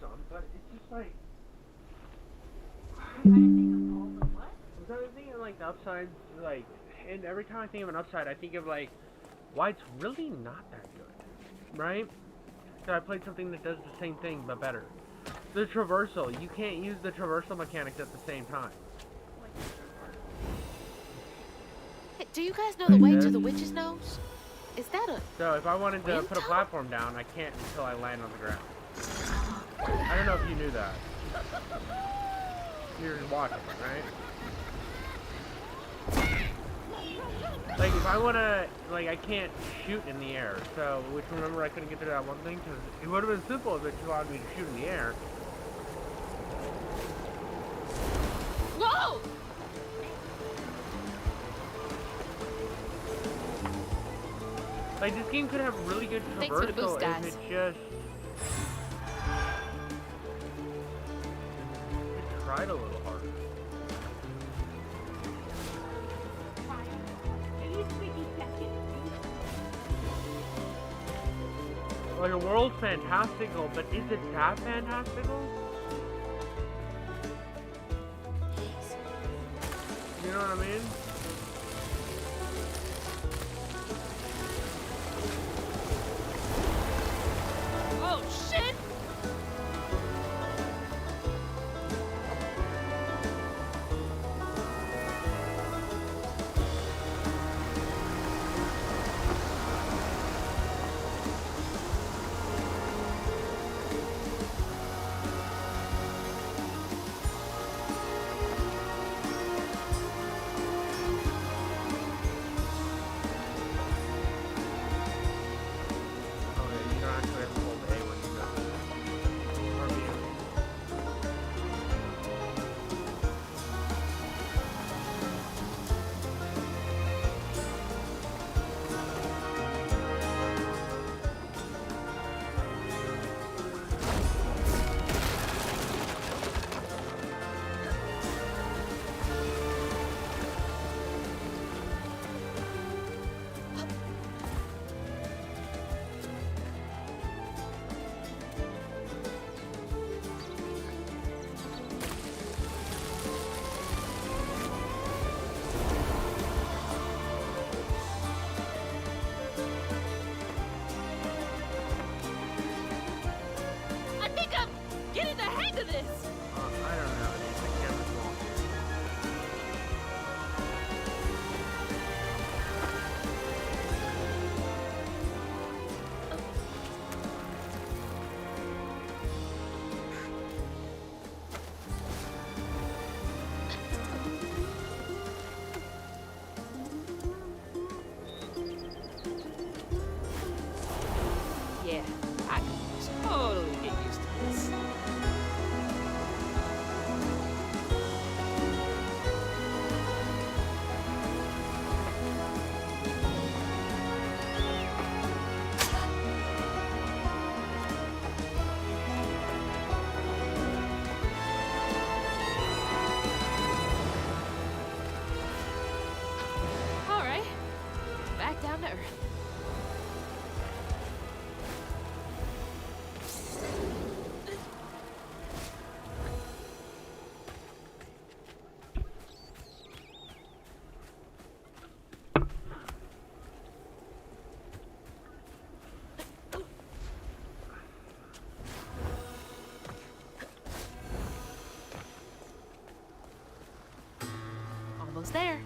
some, but it's just like I'm trying to think of all the what? I'm trying to think of like the upsides, like, and every time I think of an upside, I think of like why it's really not that good, right? So I played something that does the same thing but better. The traversal, you can't use the traversal mechanics at the same time. Like, Hey, do you guys know the Like way to this. the witch's nose? Is that a So if I wanted to wind put a tunnel? platform down, I can't until I land on the ground. I don't know if you knew that. You're just watching, right? Like, if I want to, like, I can't shoot in the air. So, which, remember, I couldn't get to that one thing? Because it would have been simple if it just allowed me to shoot in the air. Whoa! Like, this game could have really good Thanks for the boost, traversal guys. if it just... It tried a little harder. Like, the world's fantastical, but is it that fantastical? You know what I mean? Oh shit! Oh yeah, you don't actually have to hold A when you go. Or B. I think I'm getting the hang of this! I don't know, dude. The camera's wonky. Yeah, I can totally get used to this. All right, back down to earth. Almost there.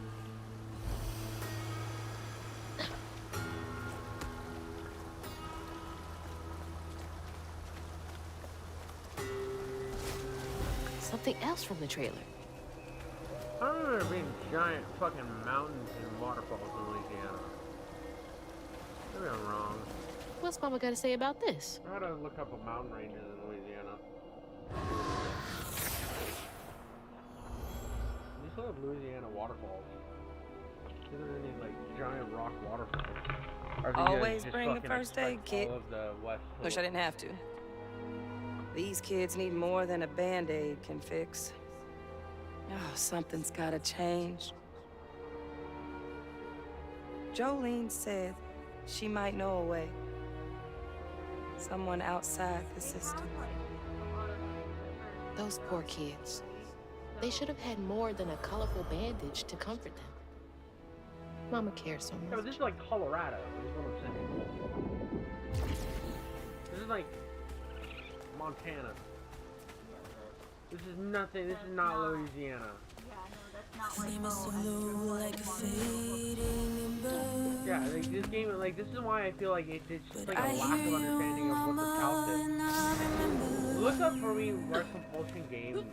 Something else from the trailer. I don't remember there being giant fucking mountains and waterfalls in Louisiana. Maybe I'm wrong. What's Mama got to say about this? I gotta look up a mountain ranges in Louisiana. You still have Louisiana waterfalls. Is there any like giant rock waterfalls? Or do you guys Always just bring a fucking first aid expect kit. all of the West to Wish I look- didn't have to. These kids need more than a Band-Aid can fix. Oh, something's gotta change. Jolene said she might know a way. Someone outside the system. Those poor kids. They should have had more than a colorful bandage to comfort them. Mama cares so Yeah, much. but this is like Colorado, is what I'm saying. This is like Montana. This is nothing. This is not Louisiana. Yeah, no, that's not like, Yeah, like this game, like this is why I feel like it's just like a lack of understanding of what the South is. Look up for me where Compulsion Games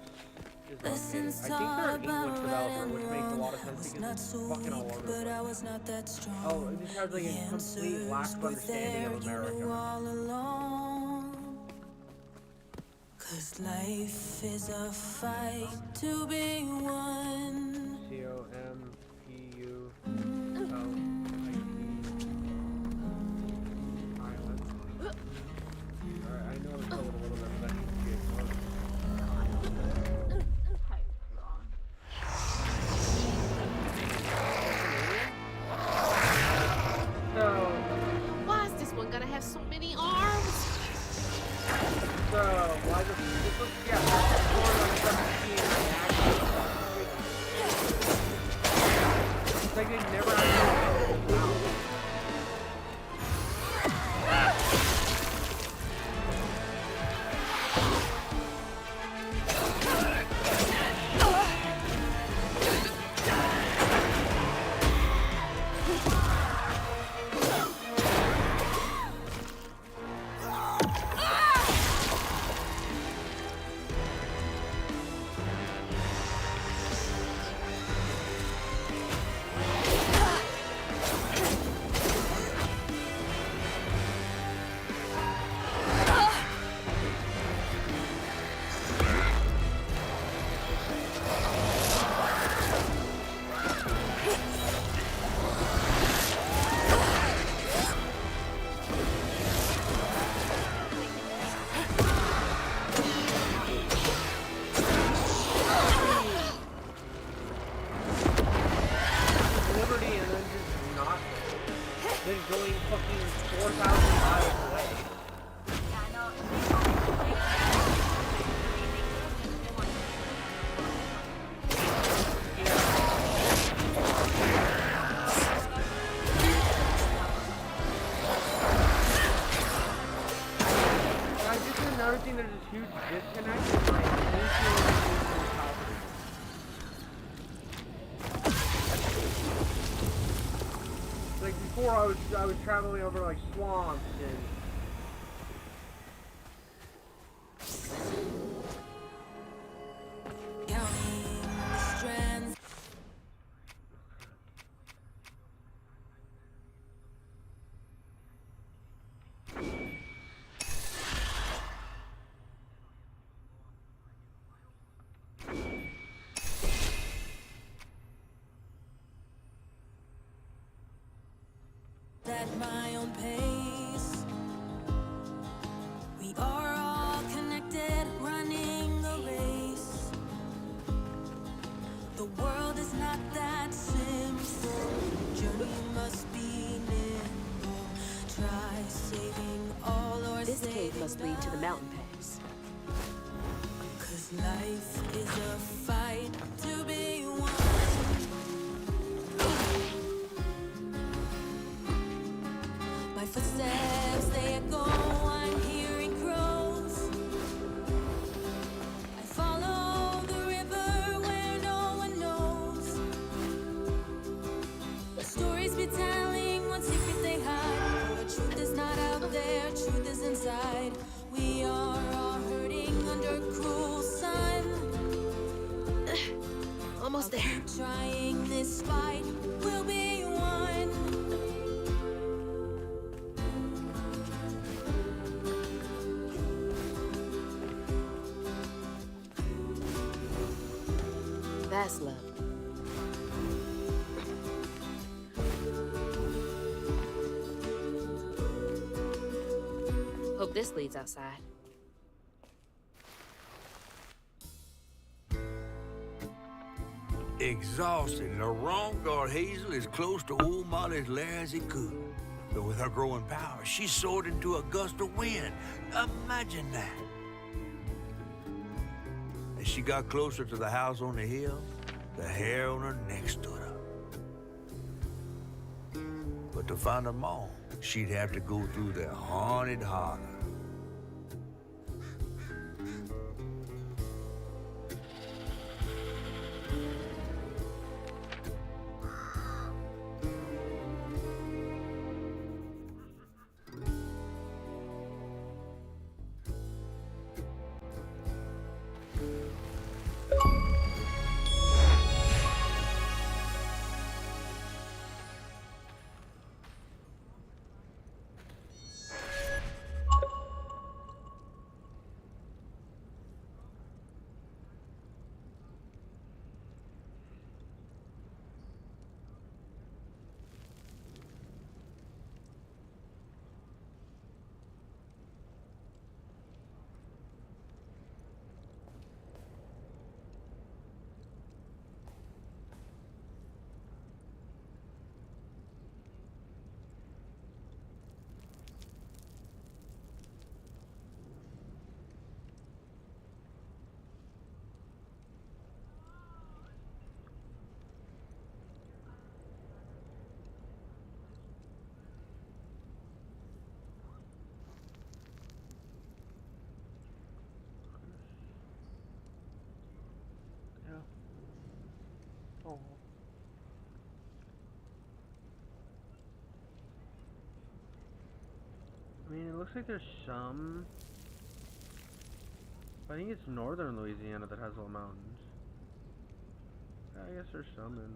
is located. I think they're an English developer, which makes a lot of sense because it's fucking all over the place. Oh, it just has like a complete lack of understanding of America. Cause life is a fight to be won. COMPULIT Island. Alright, I know it's a little bit of that shit. type wrong. So, Why is this one gonna have so many arms? why the this looks, yeah, that's more like 17 It's like they never actually wow. Going fucking 4,000 miles away. Yeah, no, Just another thing, there's this huge disconnect in like like before I was traveling over like swamps and Counting the strands. At my own pace, we are all connected, running a race. The world is not that simple. Journey must be nimble. Try saving all or This cave must lead to the mountain pass. 'Cause life is a fight to be won. My footsteps, they echo, I'm hearing crows. I follow the river where no one knows. Stories be telling what secret they hide. But truth is not out there, truth is inside. We are all hurting under cruel sun. Almost there. Keep trying this fight, we'll be one. That's love. Hope this leads outside. Exhausted, LaRon got Hazel as close to old Molly's lair as he could. But with her growing power, she soared into a gust of wind. Imagine that. As she got closer to the house on the hill, the hair on her neck stood up. But to find her mom, she'd have to go through the haunted holler. Oh. I mean, it looks like there's some. I think it's northern Louisiana that has all the mountains. Yeah, I guess there's some in,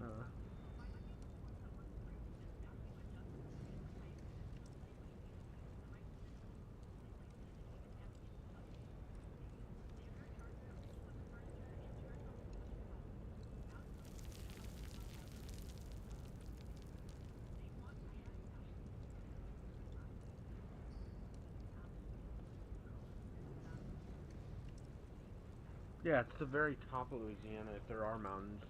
yeah, it's the very top of Louisiana if there are mountains.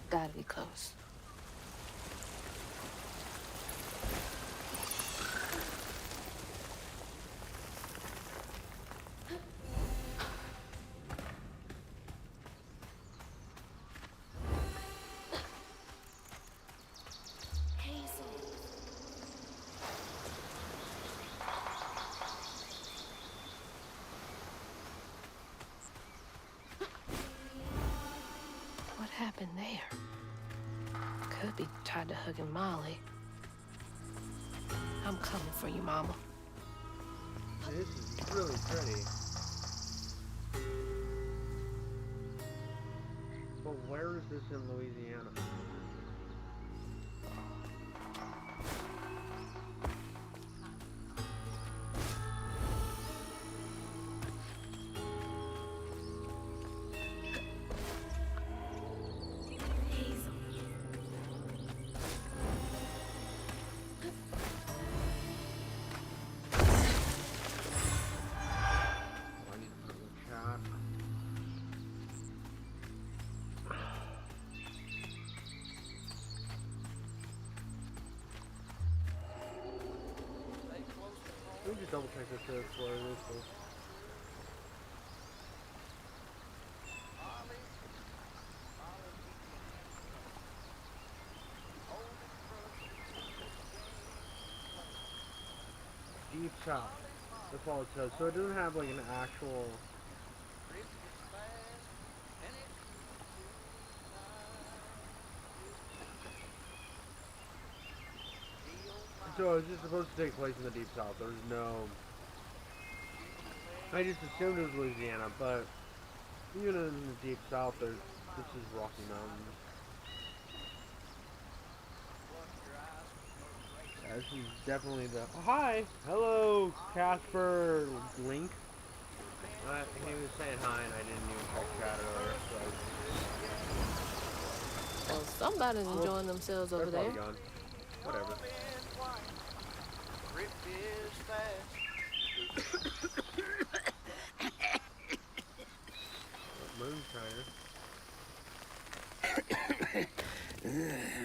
Gotta be close. What happened there? Could be tied to hugging Molly. I'm coming for you, Mama. This is really pretty. But where is this in Louisiana? Let me just double check this to explore this cool. Deep South. That's all it says. So it doesn't have like an actual. So it's just supposed to take place in the Deep South. There's no. I just assumed it was Louisiana, but even in the Deep South, this is Rocky Mountains. Yeah, this is definitely the. Oh, hi! Hello, Casper Link. He was saying hi, and I didn't even check chat earlier, so. Well, somebody's enjoying themselves over They're there. probably gone. Whatever. Moonshiner.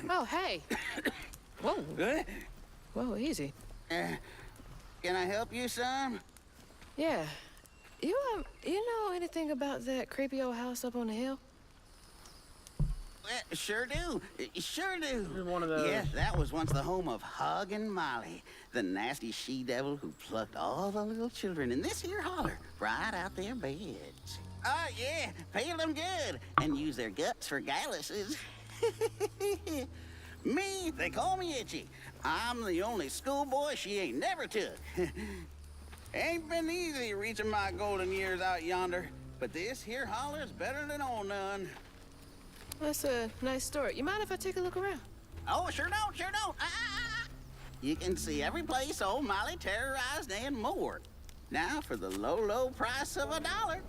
Oh, hey. Whoa. Good? Whoa, easy. Can I help you, son? Yeah, You know anything about that creepy old house up on the hill? Sure do. Sure do. This is one of those. Yeah, that was once the home of Hug and Molly, the nasty she-devil who plucked all the little children in this here holler right out their beds. Oh, yeah, peel them good and use their guts for galluses. Me, they call me Itchy. I'm the only schoolboy she ain't never took. Ain't been easy reaching my golden years out yonder, but this here holler's better than old none. That's a nice story. You mind if I take a look around? Oh, sure don't, sure don't. You can see every place old Molly terrorized and more. Now for the low, low price of $1.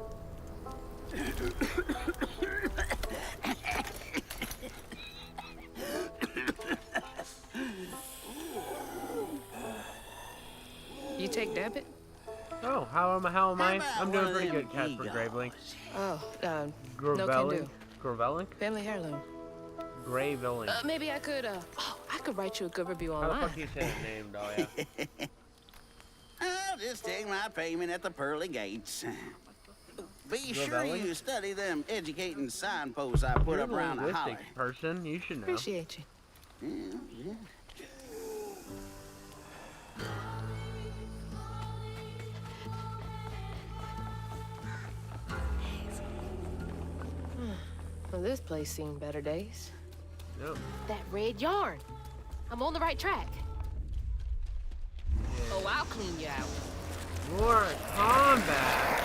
You take debit? Oh, how am I? How I'm about doing one pretty of good, them Casper Gravelink. Oh, no can Gravelink? do. Gravelink? Family heirloom. Gravelink. Maybe I could, I could write you a good review How the online. fuck do you say that name, Dahlia? I'll just take my payment at the pearly gates. Be sure Gravelink? you study them educating signposts I put You're up a around the holler. linguistics person. You should know. Appreciate you. Yeah. Well, this place seen better days. No. That red yarn. I'm on the right track. Oh, I'll clean you out. More combat.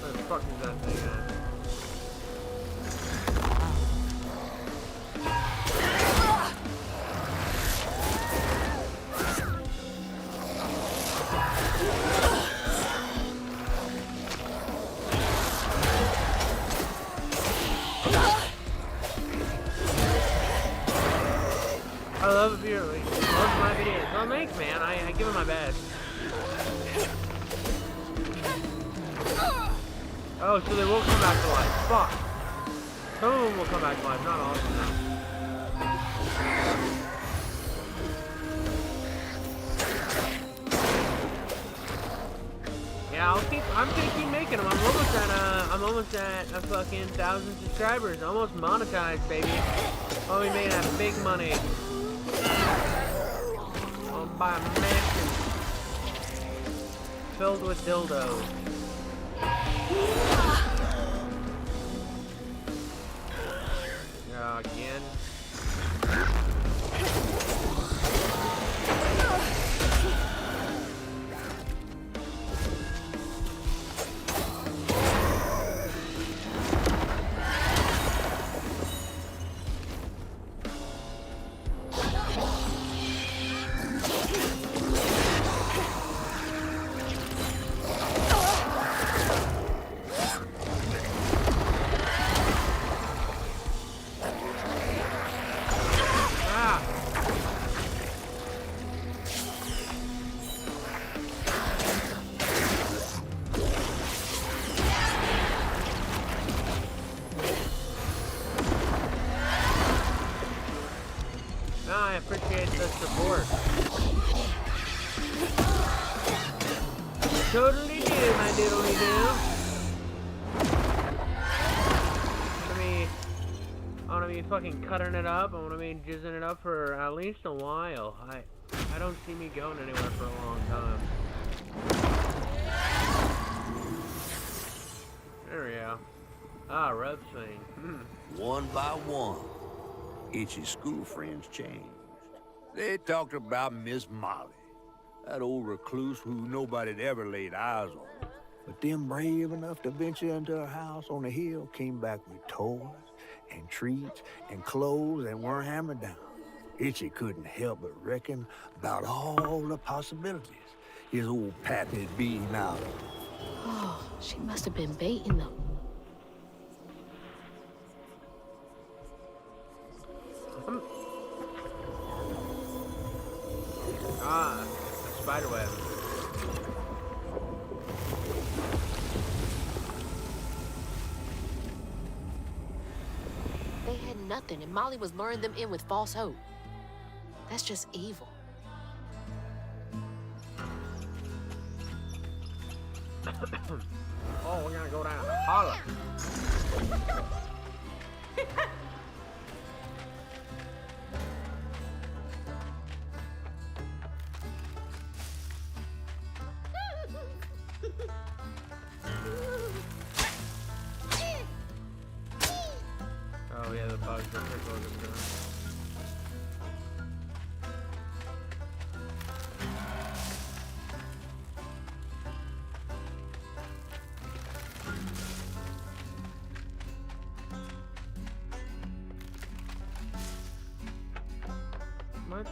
Where the fuck is that thing at? I love if you're like, love my videos. Well, thanks, man. I give it my best. Oh, so they will come back to life. Fuck. Some of them will come back to life, not all of them. Yeah, I'm gonna keep making them. I'm almost at a fucking 1,000 subscribers. Almost monetized, baby. I'll be making that big money. I'll buy a mansion filled with dildos. Yeah, again. I appreciate the support. Totally do, my diddly do. I wanna be fucking cutting it up. I wanna be jizzing it up for at least a while. I don't see me going anywhere for a long time. There we go. Ah, rub swing. One by one, Itchy's school friends changed. They talked about Miss Molly, that old recluse who nobody'd ever laid eyes on. But them brave enough to venture into her house on the hill came back with toys and treats and clothes and weren't hammered down. Itchy couldn't help but reckon about all the possibilities his old pappy'd being out of. Oh, she must have been baiting them. Ah, spiderweb. nothing, and Molly was luring them in with false hope. That's just evil. Oh, we're gonna go down to Harlem. Oh yeah, the bugs are tickling them. What?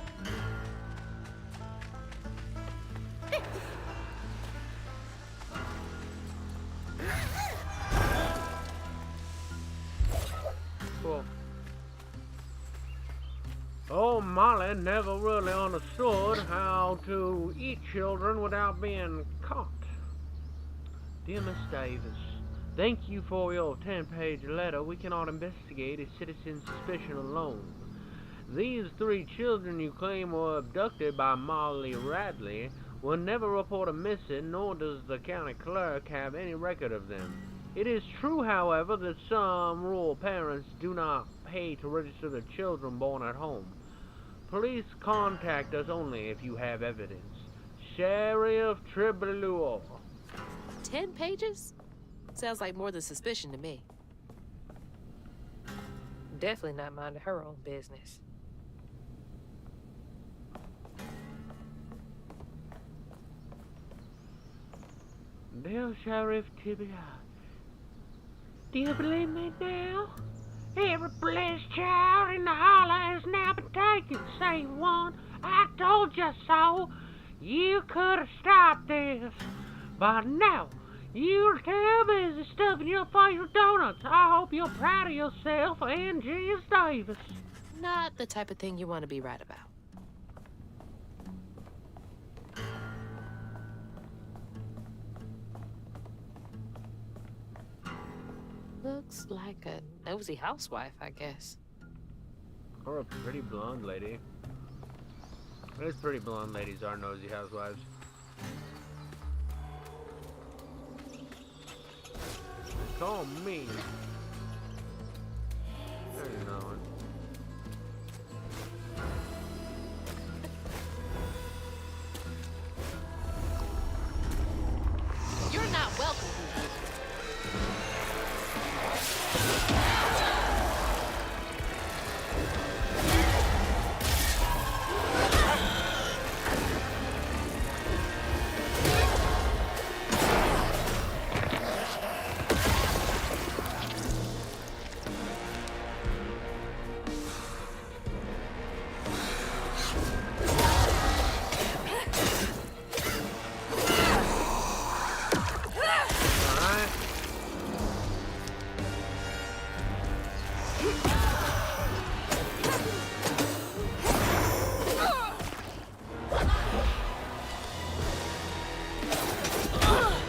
Cool. Oh, Molly never really understood how to eat children without being caught. Dear Miss Davis, thank you for your 10-page letter. We cannot investigate a citizen's suspicion alone. These 3 children you claim were abducted by Molly Radley were never reported missing, nor does the county clerk have any record of them. It is true, however, that some rural parents do not pay to register their children born at home. Please contact us only if you have evidence. Sheriff Tribulor. 10 pages? Sounds like more than suspicion to me. Definitely not minding her own business. Dear Sheriff Tribulor, do you believe me now? Every blessed child in the holler has now been taken, save one. I told you so. You could have stopped this. But no, you're too busy stuffing your face with donuts. I hope you're proud of yourself and Jess Davis. Not the type of thing you want to be right about. Looks like a nosy housewife, I guess. Or a pretty blonde lady. Those pretty blonde ladies are nosy housewives. Call me. There you know it. You're not welcome here.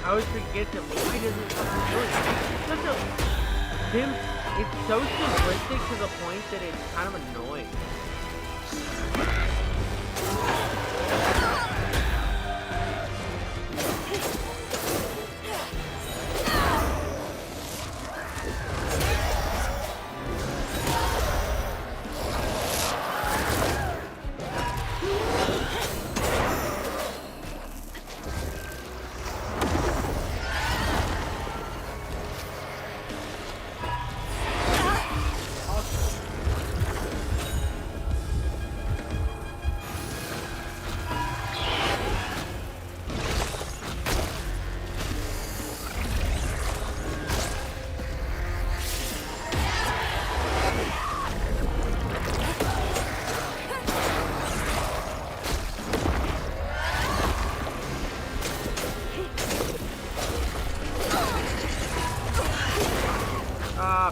I always forget that why doesn't it do it? Tim, it's so simplistic to the point that it's kind of annoying.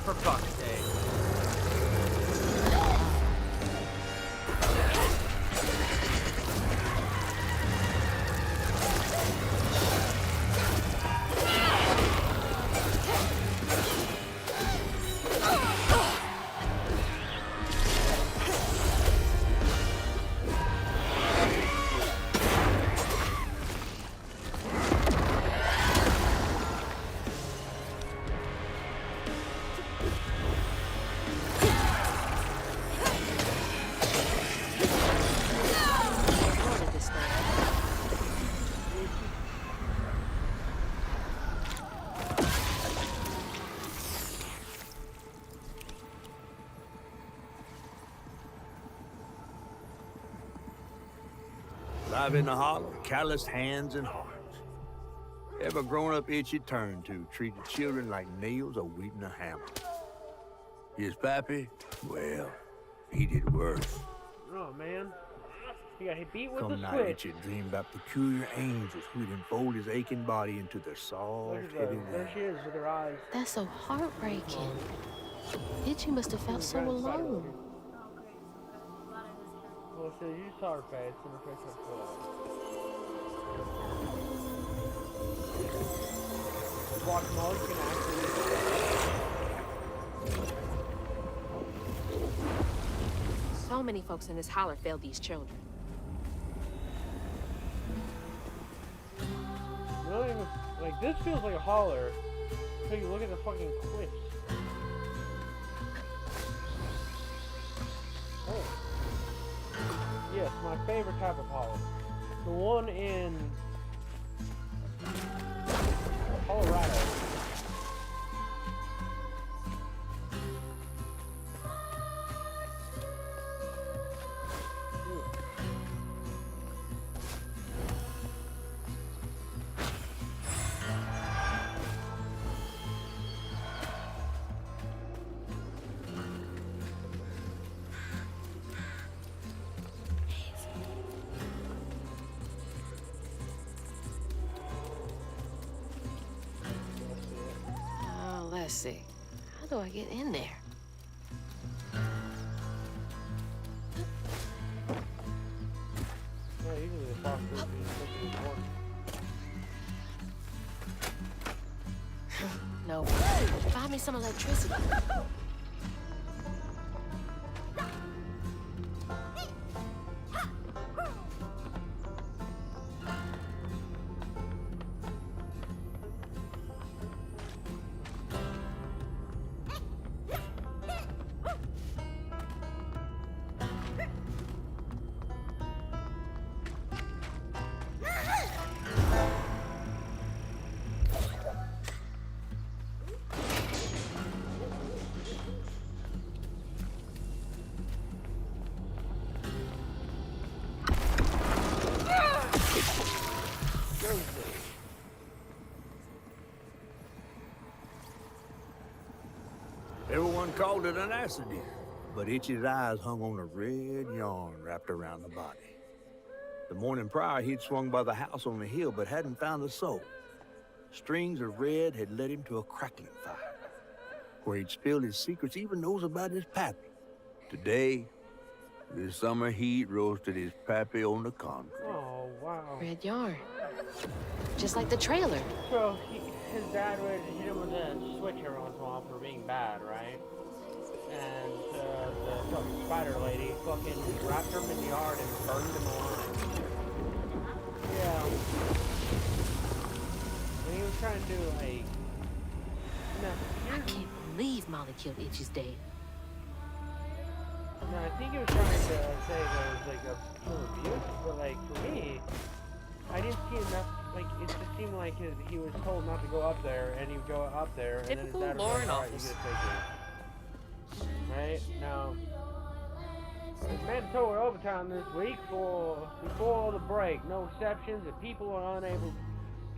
For fuck's sake. Live in the holler, calloused hands and hearts. Every grown-up itch you turned to treated children like nails awaiting a hammer. His pappy, well, he did worse. Oh, man. He got hit beat with Come the night, switch. Itchy dreamed about peculiar angels who'd enfold his aching body into their soft, Look at heavy that. There she wings. is with her eyes. That's so heartbreaking. Itchy must have felt so alone. Well, so you saw her face and her face was full. Guacamole can actually. So many folks in this holler failed these children. Really, even, like, this feels like a holler. So you look at the fucking cliffs. Oh. Yes, my favorite type of holler. The one in Colorado. Oh, let's see. How do I get in there? Yeah, usually the fox is looking for one. No. Find me some electricity. Everyone called it an accident, but Itchy's eyes hung on a red yarn wrapped around the body. The morning prior, he'd swung by the house on the hill, but hadn't found the soul. Strings of red had led him to a crackling fire, where he'd spilled his secrets, even those about his pappy. Today, the summer heat roasted his pappy on the concrete. Oh, wow. Red yarn. Just like the trailer. So, his dad would hit him with a switch every once in a while for being bad, right? And the fucking spider lady fucking wrapped him in the yard and burned him alive. Yeah. And he was trying to do, like... No, I can't believe Molly killed Itchy's dad. no, I think he was trying to say there was, like, a pure abuse, but, like, for me, I didn't see enough. Like, it just seemed like he was told not to go up there, and he would go up there, Typical and then his dad was Lauren like, alright, you office. get to take it. Right? Now, it's mandatory overtime this week before the break. No exceptions. If people are unable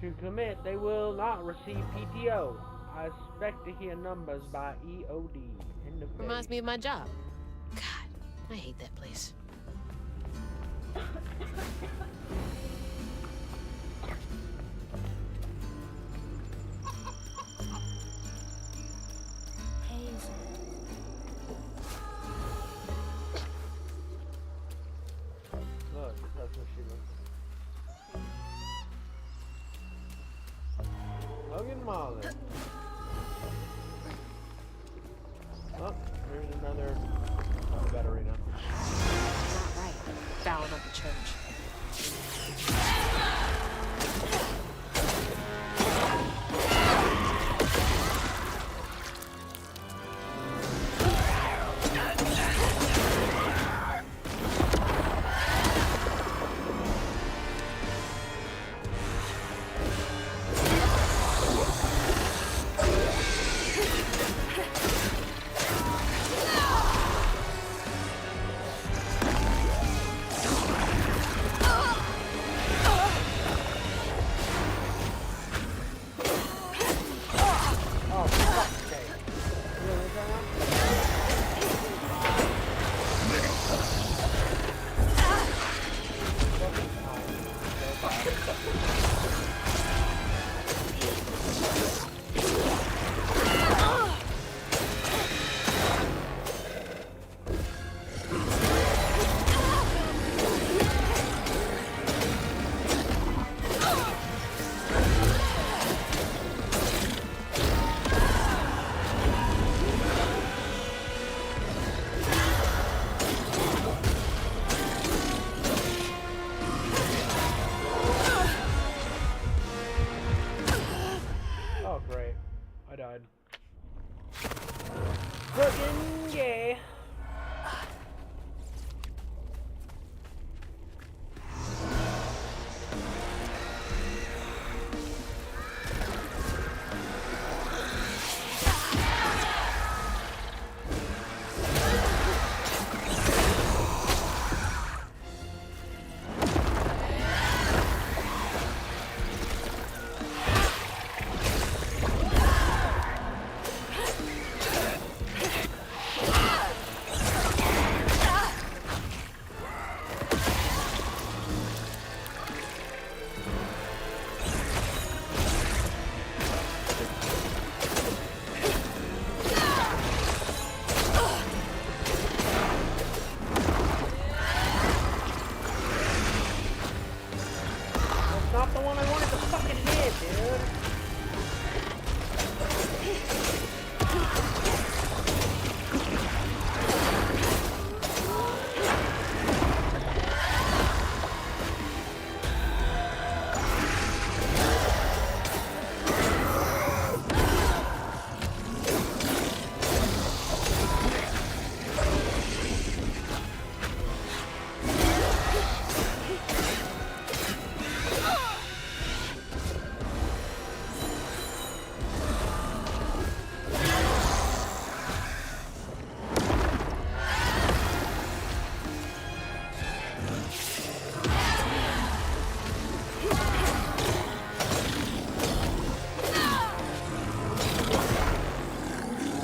to commit, they will not receive PTO. I expect to hear numbers by EOD. End of Reminds day. me of my job. God, I hate that place. Look, that's what she looks. Logan Molly. Oh, here's another Betterina. Not right. Fouling up the church. died. Fucking gay. Not the one I wanted to fucking hit, dude.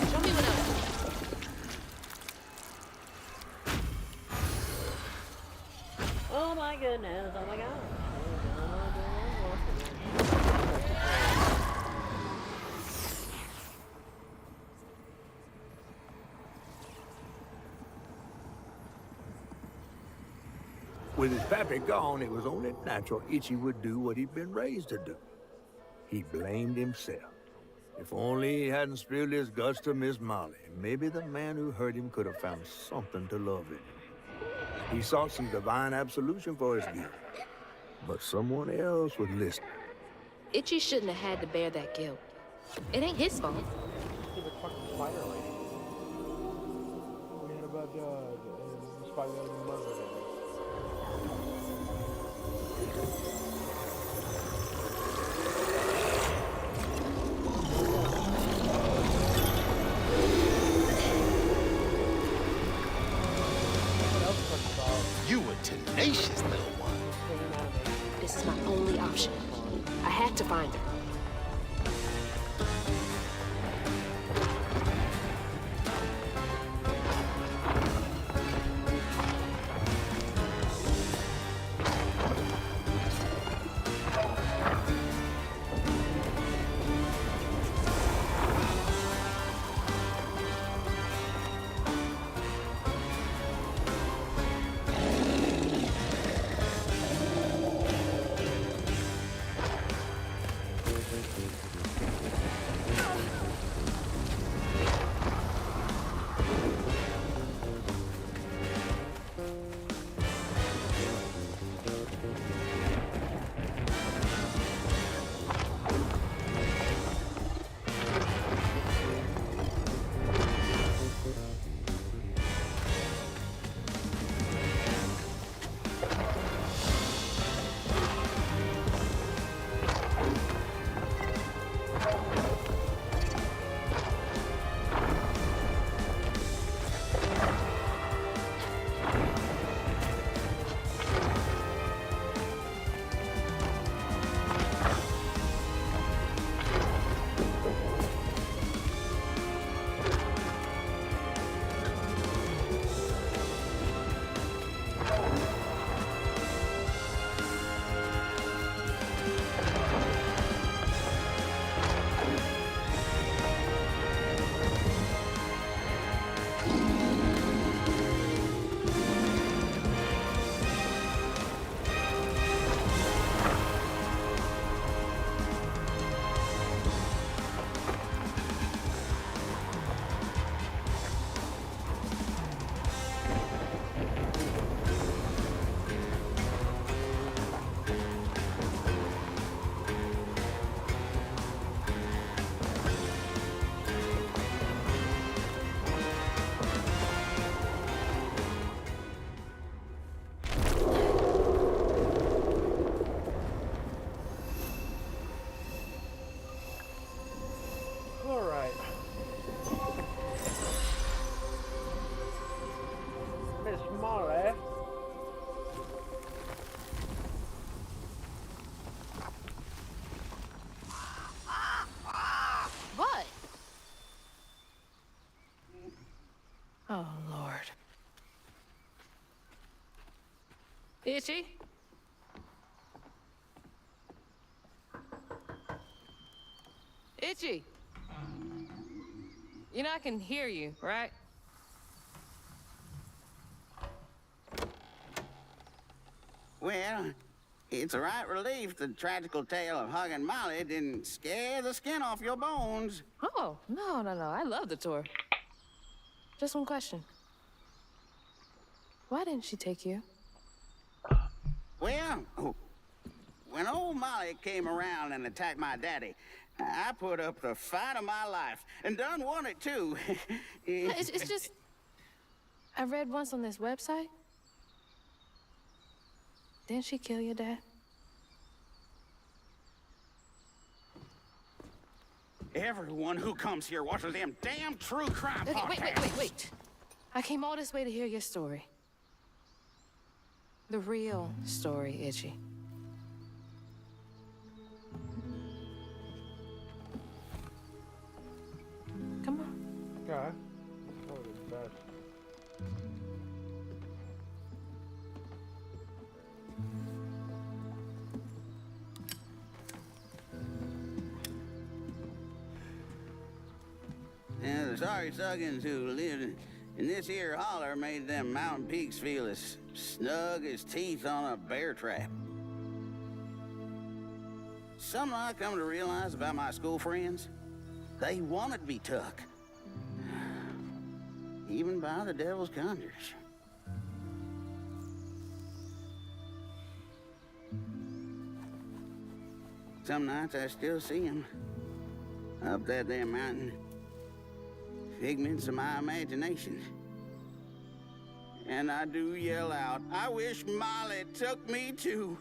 Show me what else. Oh my goodness, oh my god. With his pappy gone, it was only natural Itchy would do what he'd been raised to do. He blamed himself. If only he hadn't spilled his guts to Miss Molly, maybe the man who hurt him could have found something to love in him. He sought some divine absolution for his guilt, but someone else would listen. Itchy shouldn't have had to bear that guilt. It ain't his fault. Stupid fucking spider lady. We had about the spider lady mother. You were tenacious, little one. This is my only option. I had to find her. Itchy. Itchy. You know I can hear you, right? Well, it's a right relief the tragical tale of Hug and Molly didn't scare the skin off your bones. Oh, no. I love the tour. Just one question. Why didn't she take you? Well, when old Molly came around and attacked my daddy, I put up the fight of my life and done won it too. It's just... I read once on this website. Didn't she kill your dad? Everyone who comes here watches them damn true crime Okay, podcasts. wait. I came all this way to hear your story. The real story, Itchy. Come on. Okay. That was the best. And the sorry Suggins who lived in this here holler made them mountain peaks feel as snug as teeth on a bear trap. Something I come to realize about my school friends, they wanted to be took. Even by the devil's conjures. Some nights I still see them up that damn mountain. Figments of my imagination. And I do yell out, I wish Molly took me too.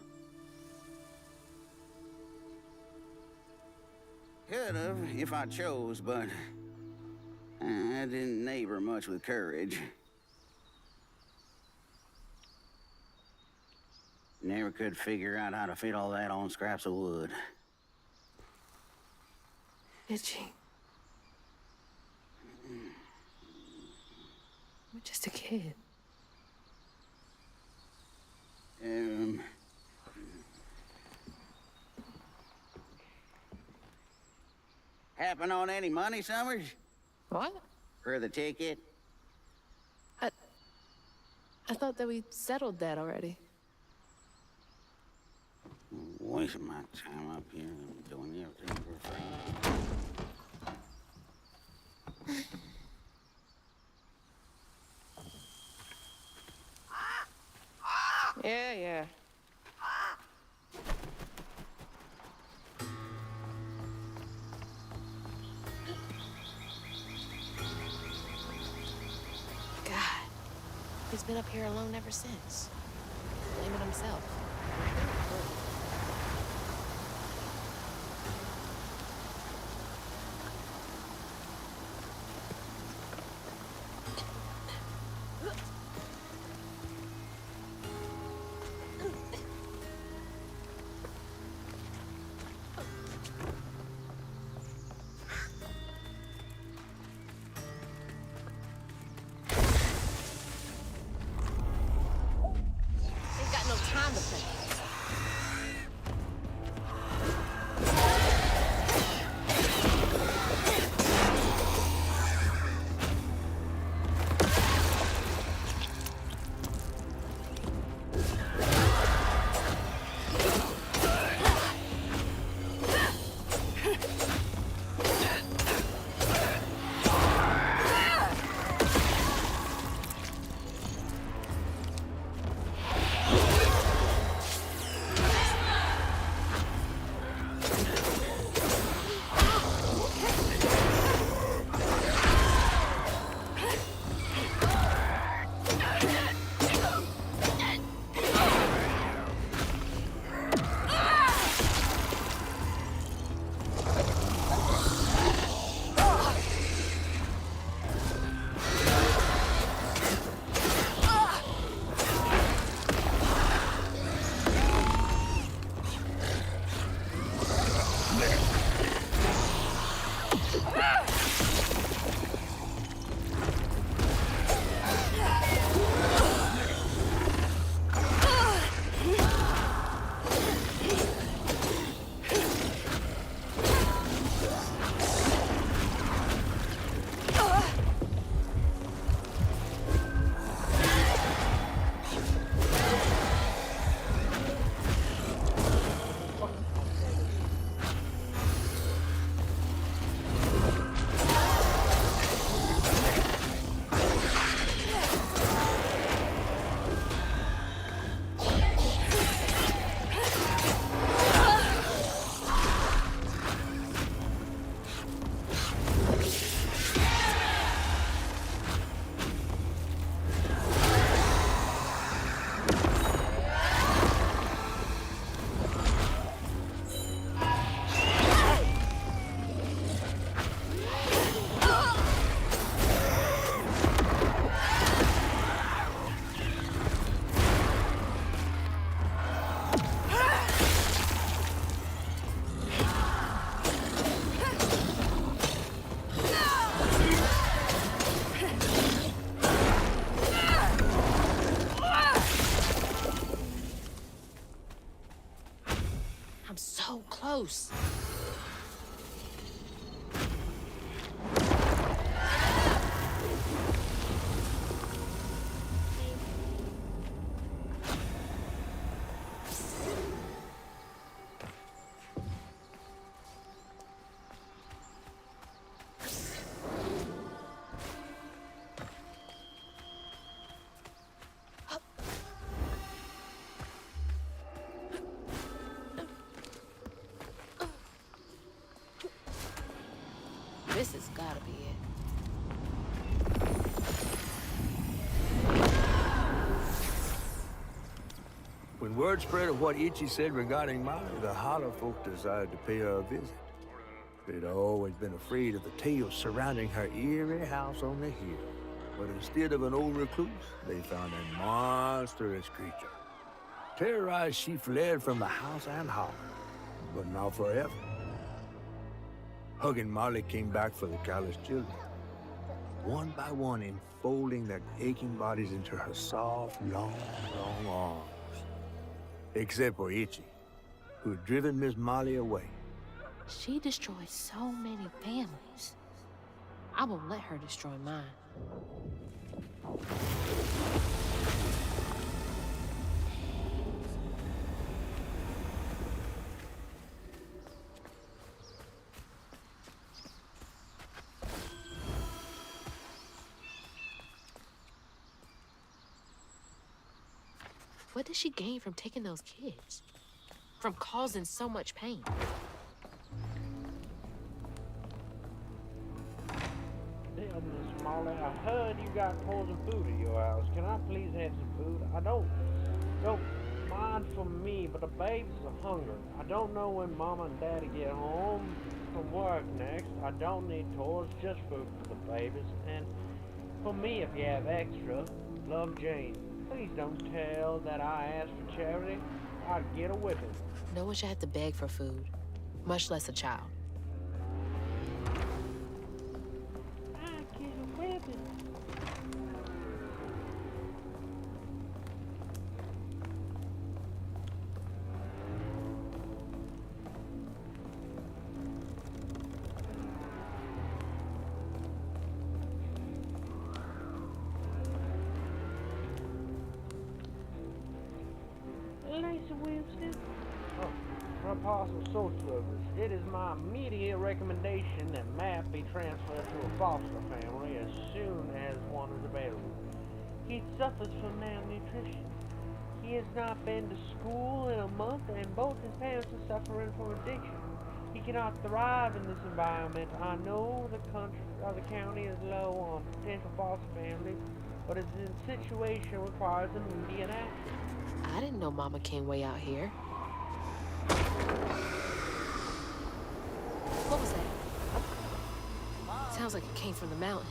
Could have if I chose, but I didn't neighbor much with courage. Never could figure out how to fit all that on scraps of wood. Itchy. You're just a kid. Happen on any money, Summers? What? For the ticket? I thought that we settled that already. Wasting my time up here doing everything for free. Yeah. God, he's been up here alone ever since. Blaming himself. Ain't got no time to think. recluse. This has gotta be it. When word spread of what Itchy said regarding Molly, the Holler folk decided to pay her a visit. They'd always been afraid of the tales surrounding her eerie house on the hill. But instead of an old recluse, they found a monstrous creature. Terrorized, she fled from the house and Holler, but not forever. Hugging Molly came back for the callous children, one by one enfolding their aching bodies into her soft, long arms. Except for Itchy, who had driven Miss Molly away. She destroyed so many families. I won't let her destroy mine. What did she gain from taking those kids? From causing so much pain? Damn, Miss Molly, I heard you got poison food at your house. Can I please have some food? I don't mind for me, but the babies are hungry. I don't know when Mama and Daddy get home from work next. I don't need toys, just food for the babies. And for me, if you have extra, love, Jane. Please don't tell that I asked for charity. I'd get a whipping. No one should have to beg for food, much less a child. I'd get a whipping. Lisa Winston. For Apostle Social Service, it is my immediate recommendation that Matt be transferred to a foster family as soon as one is available. He suffers from malnutrition. He has not been to school in a month, and both his parents are suffering from addiction. He cannot thrive in this environment. I know the county is low on potential foster families, but his situation requires immediate action. I didn't know Mama came way out here. What was that? Sounds like it came from the mountain.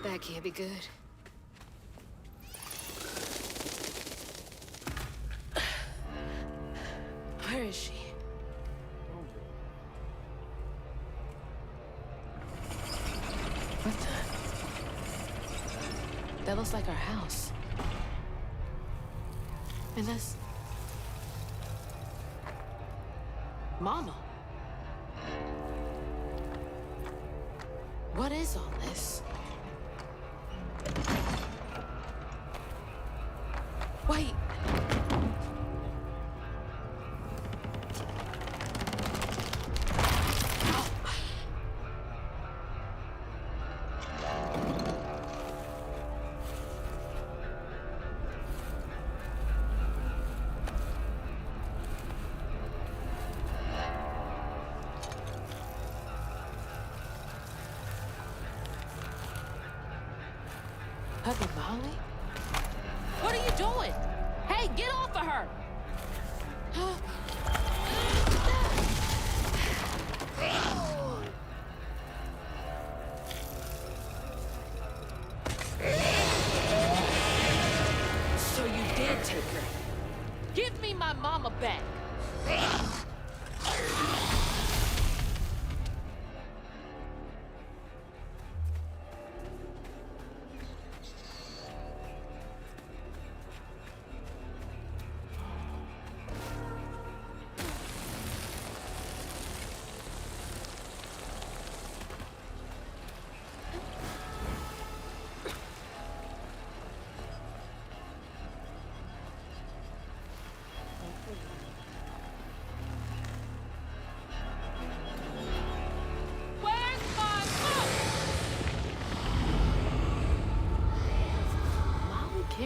That can't be good. Where is she? What the? That looks like our house. And that's... Mama. What is all this? Wait. Puppy Molly? What are you doing? Hey, get off of her!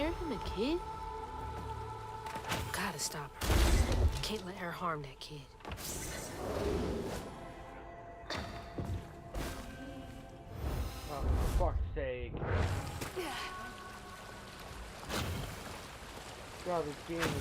better than the kid? Gotta stop her. Can't let her harm that kid. Oh, for fuck's sake. God, this game is like...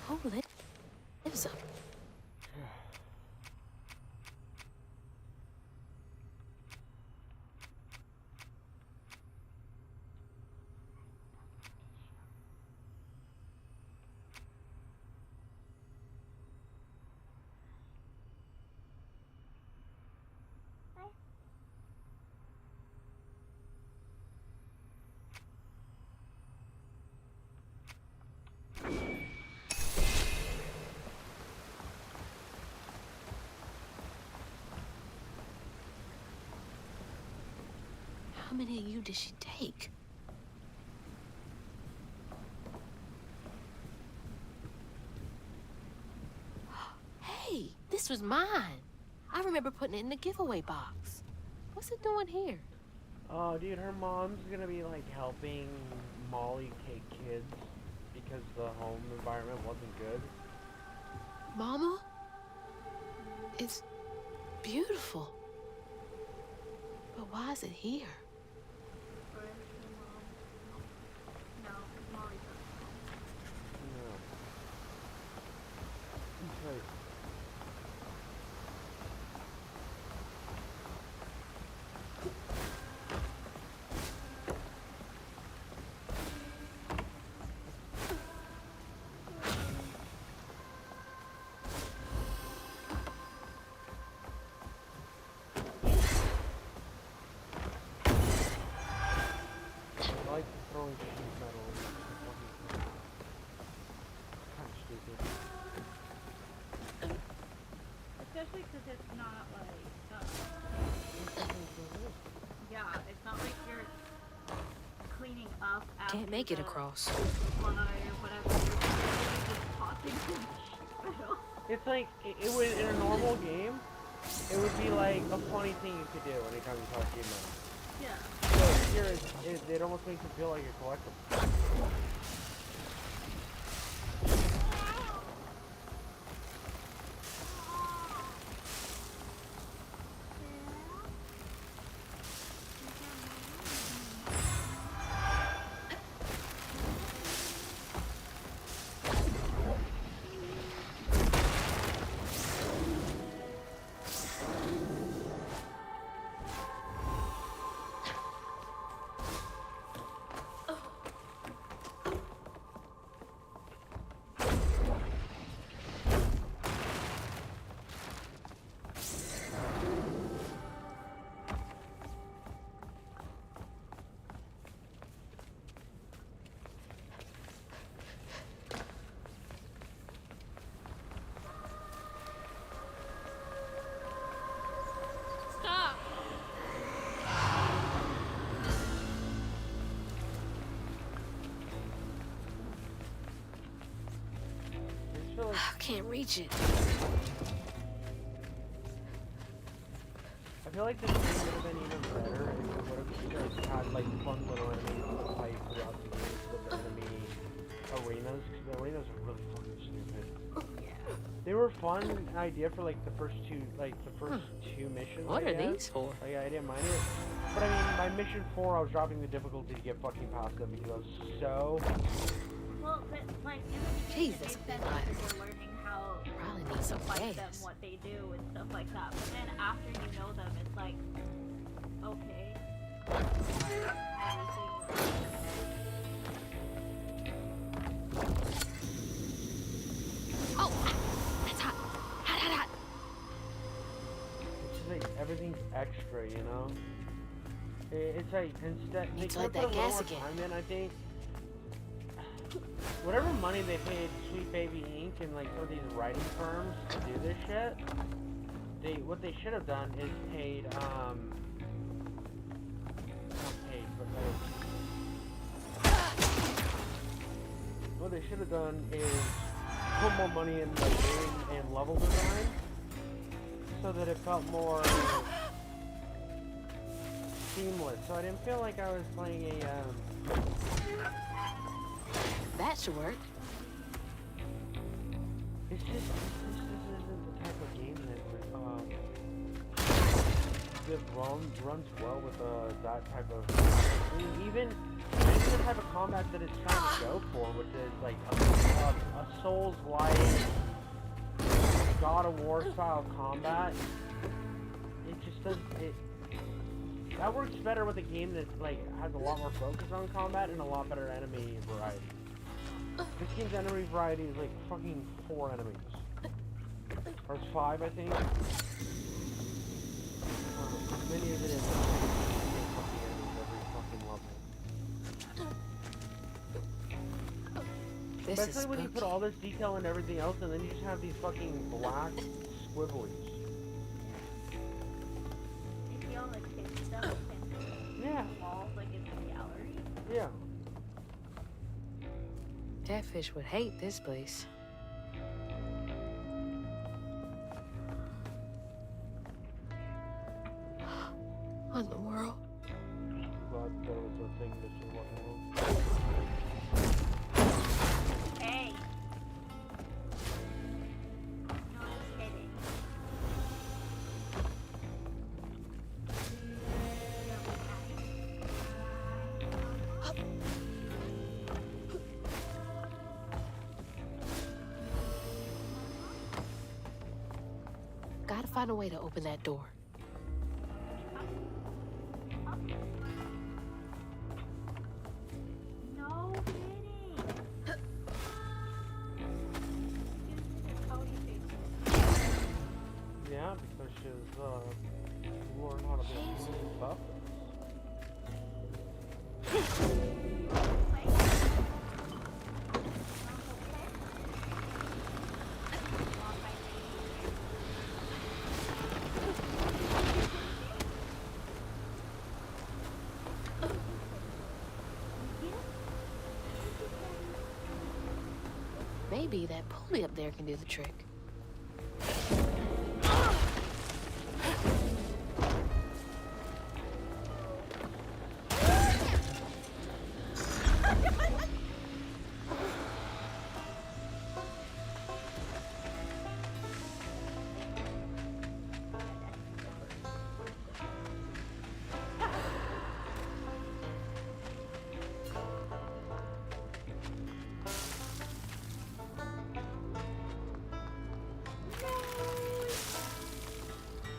Who lives up? How many of you did she take? Hey, this was mine. I remember putting it in the giveaway box. What's it doing here? Oh, dude, her mom's gonna be like helping Molly take kids because the home environment wasn't good. Mama? It's beautiful. But why is it here? Where is your mom? No, Molly's up. No. Okay. I like throwing sheet metal. Kind of stupid. Especially because it's not like, yeah, it's not like you're cleaning up after Can't make it the across. fly or whatever. You're just tossing some shit metal. It's like, it would, in a normal game, it would be like a funny thing you could do anytime you toss sheet metal. Yeah. So here, it almost makes it feel like a collectible. Stop! I feel like, I can't reach it. I feel like this game would have been even better if it would have just had like fun little enemies to fight throughout the game with the enemy arenas, because the arenas are really fucking stupid. Yeah. They were a fun idea for like the first two missions. What I are guess. these for? Like I didn't mind it, but I mean, by mission 4, I was dropping the difficulty to get fucking past them because I was so. Well, but like in the beginning, Jesus, they said God. that we're learning how Probably to need some fight them, gas. what they do, and stuff like that. But then after you know them, it's like, okay. Oh, that's hot. Hot, hot, hot. It's just like everything's extra, you know. It's like instead they It's could like put that a little gas more again. time in. I think whatever money they paid Sweet Baby Inc. and like some of these writing firms to do this shit, what they should have done is paid not paid, but like what they should have done is put more money in like game and level design so that it felt more seamless. So I didn't feel like I was playing a That should work. It's just this isn't the type of game that runs well with that type of. I mean, even the type of combat that it's trying to go for, which is like a Souls-like God of War style combat. It just doesn't. That works better with a game that like has a lot more focus on combat and a lot better enemy variety. This game's enemy variety is like fucking 4 enemies. Or it's 5, I think. As many as it is, fucking enemies every fucking level. This is Especially when you put spooky. all this detail and everything else, and then you just have these fucking black squibblies. You see all the kid stuff and Yeah. walls like in the gallery. Yeah. Catfish would hate this place. What in the world? Glad there was a thing that you wasn't on. Hey. No, just kidding. Gotta find a way to open that door. No kidding. Cody Yeah, because she's learned how to be stuff. Maybe that pulley up there can do the trick.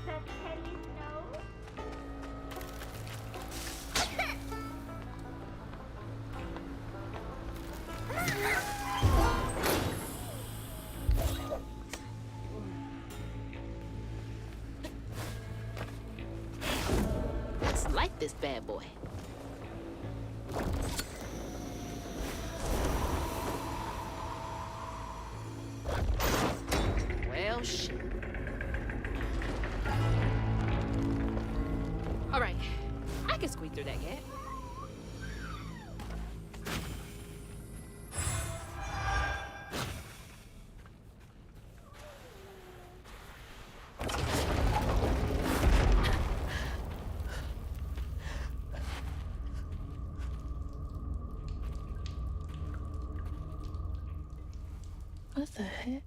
That's Teddy's nose. Let's light this bad boy. Well, shit. All right, I can squeeze through that gap. What the heck?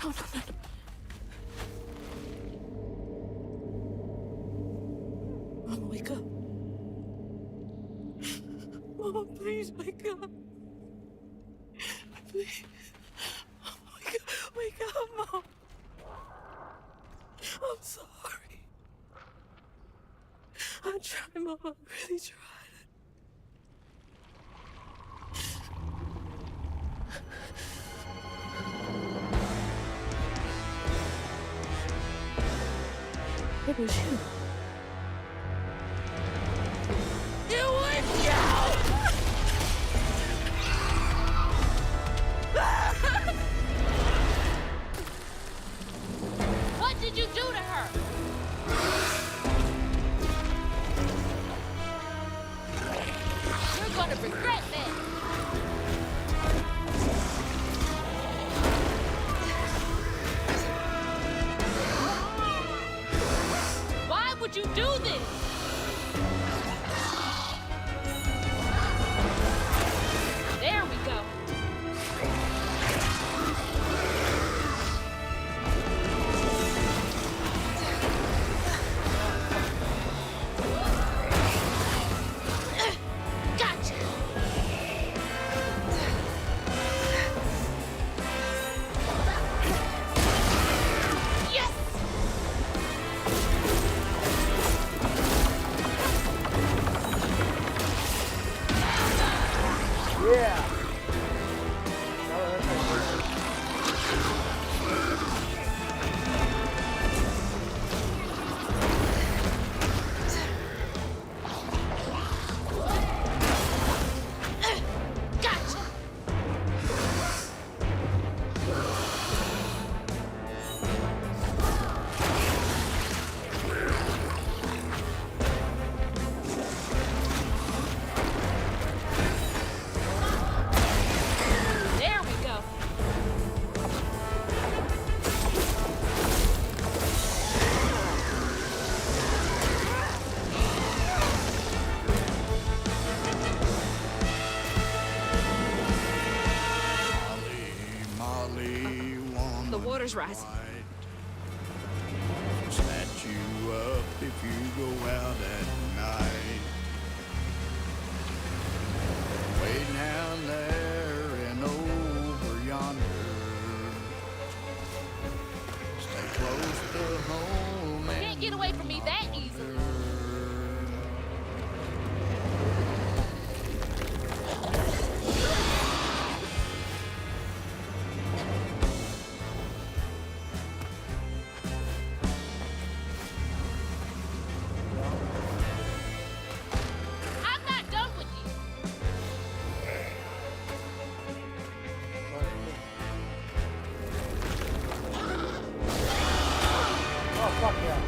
No, no, no. Mama, wake up. Mama, please wake up. Please. Wake up, Mom. I'm sorry. I tried, Mama. I really tried. It was you. It was you! What did you do to her? You're gonna regret that. Why would you do this? There we go. Gotcha. Yes. Yeah. Gotcha. There we go. Molly, The water's rising. snatch you up if you go out at night. Way down there and over yonder. Stay close to home and Can't get away from me that easily. I'm not done with you. Oh, fuck yeah.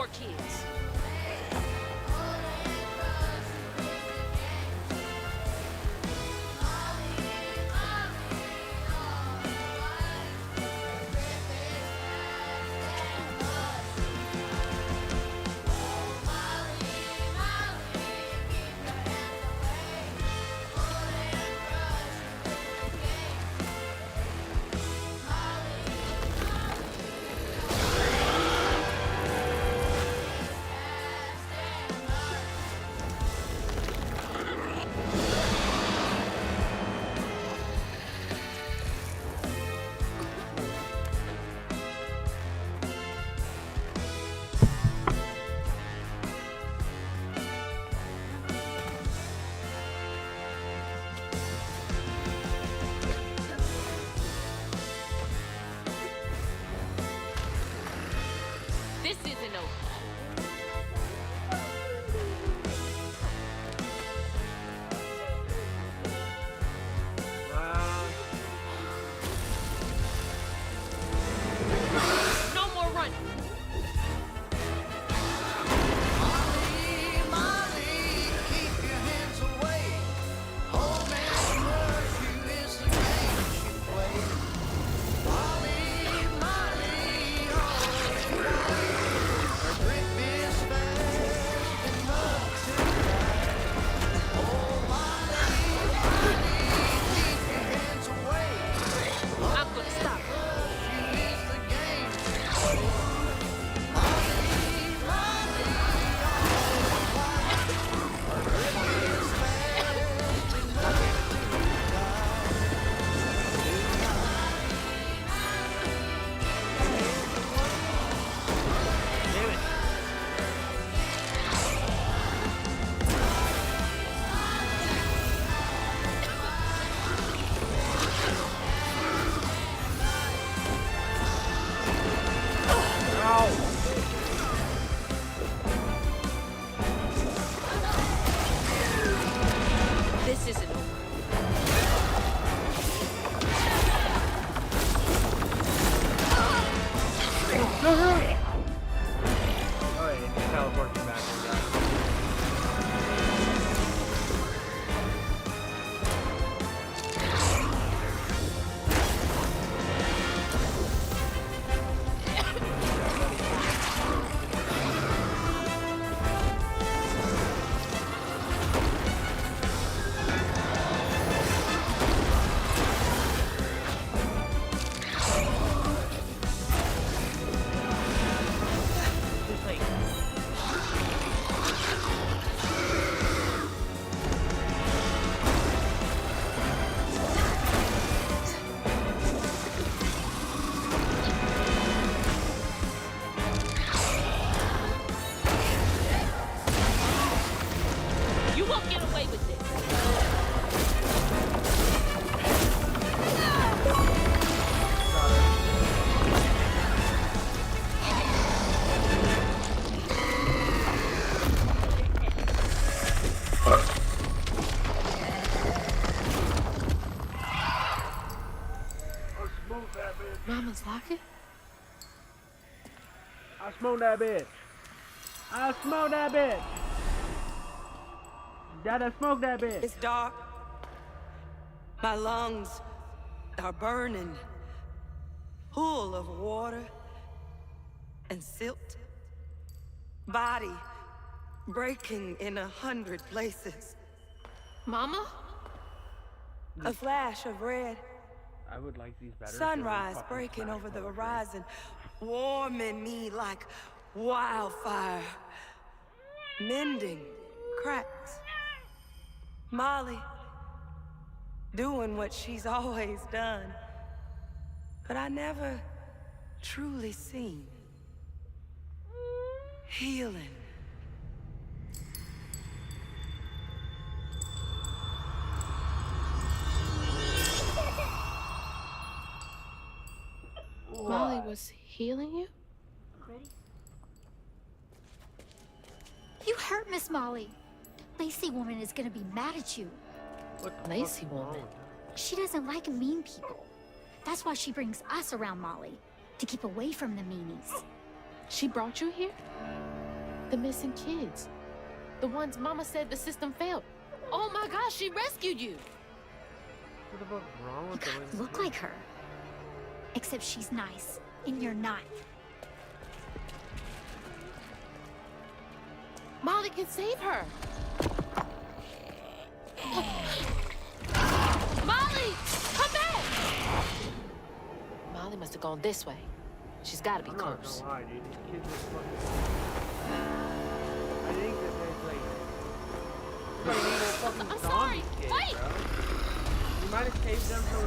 more kids. This isn't over. No more running. I'm gonna stop her. This isn't over. Oh, yeah, it teleports you back. Just like You won't get away with this. Mama's locket? I smoke that bitch. I smoke that bitch. Gotta smoke that bitch. It's dark. My lungs are burning, full of water and silt. Body breaking in 100 places. Mama? A flash of red. I would like these better. if they were Sunrise fucking breaking smash over the poetry. horizon, warming me like wildfire, mending cracks. Molly, doing what she's always done, but I never truly seen. Healing. Molly was healing you? You hurt Miss Molly. Lacey woman is gonna be mad at you. What the Lacey fuck's wrong woman. with that? She doesn't like mean people. That's why she brings us around Molly, to keep away from the meanies. She brought you here? The missing kids. The ones Mama said the system failed. Oh my gosh, she rescued you! What the fuck wrong You with kind of the look like her. Except she's nice, and you're not. Molly can save her! Molly! Come back! Molly must have gone this way. She's gotta be I'm not close. gonna lie, dude. These kids are fucking... I think that there's like... I'm sorry. Kid, Wait! bro. You might have saved them from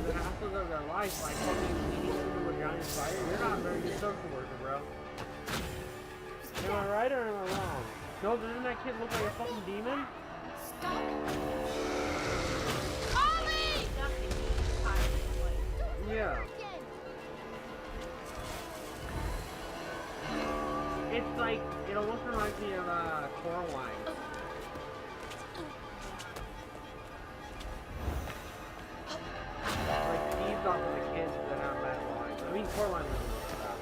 the hassles of their life by fucking leading them to a giant fire. You're not a very good social worker, bro. Am I right or am I wrong? No, doesn't that kid look like a fucking demon? Stop. Molly! Yeah. It's like, it almost reminds me of Coraline. Like, these are the kids that have bad lives. I mean, Coraline was that,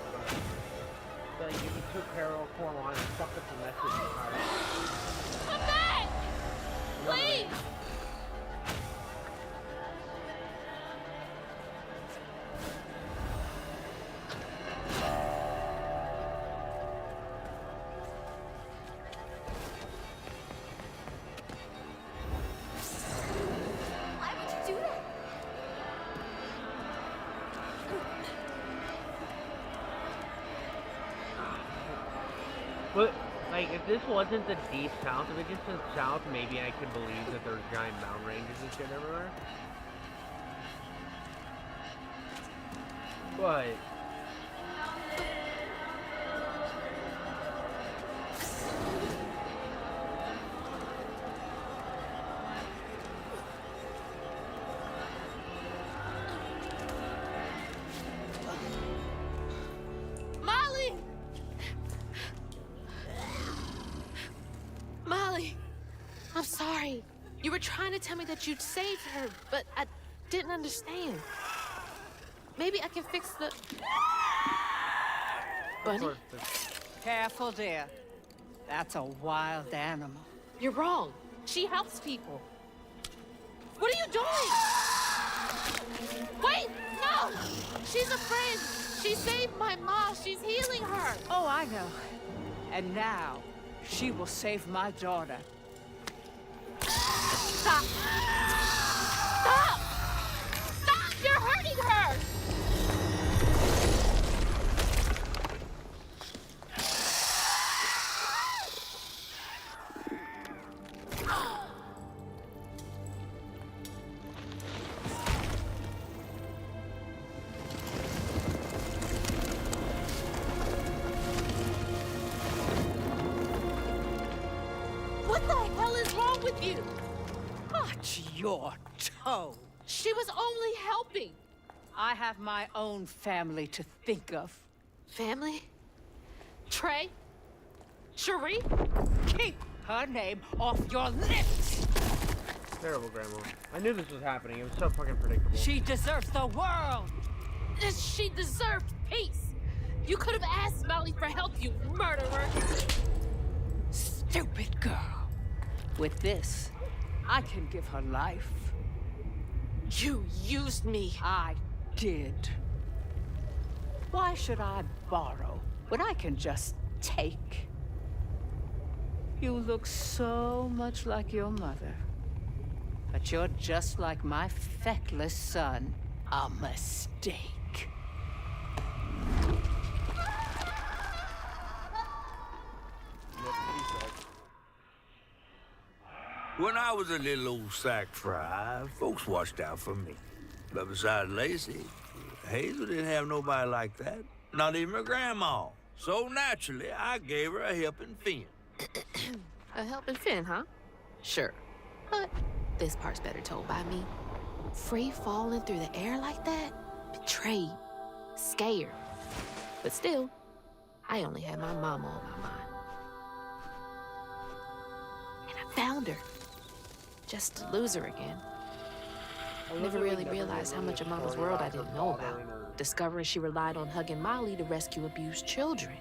but like, if you took Carol, Coraline, and fucked up the message entirely. Come back! Please! Why would you do that? But, like, if this wasn't the deep south, if it just was south, maybe I could believe that there's giant mountain ranges and shit everywhere. But... Molly! Molly! I'm sorry. You were trying to tell me that you'd saved her, but I didn't understand. Maybe I can fix the... Bunny? Careful, dear. That's a wild animal. You're wrong. She helps people. What are you doing? Wait! No! She's a friend. She saved my mom. She's healing her. Oh, I know. And now, she will save my daughter. Stop! Stop! Stop! You're hurting her! What the hell is wrong with you? Watch your toe. She was only helping. I have my own family to think of. Family? Trey? Cherie? Keep her name off your lips! Terrible, Grandma. I knew this was happening. It was so fucking predictable. She deserves the world! She deserved peace. You could have asked Molly for help, you murderer. Stupid girl. With this, I can give her life. You used me. I did. Why should I borrow when I can just take? You look so much like your mother. But you're just like my feckless son. A mistake. When I was a little old sack fry, folks watched out for me. But besides Lacey, Hazel didn't have nobody like that. Not even her grandma. So naturally, I gave her a helping fin. A helping fin, huh? Sure. But this part's better told by me. Free falling through the air like that? Betrayed. Scared. But still, I only had my mama on my mind. And I found her. Just to lose her again. Never really realized how much of Mama's world I didn't know about. Discovering she relied on hugging Molly to rescue abused children.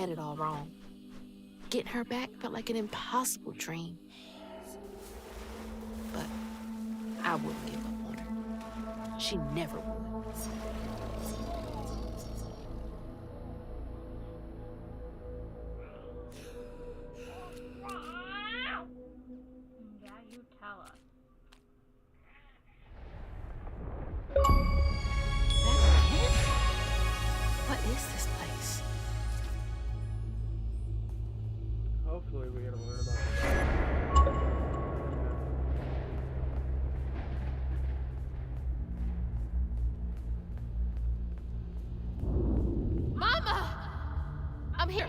had it all wrong. Getting her back felt like an impossible dream. But I wouldn't give up on her. She never would. Yeah, you tell us. That kid? What is this place? Hopefully we get to learn about that. Mama! I'm here.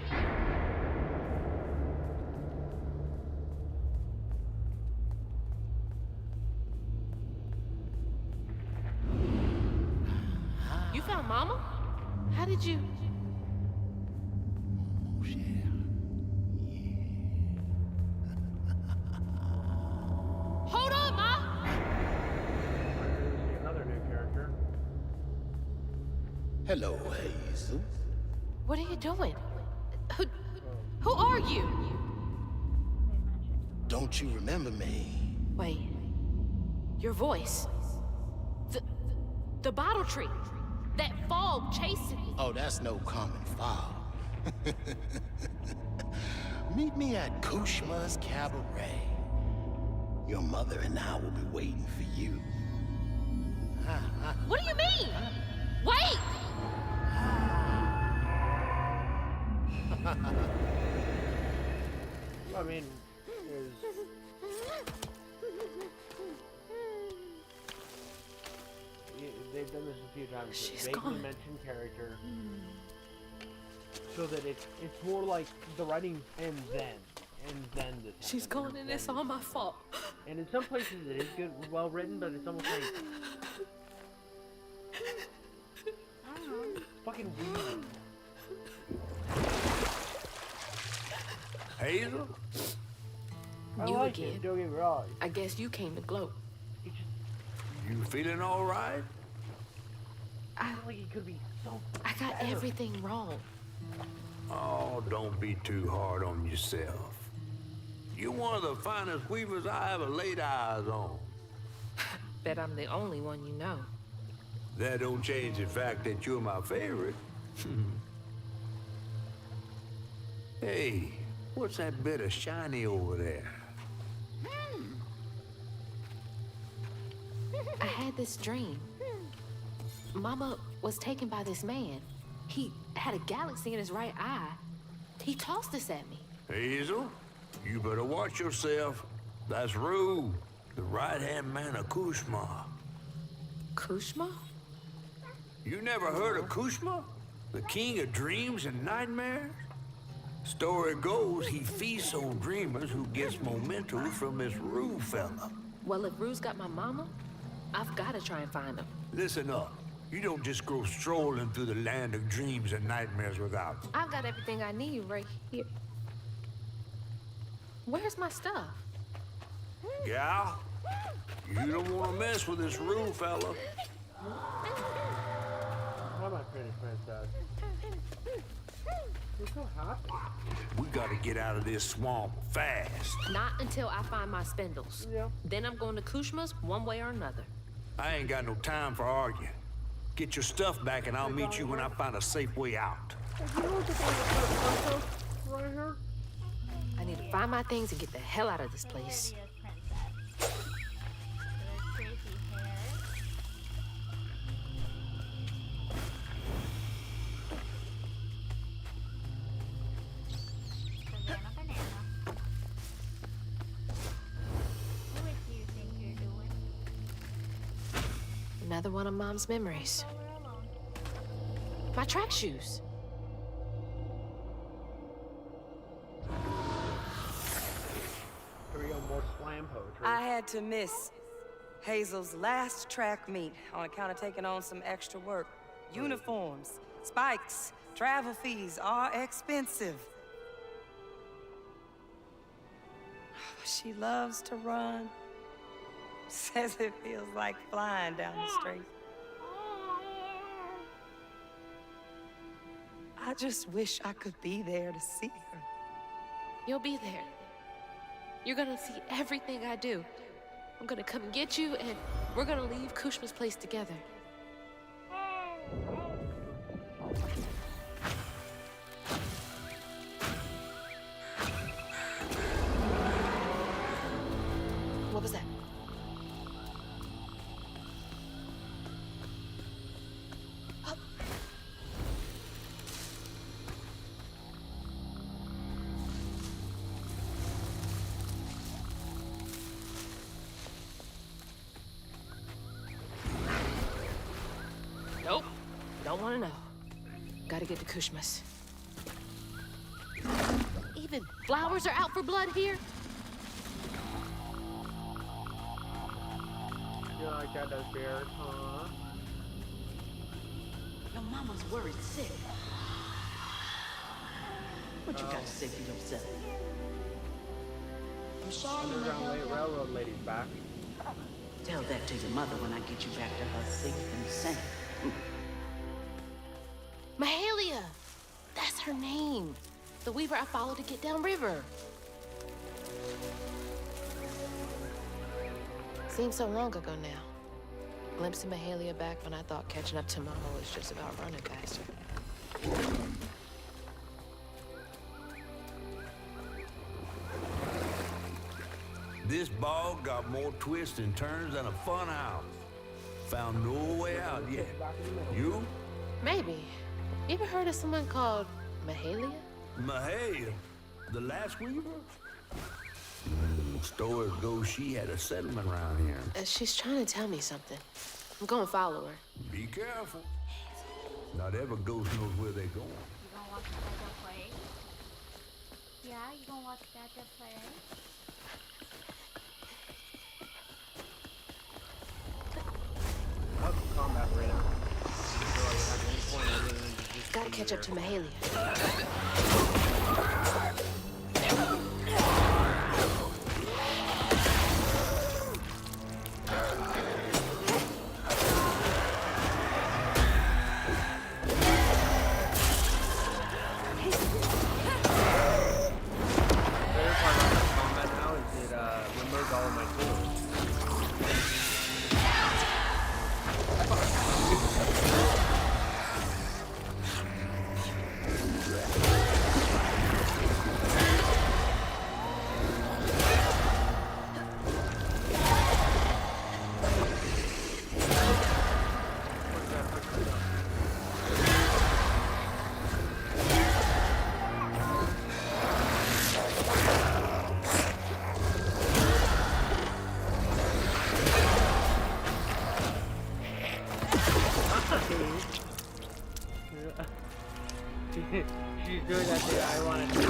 You found Mama? How did you? Hold on, Ma! There's another new character. Hello, Hazel. What are you doing? Who are you? Don't you remember me? Wait. Your voice. The bottle tree. That fog chasing me. Oh, that's no common fog. Meet me at Kushma's Cabaret. Your mother and I will be waiting for you. What do you mean? Wait! I mean, they've done this a few times. She's They gone. mention character, so that it's more like the writing ends then, and then this. She's happens, gone and and it's then- all my fault. And in some places it is good, well written, but it's almost like I don't know, fucking weird. Hazel? I You like again. it. Don't get me wrong. I guess you came to gloat. You feeling all right? I feel like it could be so. I got better. everything wrong. Oh, don't be too hard on yourself. You're one of the finest weavers I ever laid eyes on. Bet I'm the only one you know. That don't change the fact that you're my favorite. Hey, what's that bit of shiny over there? I had this dream. Mama was taken by this man. He had a galaxy in his right eye. He tossed this at me. Hazel, you better watch yourself. That's Rue, the right-hand man of Kushma. Kushma? You never heard of Kushma? The king of dreams and nightmares? Story goes he feasts on dreamers who gets momentum from this Rue fella. Well, if Rue's got my mama, I've got to try and find him. Listen up. You don't just go strolling through the land of dreams and nightmares without. I've got everything I need right here. Where's my stuff? Gal, you don't want to mess with this Rue fella. Why am I pretty princess? You're so happy. We gotta get out of this swamp fast. Not until I find my spindles. Yeah. Then I'm going to Kushma's one way or another. I ain't got no time for arguing. Get your stuff back and I'll meet you when I find a safe way out. You know what's the thing with that princess right here? I need to find my things and get the hell out of this place. Princess. With crazy hair. Banana. What do you think you're doing? Another one of Mom's memories. We're alone. My track shoes. Here we go, more slam poetry. I had to miss Hazel's last track meet on account of taking on some extra work. Uniforms, spikes, travel fees are expensive. She loves to run. Says it feels like flying down the street. I just wish I could be there to see her. You'll be there. You're gonna see everything I do. I'm gonna come get you, and we're gonna leave Kushma's place together. What was that? Nope. Don't want to know. Gotta get to Kushma's. Even flowers are out for blood here? You like that as bears, huh? Your mama's worried sick. What you got to say for yourself? I'm sorry, Underground Railroad lady's back. Tell that to your mother when I get you back to her safe and sound. Mahalia! That's her name. The weaver I followed to get downriver. Seems so long ago now. Glimpsing Mahalia back when I thought catching up to Mama was just about running faster. This bog got more twists and turns than a fun house. Found no way out yet. You? Maybe. You ever heard of someone called Mahalia? Mahalia? The last weaver? Stories go she had a settlement around here. She's trying to tell me something. I'm gonna follow her. Be careful. Not every ghost knows where they're going. You gonna watch Dada play? Yeah, you gonna watch Dada play? Combat right now. Gotta catch up to Mahalia. All of my tools. She's doing that thing I want to do.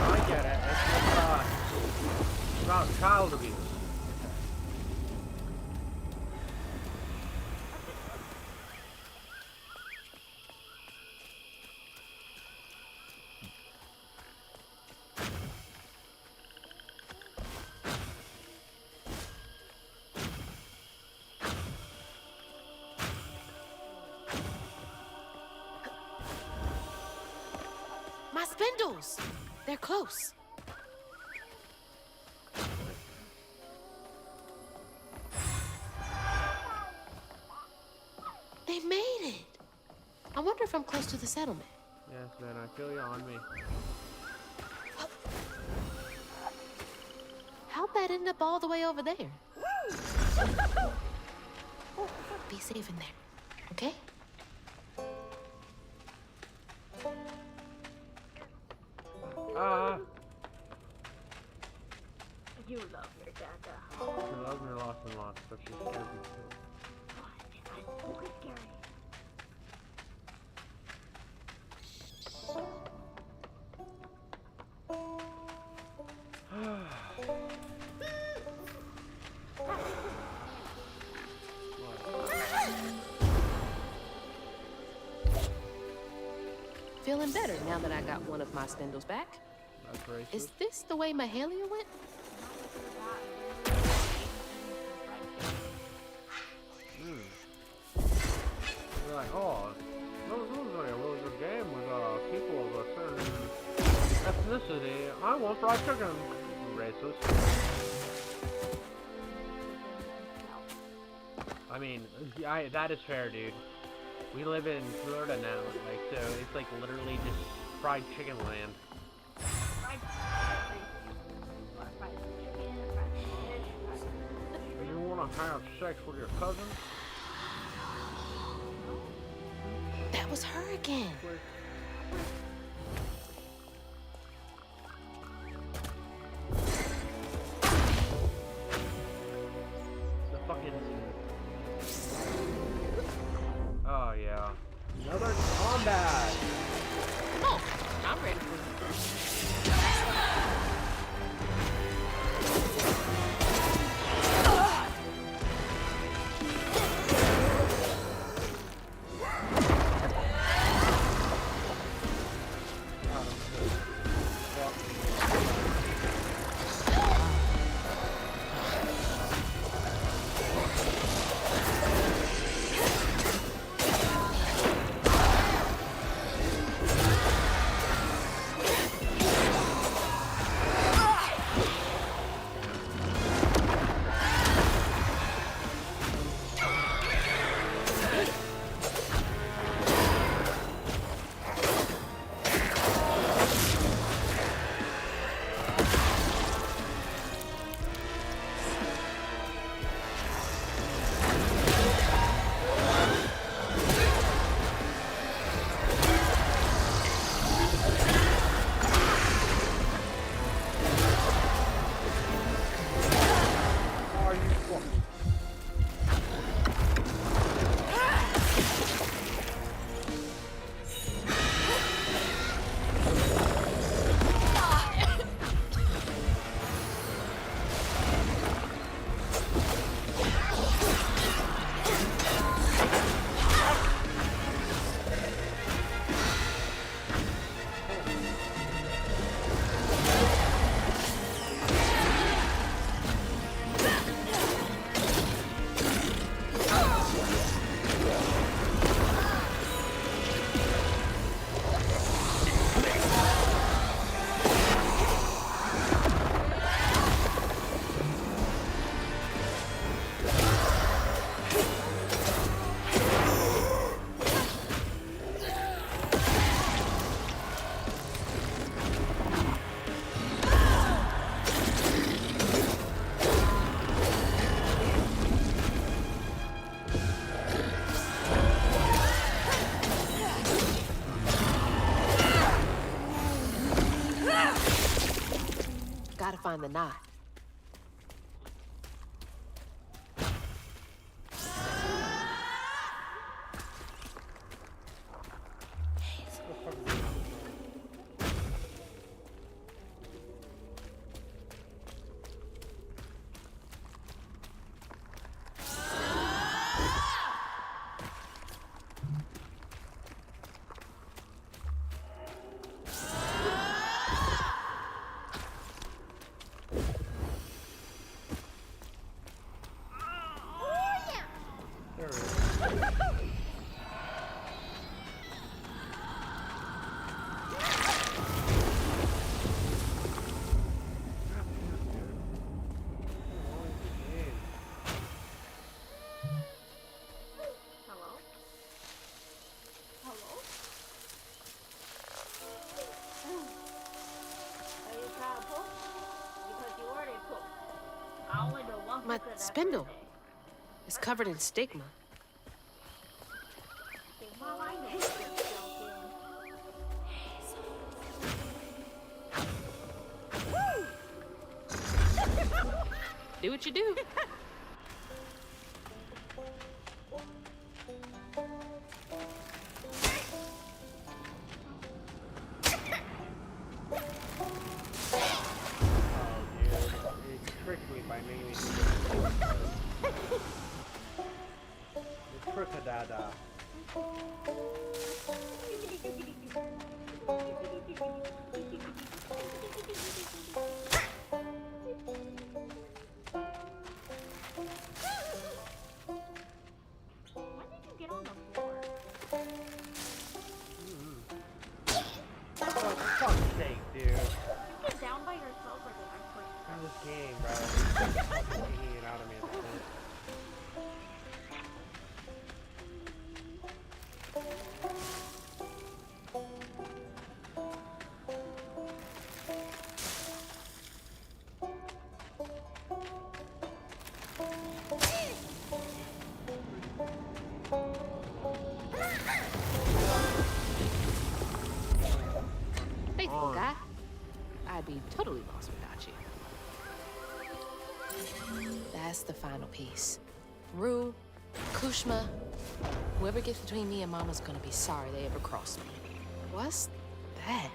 I get it. It's about child abuse. My spindles! They're close. They made it! I wonder if I'm close to the settlement. Yes, man, I feel you on me. How'd that end up all the way over there? Be safe in there, okay? You love your Dada. She loves her lost and lost, but she's scared of you too. It's always scary. feeling better now that I got one of my spindles back. That's racist. Is this the way Mahalia went? You're like, oh, this was like a really good game with people of a certain ethnicity. I want fried chicken. Racist. I mean, that is fair, dude. We live in Florida now, like, so it's like literally just fried chicken land. You want to have sex with your cousin? That was her again. The fucking... Oh, yeah. Another combat! Come on, I'm ready for you. Gotta find the knot. My spindle is covered in stigma. Do what you do. When did you get on the floor? Oh, for fuck's sake, dude. You get down by yourself or the next person? In this game, bro. It's taking it out of me at this point. Faithful guy. I'd be totally lost without you. That's the final piece. Rue, Kushma, whoever gets between me and Mama's gonna be sorry they ever crossed me. What's that?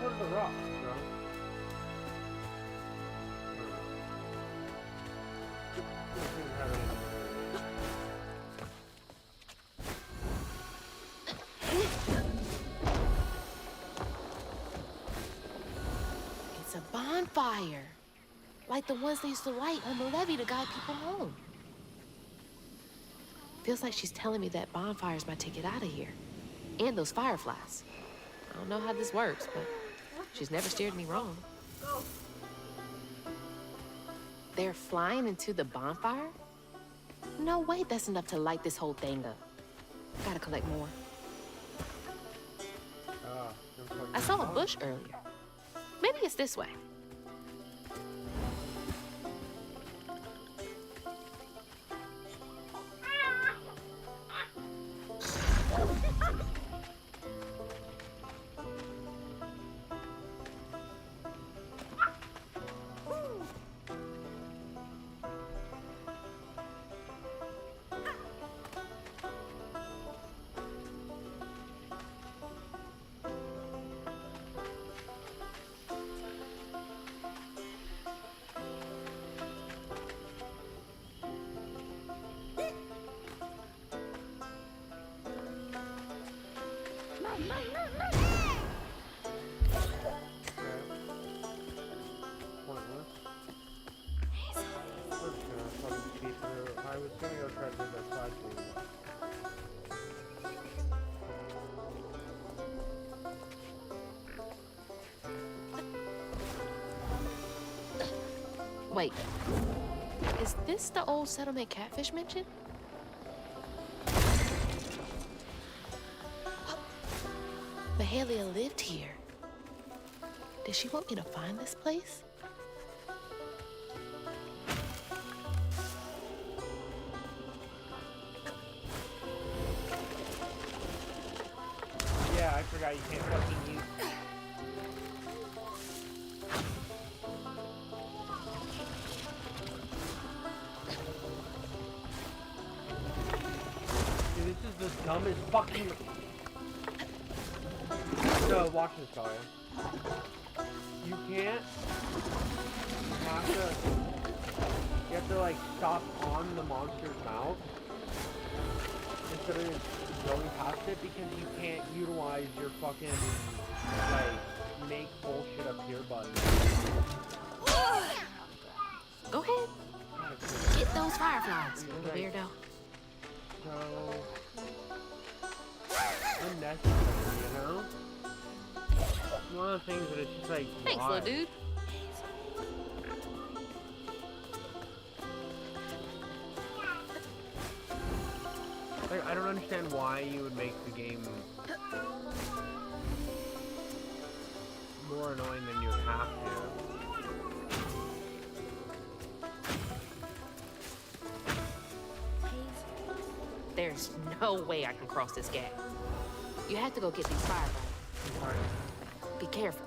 What's the rock, bro? It's a bonfire. Like the ones they used to light on the levee to guide people home. Feels like she's telling me that bonfire's my ticket out of here. And those fireflies. I don't know how this works, but she's never steered me wrong. They're flying into the bonfire? No way that's enough to light this whole thing up. Gotta collect more. I saw a bush earlier. Maybe it's this way. I was gonna go try to do that side thing. Wait, is this the old settlement Catfish mentioned? Mahalia lived here. Did she want me to find this place? Yeah, I forgot you can't fucking use. Dude, this is the dumbest fucking. No, watch this, Talia. You can't. You have to like stop on the monster's mouth instead of just going past it because you can't utilize your fucking like make bullshit up here button. Go ahead. Get those fireflies, little weirdo. So unnecessary, you know? One of the things that it's just like, thanks, why? little dude. Like, I don't understand why you would make the game more annoying than you have to. There's no way I can cross this gap. You have to go get these fireflies. Sorry. Be careful.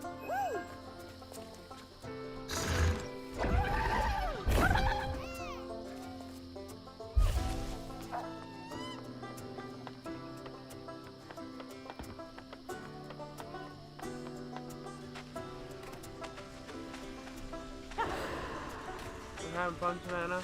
You having fun, Savannah?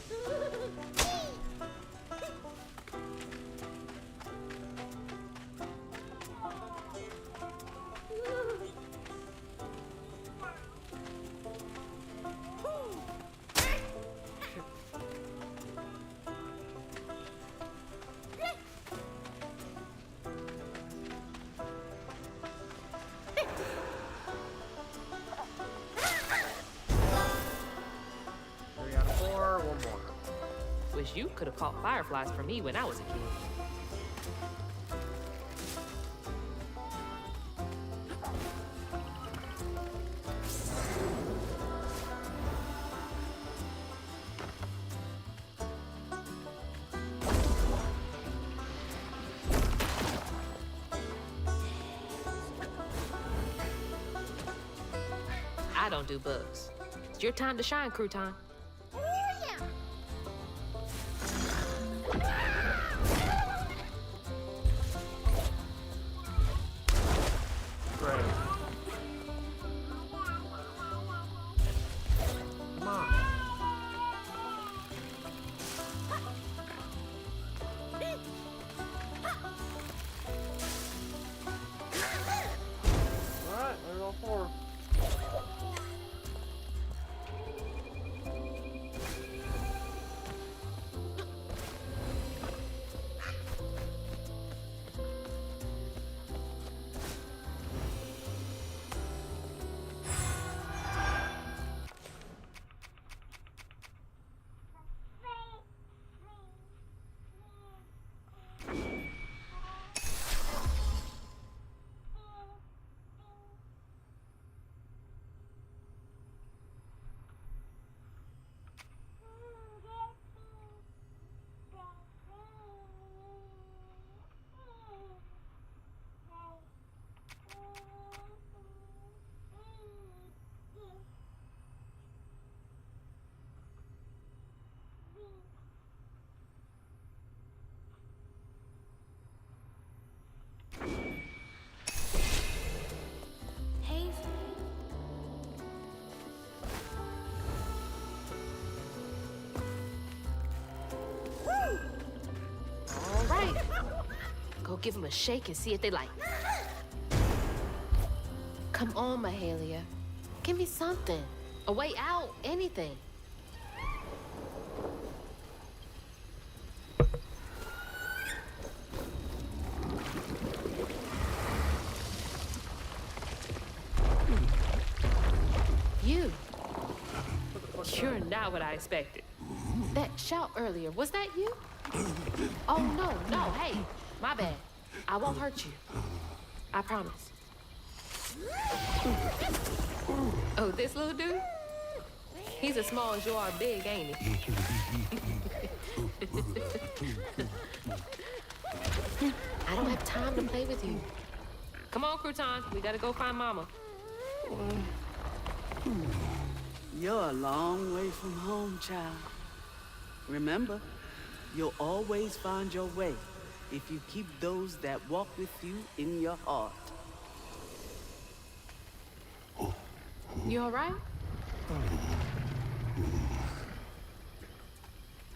Wish you could have caught fireflies for me when I was a kid. I don't do bugs. It's your time to shine, Crouton. Go give them a shake and see if they like it. Come on, Mahalia. Give me something. A way out, anything. You. You're not what I expected. That shout earlier, was that you? Oh, no, hey. My bad. I won't hurt you. I promise. Oh, this little dude? He's as small as you are big, ain't he? I don't have time to play with you. Come on, Crouton. We gotta go find Mama. You're a long way from home, child. Remember, you'll always find your way if you keep those that walk with you in your heart. You all right?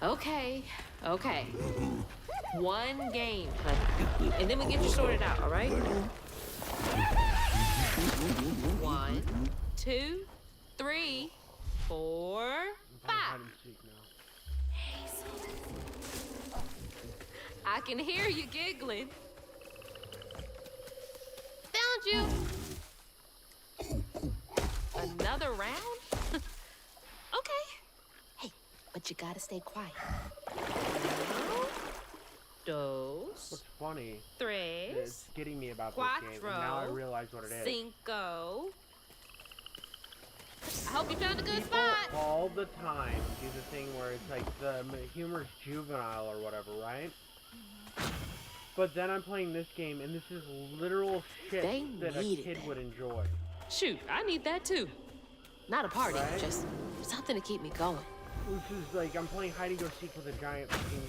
Okay. One game, honey. And then we get you sorted out, all right? 1, 2, 3, 4, 5. I can hear you giggling. Found you. Another round? Okay. Hey, but you gotta stay quiet. Dos. What's funny Tres. is getting me about Cuatro, this game, and now I realize what it is. Cinco. I hope you found a good People spot. all the time do the thing where it's like the humor's juvenile or whatever, right? But then I'm playing this game, and this is literal shit that a kid would enjoy. Shoot, I need that too. Not a party, Right? just something to keep me going. Which is like, I'm playing hide and go seek with a giant fucking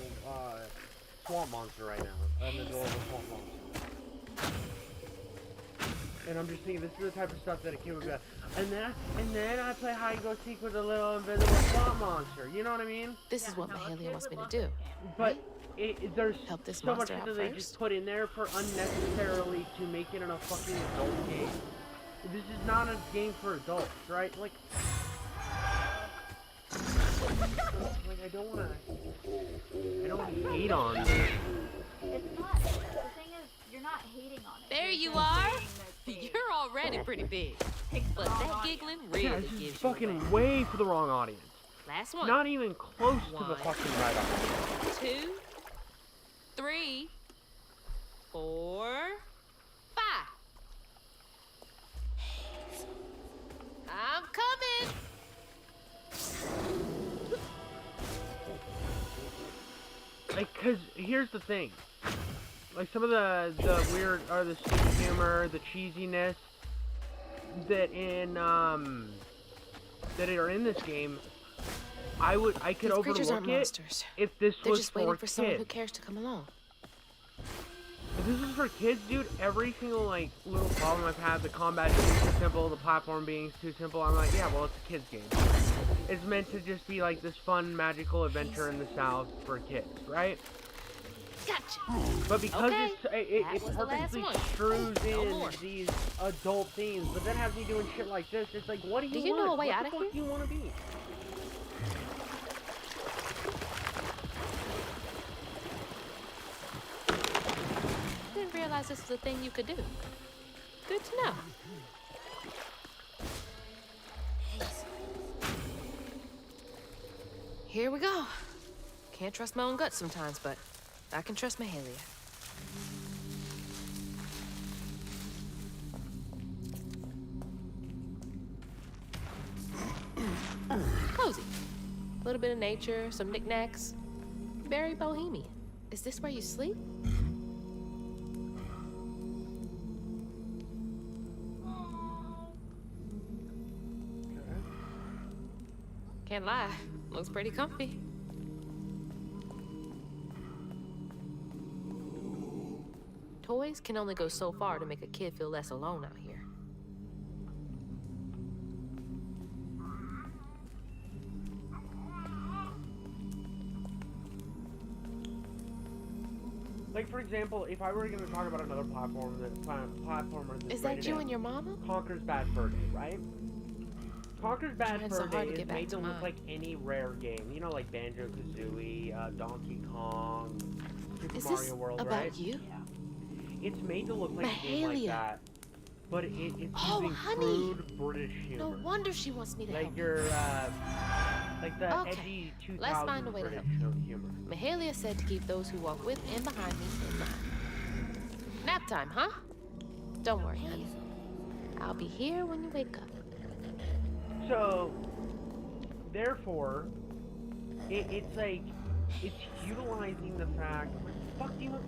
swamp monster right now. I'm in the middle of a swamp monster. And I'm just thinking, this is the type of stuff that a kid would be like, and then I play hide and go seek with a little invisible swamp monster. You know what I mean? This is what Mahalia wants me to do. But there's Help this so much monster out that they first. just put in there for unnecessarily to make it in a fucking adult game. This is not a game for adults, right? Like I don't wanna hate on this. It's not. The thing is, you're not hating on it. There You're you just are. saying that they- You're already pretty big. But that giggling really Yeah, this gives is you fucking way for the wrong audience. Last one. Not even close to the One. fucking right audience. 2, 3, 4, 5. I'm coming. Like, cause here's the thing. Like some of the weird or the stupid humor, the cheesiness that are in this game, I could These creatures aren't overlook it monsters. if this They're was just waiting for for someone who kids. cares to come along. If this was for kids, dude, every single like little problem I've had, the combat being too simple, the platform being too simple, I'm like, yeah, well, it's a kids game. It's meant to just be like this fun, magical adventure in the South for kids, right? Gotcha. But because Okay, it that was the last purposely one. strews No in more. these adult themes, but then has me doing shit like this, it's like, what do you Do you want? know a way what out the of fuck here? do you want to be? Didn't realize this was a thing you could do. Good to know. Here we go. Can't trust my own gut sometimes, but I can trust Mahalia. Cozy. A little bit of nature, some knickknacks. Very bohemian. Is this where you sleep? Can't lie. Looks pretty comfy. Toys can only go so far to make a kid feel less alone out here. Like, for example, if I were going to talk about another platformer that's Is that rated you M, and your mama? Conker's Bad Fur Day, right? Conker's Bad Trying Fur so hard Day to is get back made to to look mine. like any rare game. You know, like Banjo-Kazooie, Donkey Kong, Super Is Mario this World, about right? you? It's made to look like a game like Mahalia. that, but it's Oh, using honey. crude British humor. No wonder she wants me to help. Like your, like the Okay, edgy 2000s let's find a way to British help. humor. Mahalia said to keep those who walk with and behind me in mind. Nap time, huh? Don't worry, honey. I'll be here when you wake up. So, therefore, it's like, it's utilizing the fact, what the fuck do you want?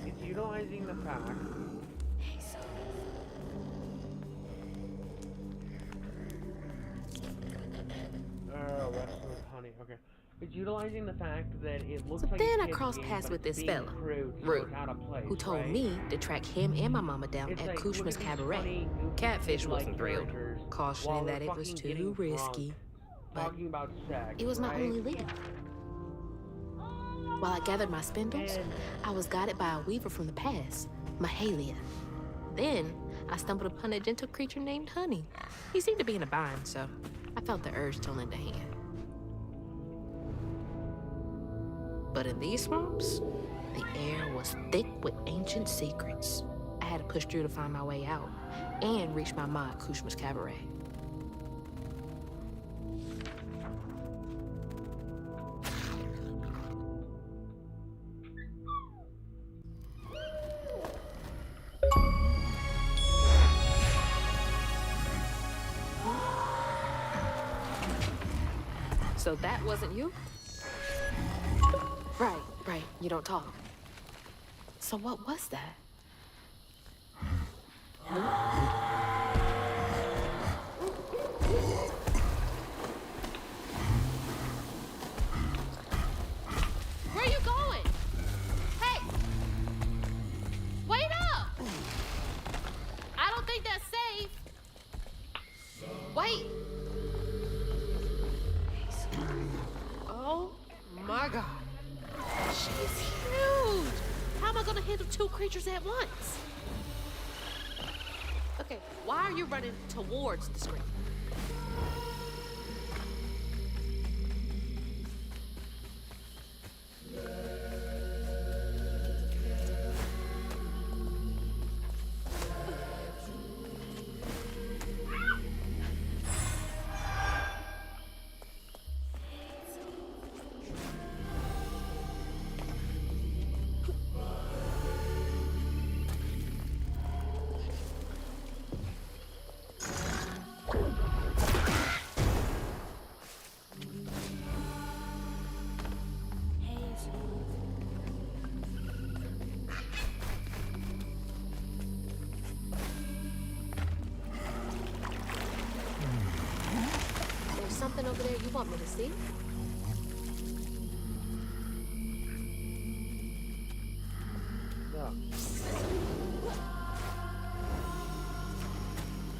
It's utilizing the fact. Oh, rest with honey, okay. It's utilizing the fact that it looks So like then a I kid's crossed game, paths but with it's this being fella, crude, so Rue, it's out of place, who told right? me to track him and my mama down It's at like, look Kushma's at these Cabaret. funny, goofy, Catfish kid-like wasn't thrilled, characters cautioning while that they're it was fucking too getting risky. drunk, But talking about sex, it was my right? only lead. While I gathered my spindles, And- I was guided by a weaver from the past, Mahalia. Then I stumbled upon a gentle creature named Honey. He seemed to be in a bind, so I felt the urge to lend a hand. But in these swamps, the air was thick with ancient secrets. I had to push through to find my way out and reach my ma at Kushma's Cabaret. So that wasn't you? Right. You don't talk. So what was that? Where are you going? Hey! Wait up! I don't think that's safe. Wait! Oh my God. She's huge! How am I gonna handle two creatures at once? Okay, why are you running towards the screen? There's something over there you want me to see? No.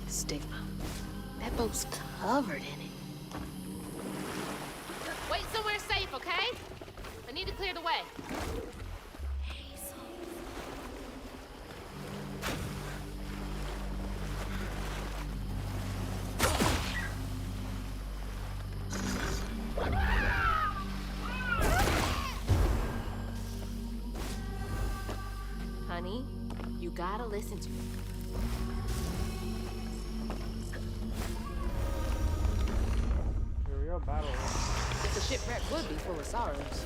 Stigma. That boat's covered in it. Wait somewhere safe, okay? I need to clear the way. Honey, you gotta listen to me. Here we go, battle. The shipwreck would be full of sorrows.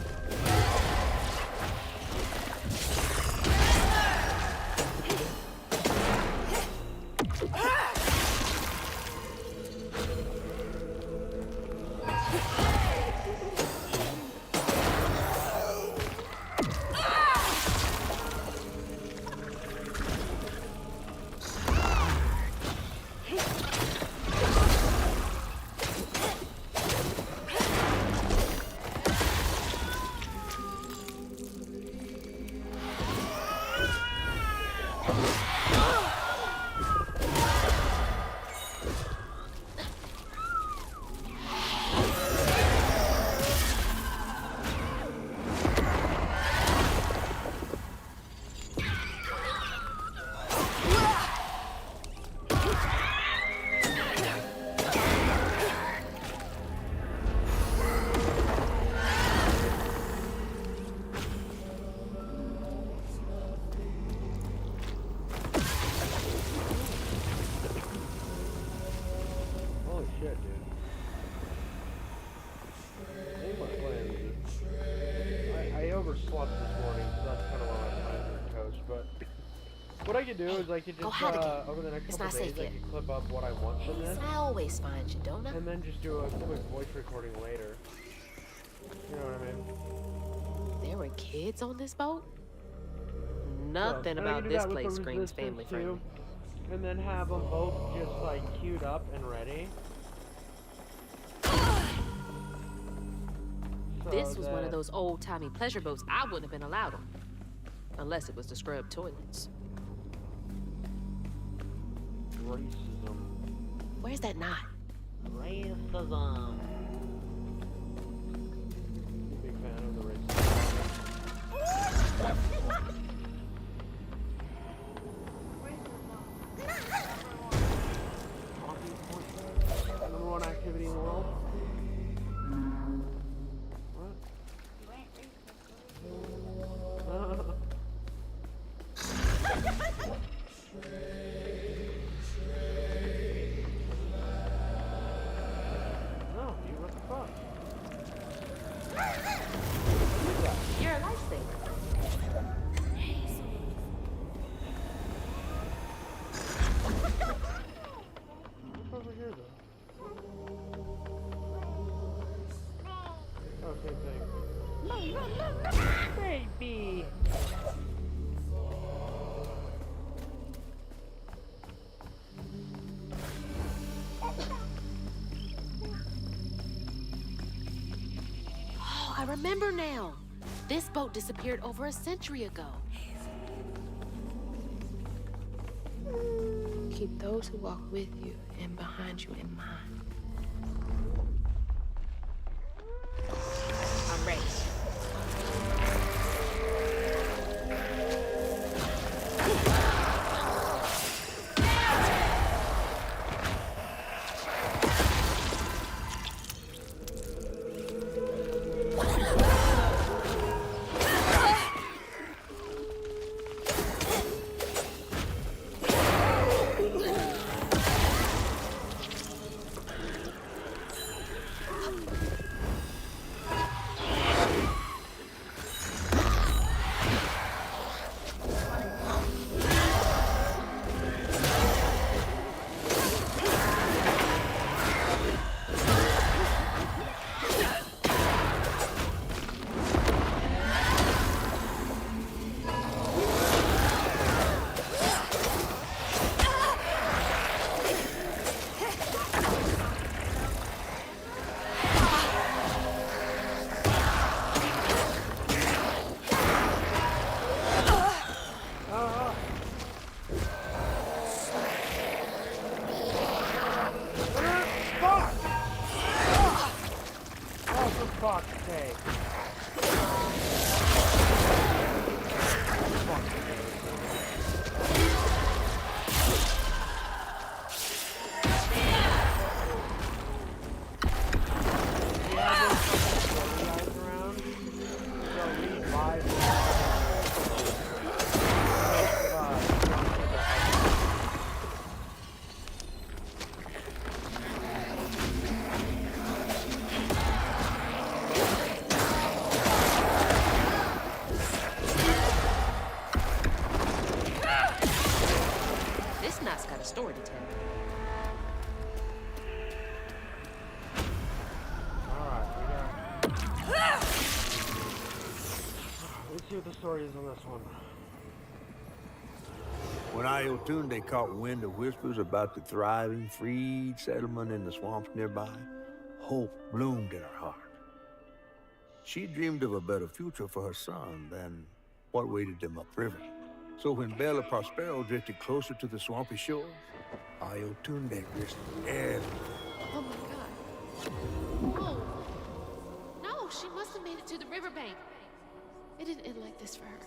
Holy shit, dude. I think my plan is I overslept this morning, so that's kind of why my plans are toast, but what I could do is I could Go just, hide again. over the next It's couple not days, safe I yet. could clip up what I want from this, I always find you, don't I? and then just do a quick voice recording later. You know what I mean? There were kids on this boat? Nothing And I about could do this that with place the screams Resistance family too, friendly. and then have them both just like queued up and ready. This was one of that- those old-timey pleasure boats I wouldn't have been allowed on. Unless it was to scrub toilets. Racism. Where's that knot? Racism. Big fan of the racism. Number one activity in the world. What? No. Baby. Oh, I remember now. This boat disappeared over a century ago. Keep those who walk with you and behind you in mind. I'm ready. story to tell. Let's see what the story is on this one. When Iotunde caught wind of whispers about the thriving, freed settlement in the swamps nearby, hope bloomed in her heart. She dreamed of a better future for her son than what awaited them upriver. So when Bella Prospero drifted closer to the swampy shore, Iotunde risked everything. Oh my God. Oh. No, she must have made it to the riverbank. It didn't end like this for her.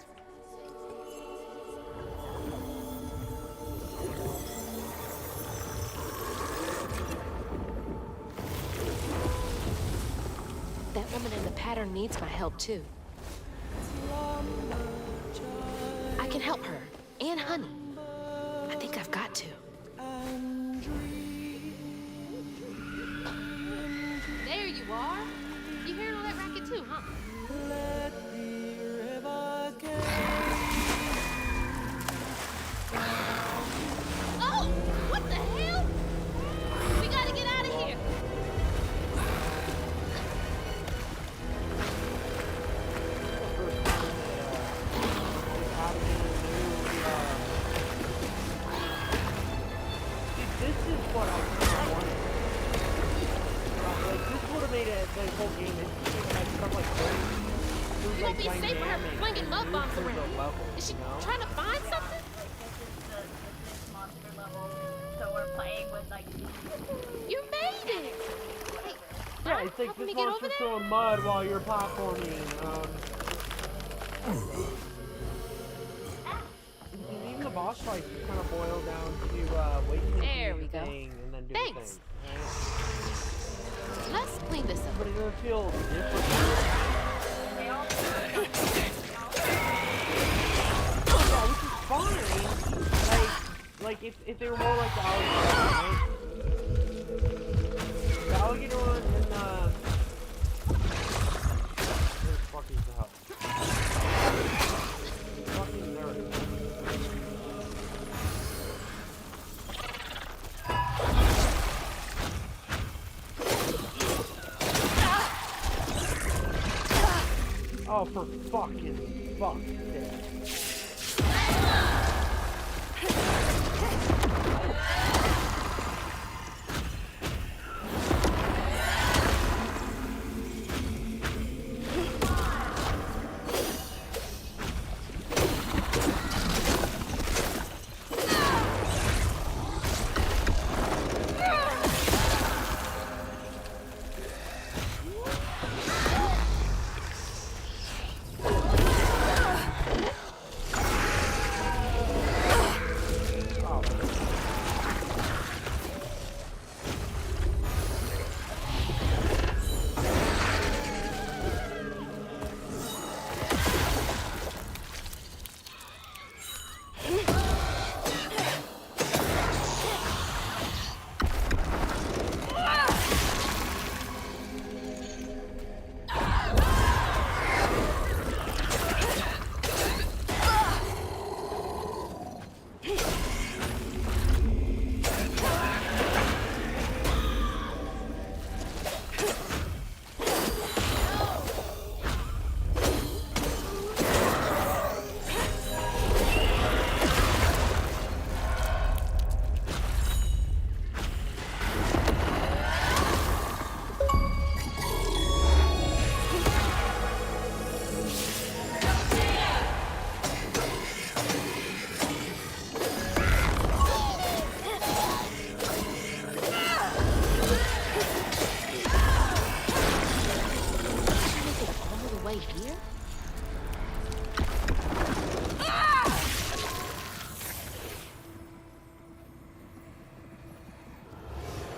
That woman in the pattern needs my help too. I can help her and Honey. I think I've got to. There you are. You hearing all that racket too, huh? Oh! What the hell? We gotta get out of here. This is what I wanted. Like, this would have made it the whole game interesting, like stuff like this. You won't be safe for her flinging love bombs around. Is she trying to find something? This monster level, so we're playing with like. You made it. Hey, yeah, it's like this monster's throwing mud while you're platforming. Even the boss fights just kind of boil down to waiting there we go. And then do Thanks. the thing. Let's clean this up. But it's gonna feel different. Yeah, which is fine. Like if they were more like the alligator, right? The alligator one and where the fuck is the hell? Fucking nerd. Oh, for fucking fuck's sake.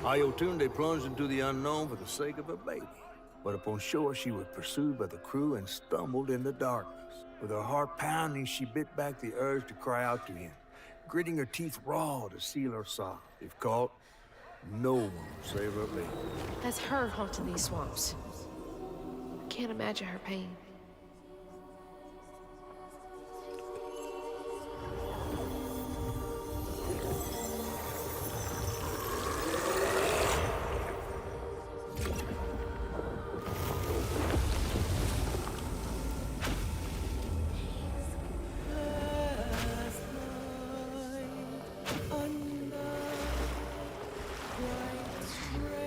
Ayotunde plunged into the unknown for the sake of her baby. But upon shore, she was pursued by the crew and stumbled in the darkness. With her heart pounding, she bit back the urge to cry out to him, gritting her teeth raw to seal her sob. If caught, no one would save her baby. That's her haunting these swamps. I can't imagine her pain.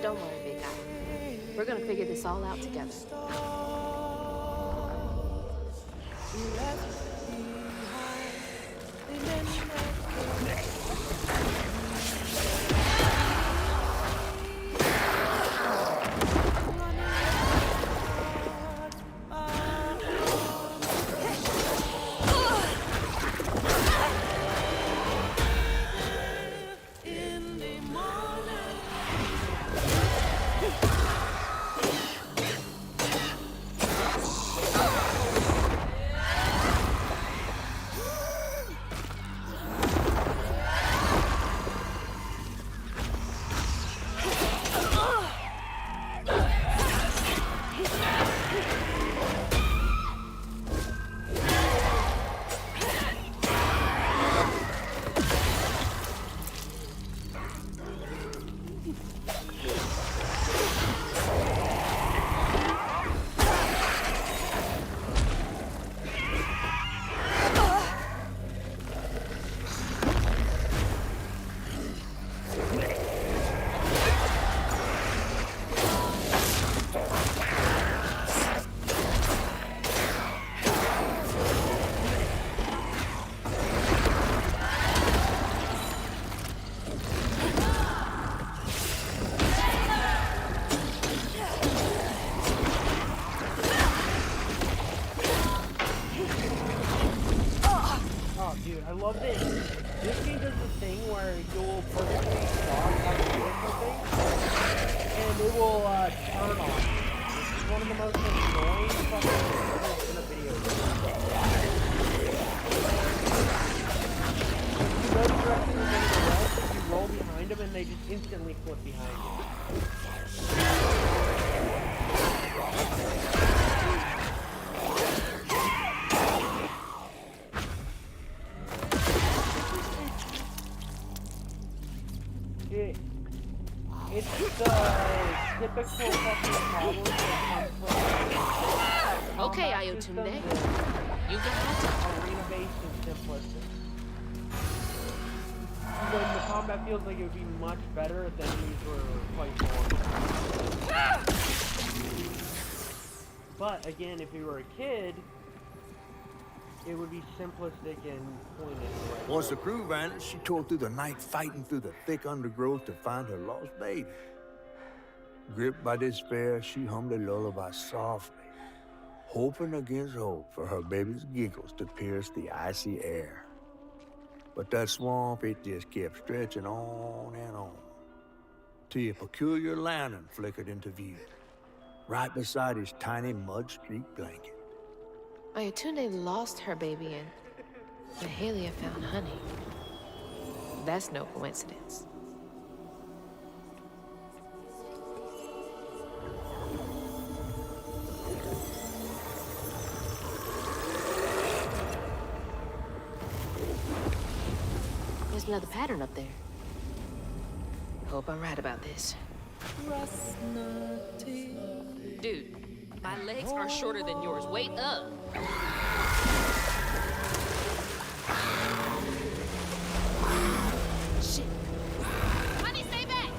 Don't worry, big guy. We're gonna figure this all out together. I love this. This game does the thing where you'll perfectly dodge how to do something, and it will turn on. It's one of the most annoying fucking things in a video game. You go directly with anyone else, you roll behind them, and they just instantly flip behind you. It's the typical fucking problem that comes from Okay, combat Ayotunde. system is You got it. arena-based and simplistic. When the combat feels like it would be much better if the enemies were quite long. But again, if you were a kid, it would be simplistic and pointed. Once the crew vanished, she tore through the night fighting through the thick undergrowth to find her lost baby. Gripped by despair, she hummed a lullaby softly, hoping against hope for her baby's giggles to pierce the icy air. But that swamp, it just kept stretching on and on, till a peculiar lantern flickered into view, right beside his tiny mud-streaked blanket. Ayotunde lost her baby and Mahalia found honey. That's no coincidence. There's another pattern up there. Hope I'm right about this. Dude, my legs are shorter than yours. Wait up! Shit. Honey, stay back!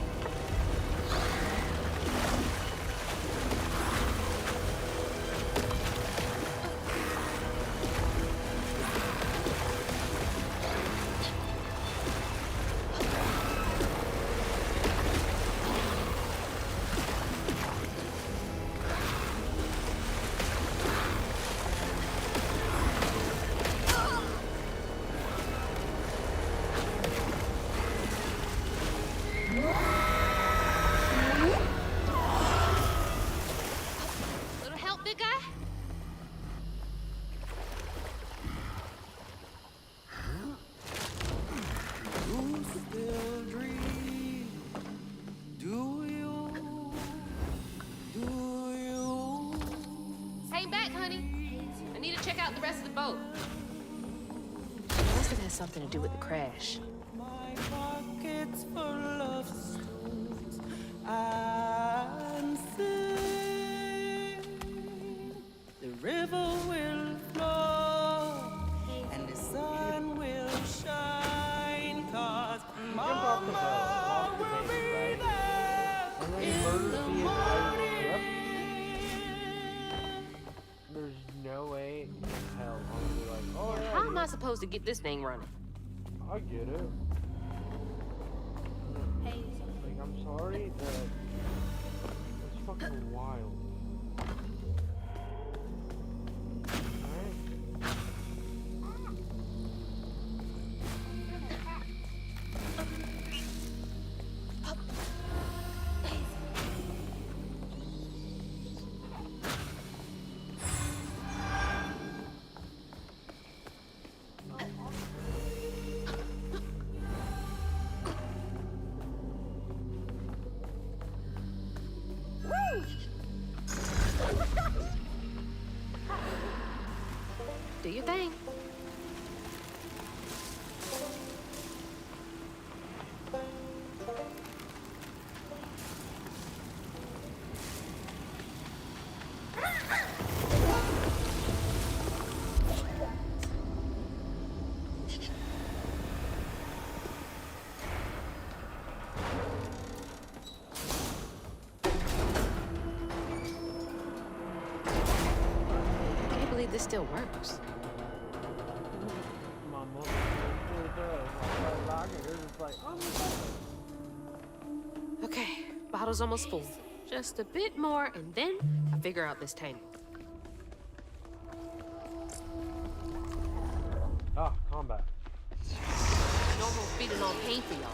Little help, big guy? You still dream? Do you? Do you? Hang back, honey. I need to check out the rest of the boat. Must have had something to do with the crash. My pockets full of stones and sin. The river will flow and the sun will shine, 'cause Mama will be there in the morning. There's no way in hell I'm gonna be like, oh yeah. How am I supposed to get this thing running? I get it. Like, I'm sorry, but it's fucking wild. Alright? Do your thing. I can't believe this still works. My mother still does. I lock it. It's just like, oh my God. Okay, bottle's almost full. Just a bit more, and then I figure out this tangle. Ah, combat. Normal feeding on pain for y'all.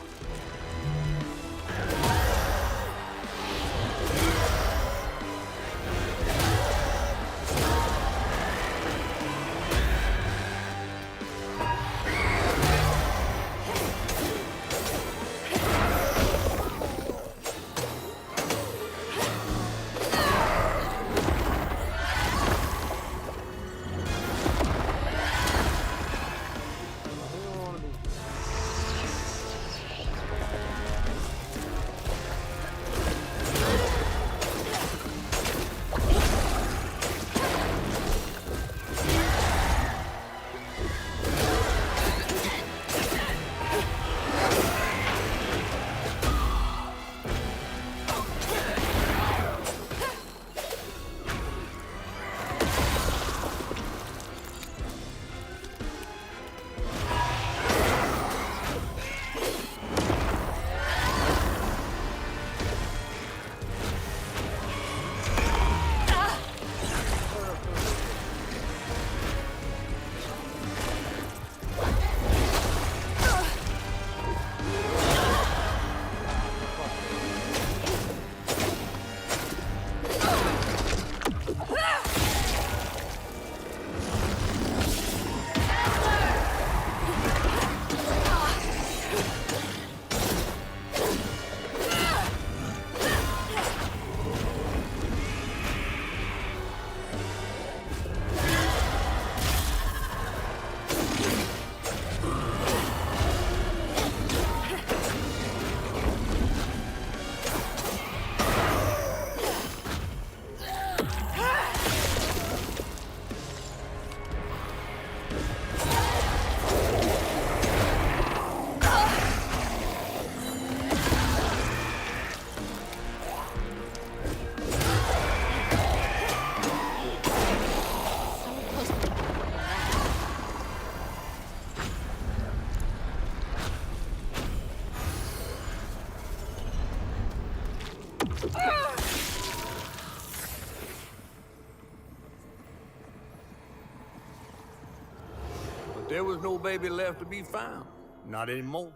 there was no baby left to be found. Not anymore.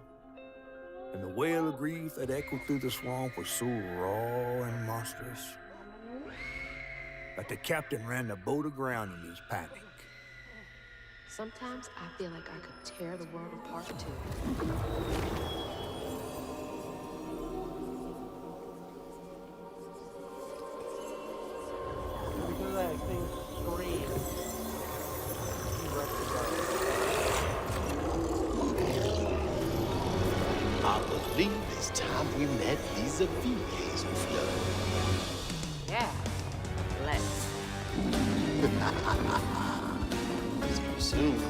And the wail of grief that echoed through the swamp was so raw and monstrous that the captain ran the boat aground in his panic. Sometimes I feel like I could tear the world apart too. Because that thing screamed. I believe it's time we met vis-a-vis, Hazel Flood. Yeah, let's. Too soon.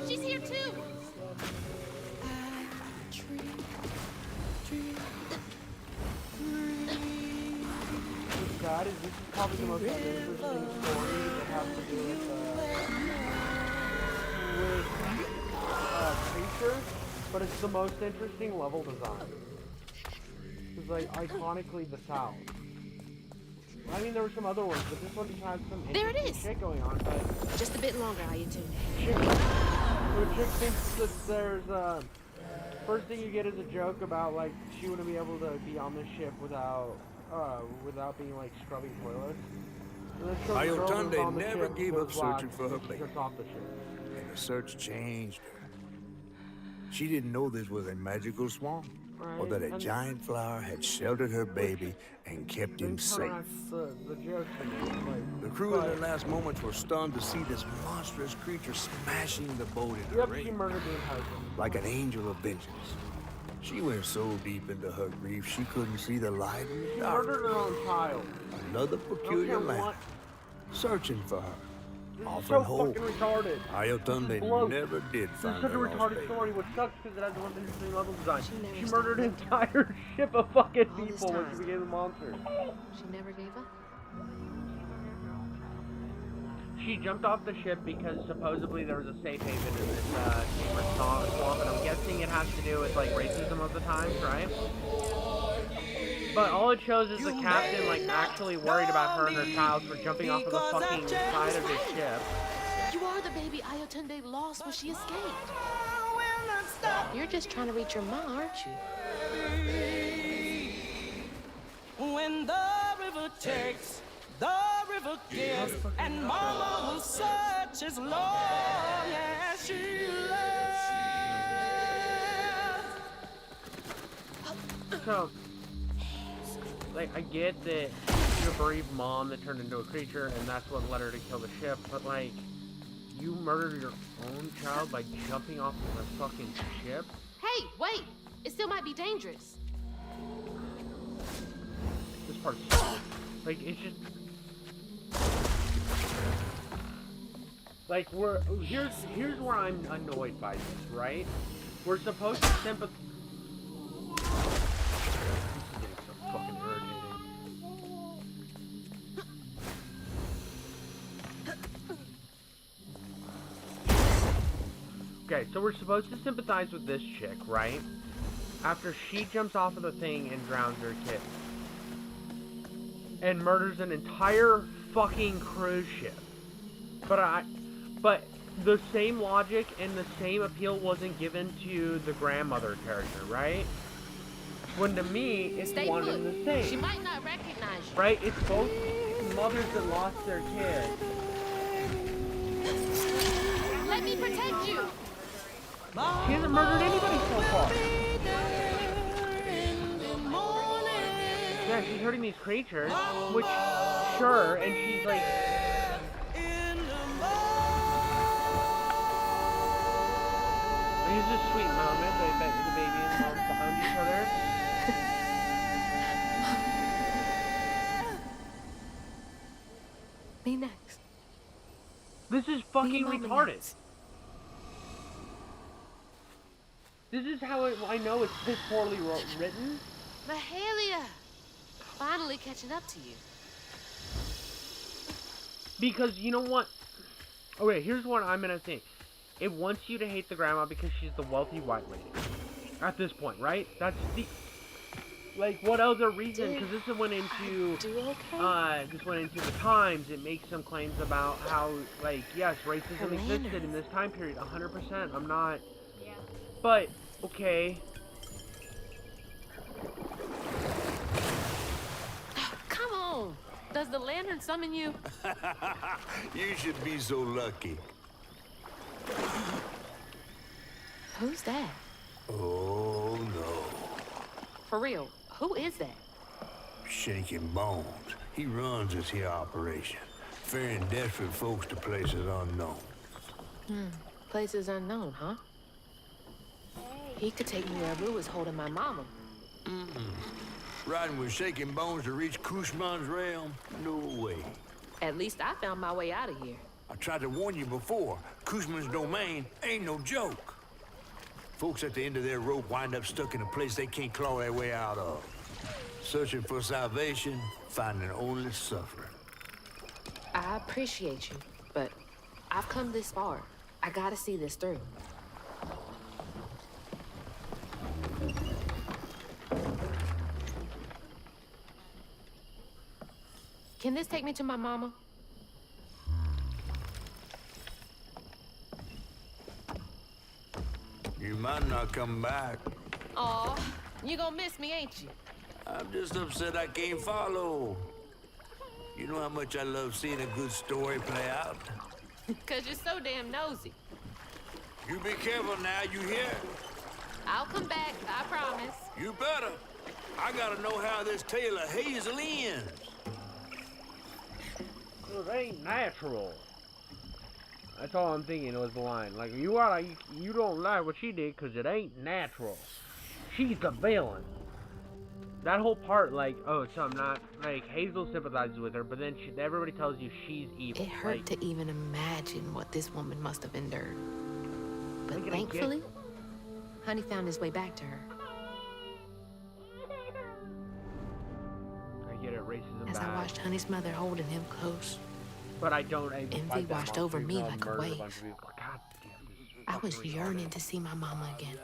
She's here too! This is probably the most interesting story that has to do with creatures, but it's the most interesting level design. It's like iconically the South. I mean, there were some other ones, but this one just has some interesting shit going on. But just a bit longer, Ayatune. The chick thinks that there's first thing you get is a joke about like she wouldn't be able to be on the ship without being like scrubbing toilets. Ayotunde never gave up searching for her baby, off the ship. and the search changed her. She didn't know this was a magical swamp, or that a giant flower had sheltered her baby and kept him safe. The crew in their last moments were stunned to see this monstrous creature smashing the boat into Yep, rain, she murdered the entire thing. like an angel of vengeance. She went so deep into her grief she couldn't see the light in the She dark. murdered her own child. Another peculiar land, searching for her. This is Often so whole. fucking retarded. Ayotunde Bloke. never did This find is such a her lost retarded baby. story, which sucks because it has the most interesting level design. She murdered an entire ship of fucking people when she became a monster. She never gave up? She jumped off the ship because supposedly there was a safe haven in this Chamber swamp, and I'm guessing it has to do with like racism of the times, right? But all it shows is the captain like actually worried about her and her child for jumping off of the fucking side of his ship. You are the baby Ayotunde lost when she escaped. You're just trying to reach your mom, aren't you? When the river takes, the river gives. fucking And Mama will search as long as she lives. So, like, I get that she's a bereaved mom that turned into a creature, and that's what led her to kill the ship, but, like, you murdered your own child by jumping off of a fucking ship? Hey, wait! It still might be dangerous. This part's stupid. Like, it's just... Like, here's where I'm annoyed by this, right? We're supposed to sympathize... This is getting so fucking irritating. Okay, so we're supposed to sympathize with this chick, right? After she jumps off of the thing and drowns her kid. And murders an entire fucking cruise ship. But the same logic and the same appeal wasn't given to the grandmother character, right? When to me, it's one and the same. She might not recognize you. Right? It's both mothers that lost their kids. Let me protect you. She hasn't murdered anybody so far. Yeah, she's hurting these creatures, which, sure, and she's like... Here's this sweet moment, the baby and mom behind each other. Me next. This is fucking retarded. This is how I know it's piss poorly written. Mahalia! Finally catching up to you. Because, you know what? Okay, here's what I'm gonna think. It wants you to hate the grandma because she's the wealthy white lady. At this point, right? That's the... Like, what other reason? Because this went into... this went into the Times. It makes some claims about how, like, yes, racism existed in this time period. 100%. I'm not... Yeah. But, okay. Come on. Does the lantern summon you? You should be so lucky. Who's that? Oh, no. For real, who is that? Shaking Bones. He runs this here operation, ferrying desperate folks to places unknown. Places unknown, huh? He could take me where Rue is holding my mama. Riding with Shaking Bones to reach Kushman's realm? No way. At least I found my way out of here. I tried to warn you before. Kushman's domain ain't no joke. Folks at the end of their rope wind up stuck in a place they can't claw their way out of. Searching for salvation, finding only suffering. I appreciate you, but I've come this far. I gotta see this through. Can this take me to my mama? You might not come back. Aw, you gonna miss me, ain't you? I'm just upset I can't follow. You know how much I love seeing a good story play out? 'Cause you're so damn nosy. You be careful now, you hear? I'll come back, I promise. You better. I gotta know how this tale of Hazel ends. It ain't natural. That's all I'm thinking was the line. Like, you don't like what she did because it ain't natural. She's the villain. That whole part, like, oh, so I'm not, like, Hazel sympathizes with her, but then everybody tells you she's evil. It hurt to even imagine what this woman must have endured. But thankfully, Honey found his way back to her. I get it, racism As I watched Honey's mother holding him close, but I don't. Envy washed over me like a wave. I was yearning to see my mama again,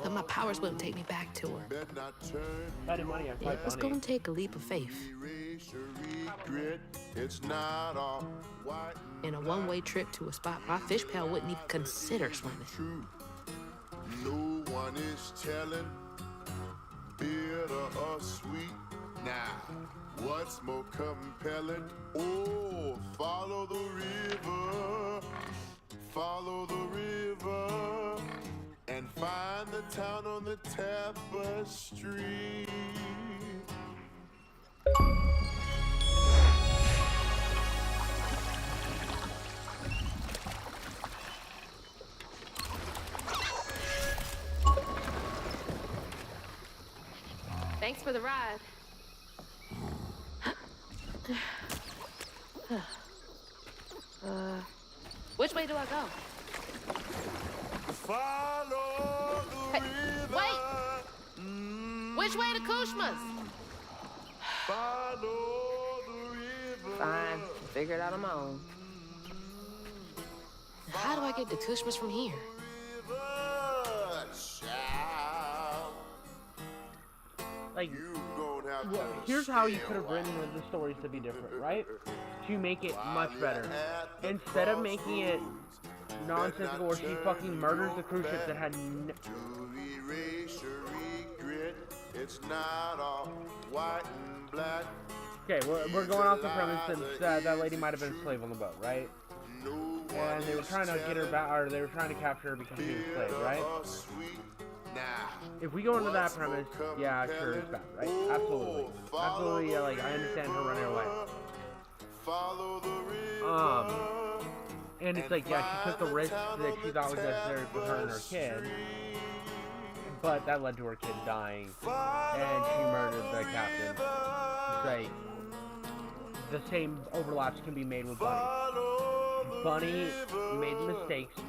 but my powers wouldn't take me back to her. It was gonna take a leap of faith. In a one-way trip to a spot my fish pal wouldn't even consider swimming. No one is telling, bitter or sweet. Now, what What's more compelling? Oh, follow the river. Follow the river. And find the town on the tapestry. Thanks for the ride. Which way do I go? Follow the river. Wait! Which way to Kushma's? Follow the river. Fine. Figure it out on my own. How do I get to Kushma's from here? Like, well, here's how you could have written the stories to be different, right? To make it much better. Instead of making it nonsensical where she fucking murders the cruise ship that had It's not all white and black. Okay, we're going off the premise that that lady might have been a slave on the boat, right? And they were trying to get her back, or they were trying to capture her because she was a slave, right? If we go into that premise, yeah, sure, it's bad, right? Absolutely. Absolutely, yeah, like, I understand her running away. And it's like, yeah, she took the risk that she thought was necessary for her and her kid, but that led to her kid dying, and she murdered the captain. It's like, the same overlaps can be made with Bunny. Bunny made mistakes,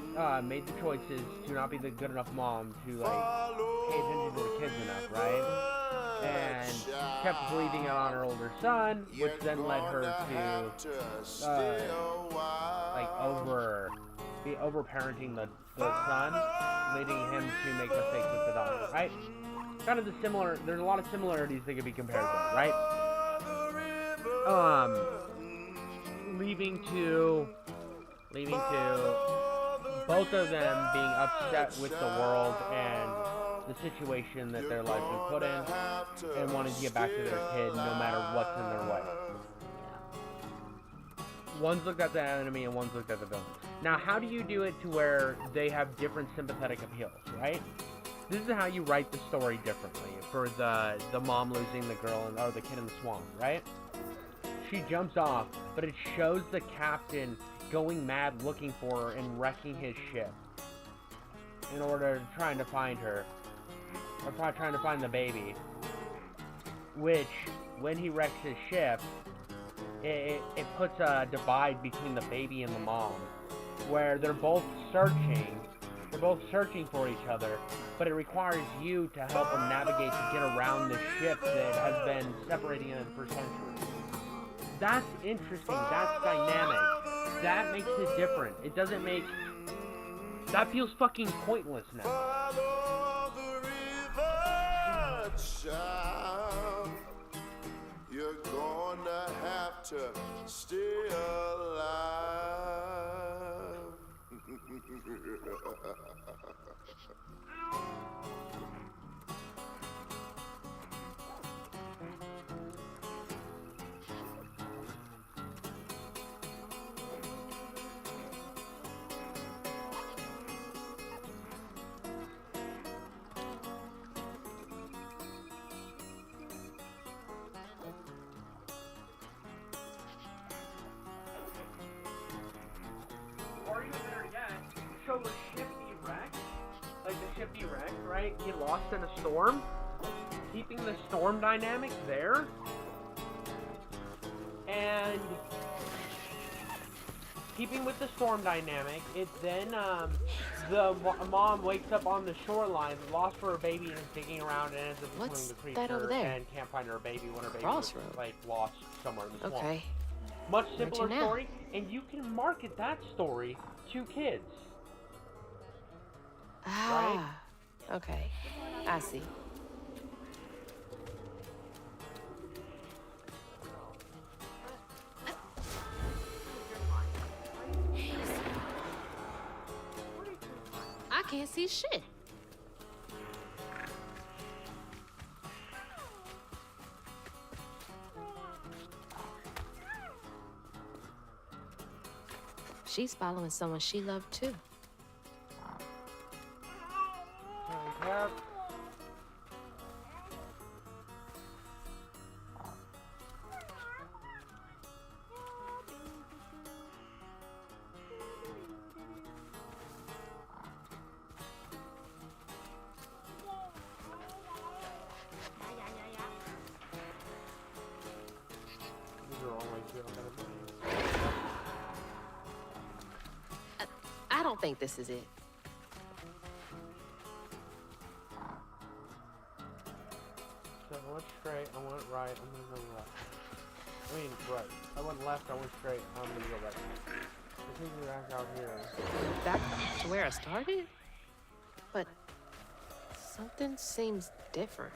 made the choices to not be the good enough mom to, like, pay attention to her kids enough, right? And kept bleeding it on her older son, which then led her to, like, over-parenting the son, leading him to make mistakes with the daughter, right? Kind of the similar, there's a lot of similarities that could be compared there, right? Leading to both of them being upset with the world and the situation that their lives been put in, and wanting to get back to their kid no matter what's in their way. One's looked at the enemy and one's looked at the villain. Now, how do you do it to where they have different sympathetic appeals, right? This is how you write the story differently for the mom losing the girl or the kid in the swamp, right? She jumps off, but it shows the captain going mad looking for her and wrecking his ship in order trying to find her, or probably trying to find the baby, which when he wrecks his ship, it puts a divide between the baby and the mom, where they're both searching for each other, but it requires you to help them navigate to get around the ship that has been separating them for centuries. That's interesting, that's dynamic. That makes it different. It doesn't make... That feels fucking pointless now. Follow the river, child. You're gonna have to stay alive. Or even better yet, show the ship be wrecked. Like the ship be wrecked, right? Get lost in a storm. Keeping the storm dynamic there. And keeping with the storm dynamic, it then, the mom wakes up on the shoreline, lost for her baby, and is digging around and ends up becoming the creature. That over there? And can't find her baby when her baby Crossroad. was, like, lost somewhere in the swamp. Okay. Much simpler Where'd you now? story, and you can market that story to kids. Ah. Okay. I see. I can't see shit. She's following someone she loved too. Cap. These are all like good things. I don't think this is it. So I went straight, I went right, I'm gonna go left. I mean, right. I went left, I went straight, I'm gonna go right. I think we're back out here. Back to where I started? But something seems different.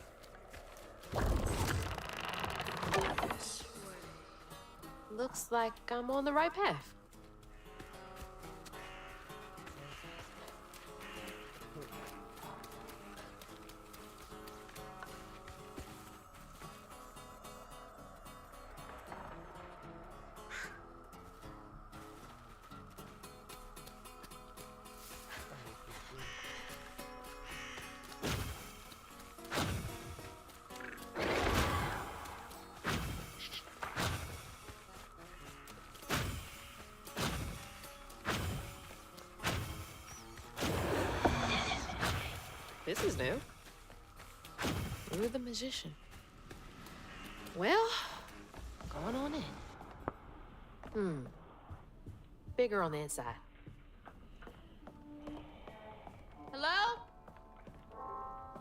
Looks like I'm on the right path. This is new. You're the magician. Well, going on in. Bigger on the inside. Hello?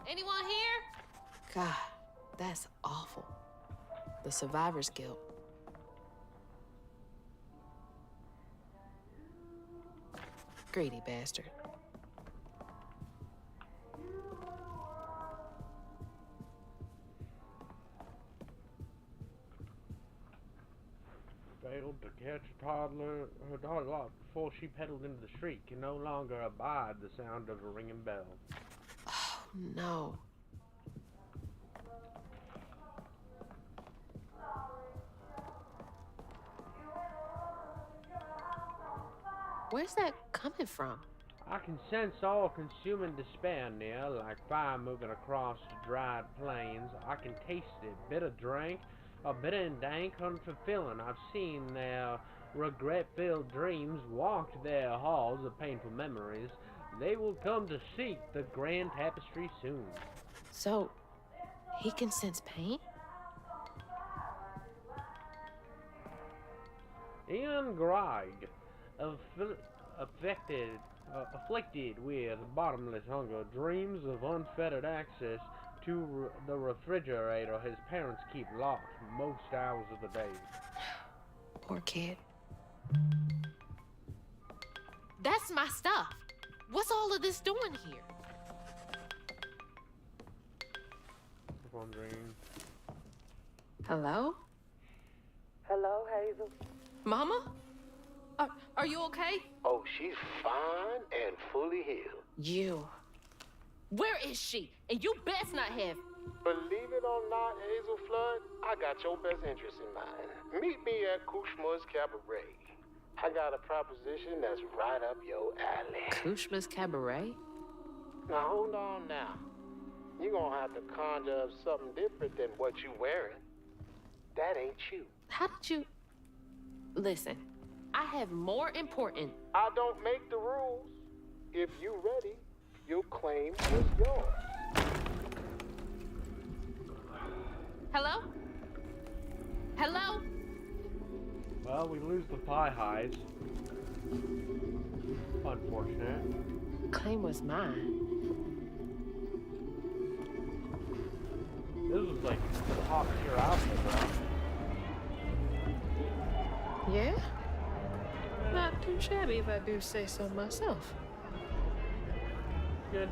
Anyone here? God, that's awful. The survivor's guilt. Greedy bastard. Failed to catch a toddler, her daughter lost before she pedaled into the street, can no longer abide the sound of a ringing bell. Oh, no. Where's that coming from? I can sense all-consuming despair near, like fire moving across the dried plains. I can taste it, bitter drink, or bitter and dank, unfulfilling. I've seen their regret-filled dreams, walked their halls of painful memories. They will come to seek the grand tapestry soon. So, he can sense pain? Ian Grigg, afflicted with bottomless hunger, dreams of unfettered access to the refrigerator his parents keep locked most hours of the day. Poor kid. That's my stuff. What's all of this doing here? Wondering. Hello? Hello, Hazel. Mama? Are you okay? Oh, she's fine and fully healed. You. Where is she? And you best not have. Believe it or not, Hazel Flood, I got your best interest in mind. Meet me at Kushma's Cabaret. I got a proposition that's right up your alley. Kushma's Cabaret? Now, hold on now. You're gonna have to conjure up something different than what you wearing. That ain't you. How did you... Listen, I have more important... I don't make the rules. If you ready, your claim is yours. Hello? Hello? Well, we lose the pie highs. Unfortunate. Claim was mine. This was like the top tier outfit, right? Yeah? Not too shabby if I do say so myself. Good.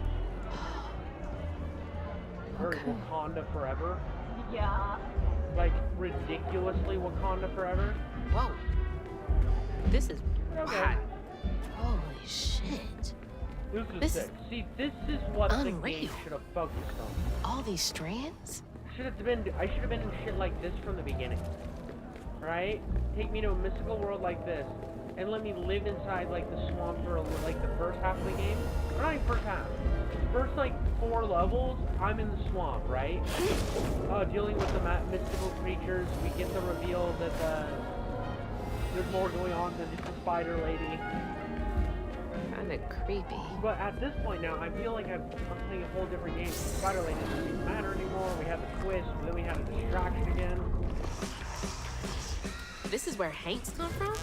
Very Wakanda forever. Yeah. Like, ridiculously Wakanda forever. Whoa. This is Okay. hot. Holy shit. This is This sick. See, this is what the unreal. game should have focused on. All these strands? I should have been in shit like this from the beginning. Right? Take me to a mystical world like this. and let me live inside like the swamp for like the first half of the game. Or not even first half. First like 4 levels, I'm in the swamp, right? Dealing with the mystical creatures. We get the reveal that there's more going on than just a spider lady. Kinda creepy. But at this point now, I feel like I'm playing a whole different game. Spider lady doesn't even matter anymore. We have a twist, then we have a distraction again. This is where Hanks come from?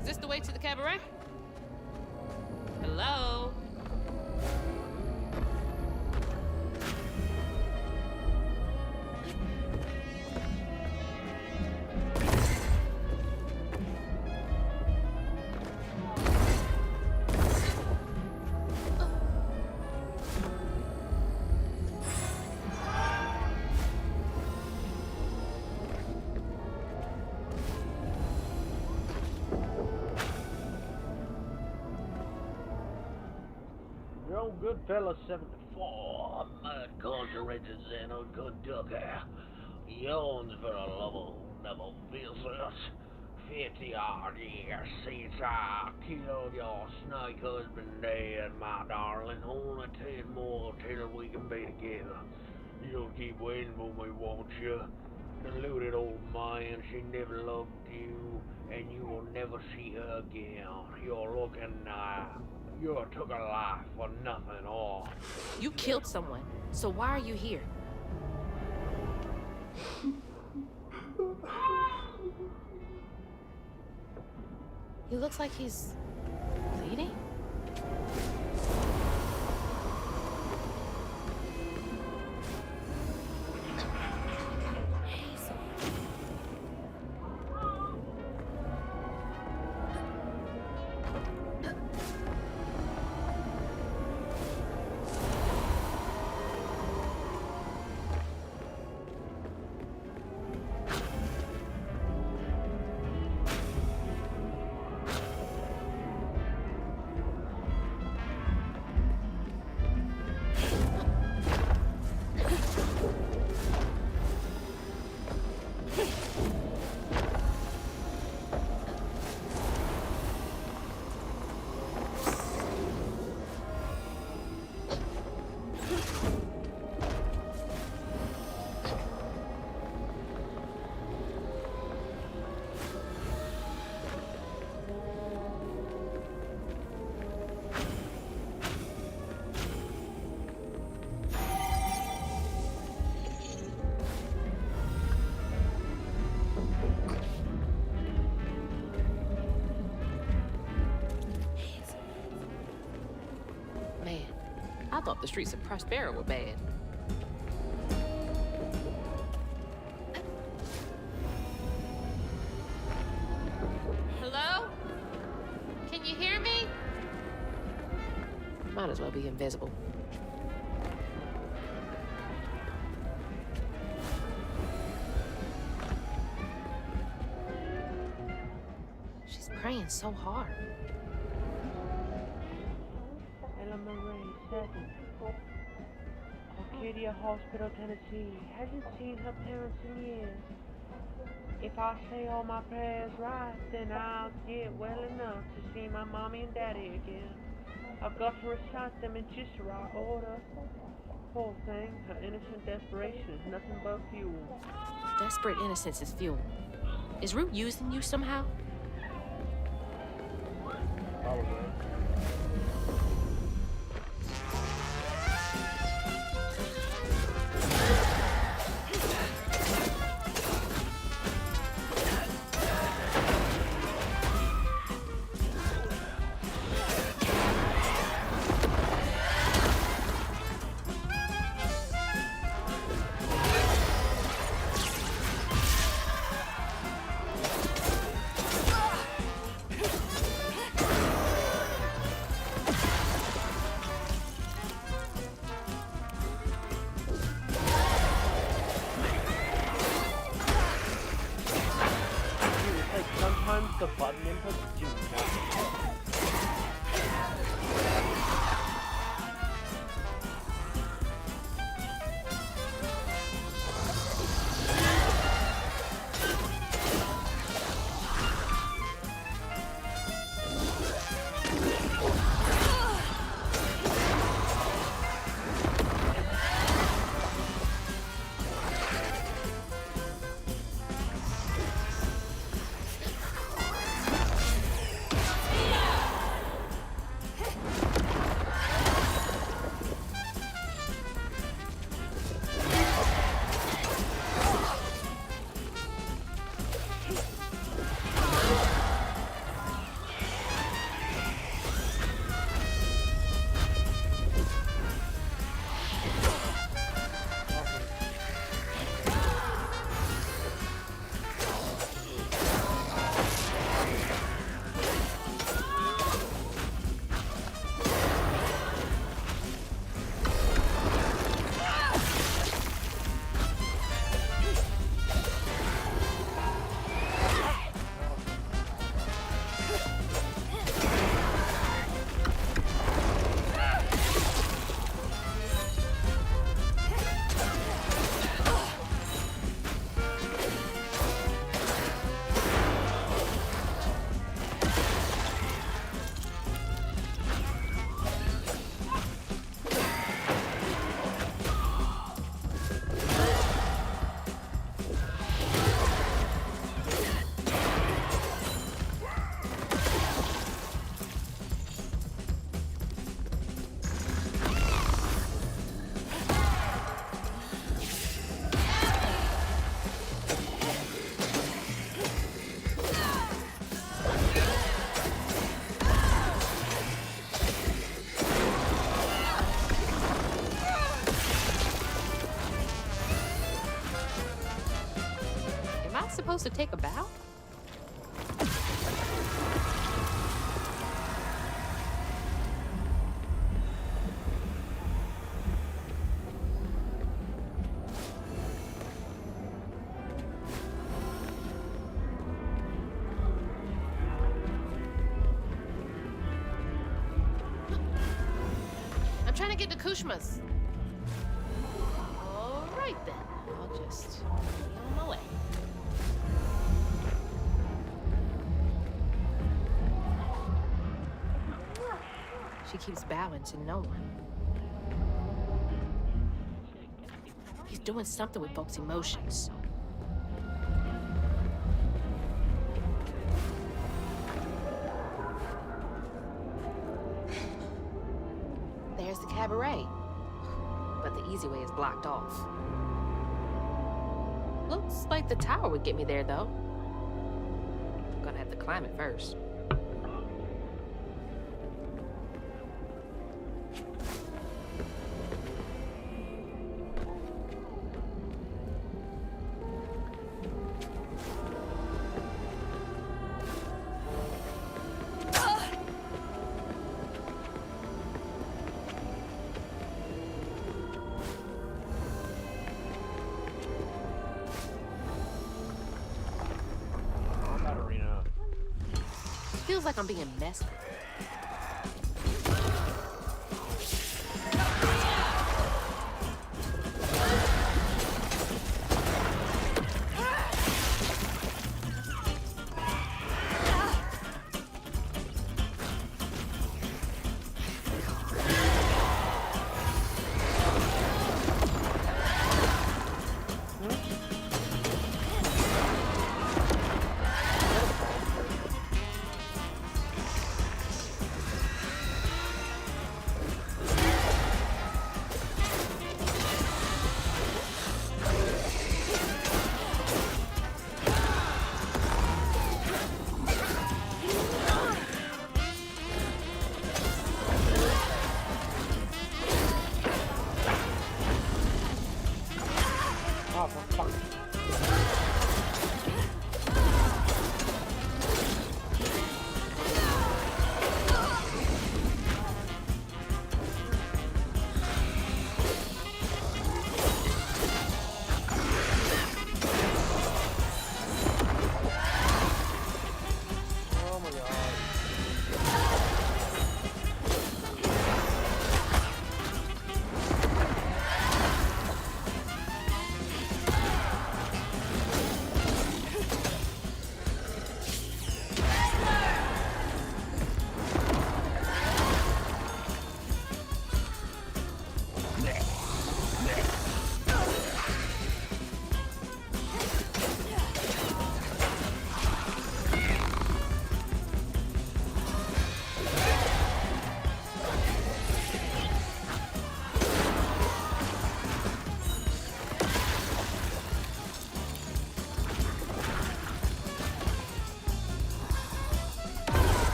Is this the way to the cabaret? Hello? Good fella 74, mud culturated and a good ducker. Yawns for a lover who never visits. 50-odd years since I killed your snake husband dead, my darling. Only 10 more till we can be together. You'll keep waiting for me, won't you? Deluded old man, she never loved you, and you will never see her again. You're looking, you took a life for nothing all. You killed someone, so why are you here? He looks like he's bleeding. I thought the streets of Prospero were bad. Hello? Can you hear me? as well be invisible. She's praying so hard. Ella Marie, 7. Arcadia Hospital, Tennessee. Hasn't seen her parents in years. If I say all my prayers right, then I'll get well enough to see my mommy and daddy again. I've got to recite them in just the right order. Poor thing, her innocent desperation is nothing but fuel. Desperate innocence is fuel. Is Root using you somehow? Probably. Sometimes the button inputs do not. Supposed to take a bow? I'm trying to get to Kushma's. All right then, I'll just be on my way. She keeps bowing to no one. He's doing something with folks' emotions. There's the cabaret. But the easy way is blocked off. Looks like the tower would get me there, though. I'm gonna have to climb it first. feels like I'm being messed with.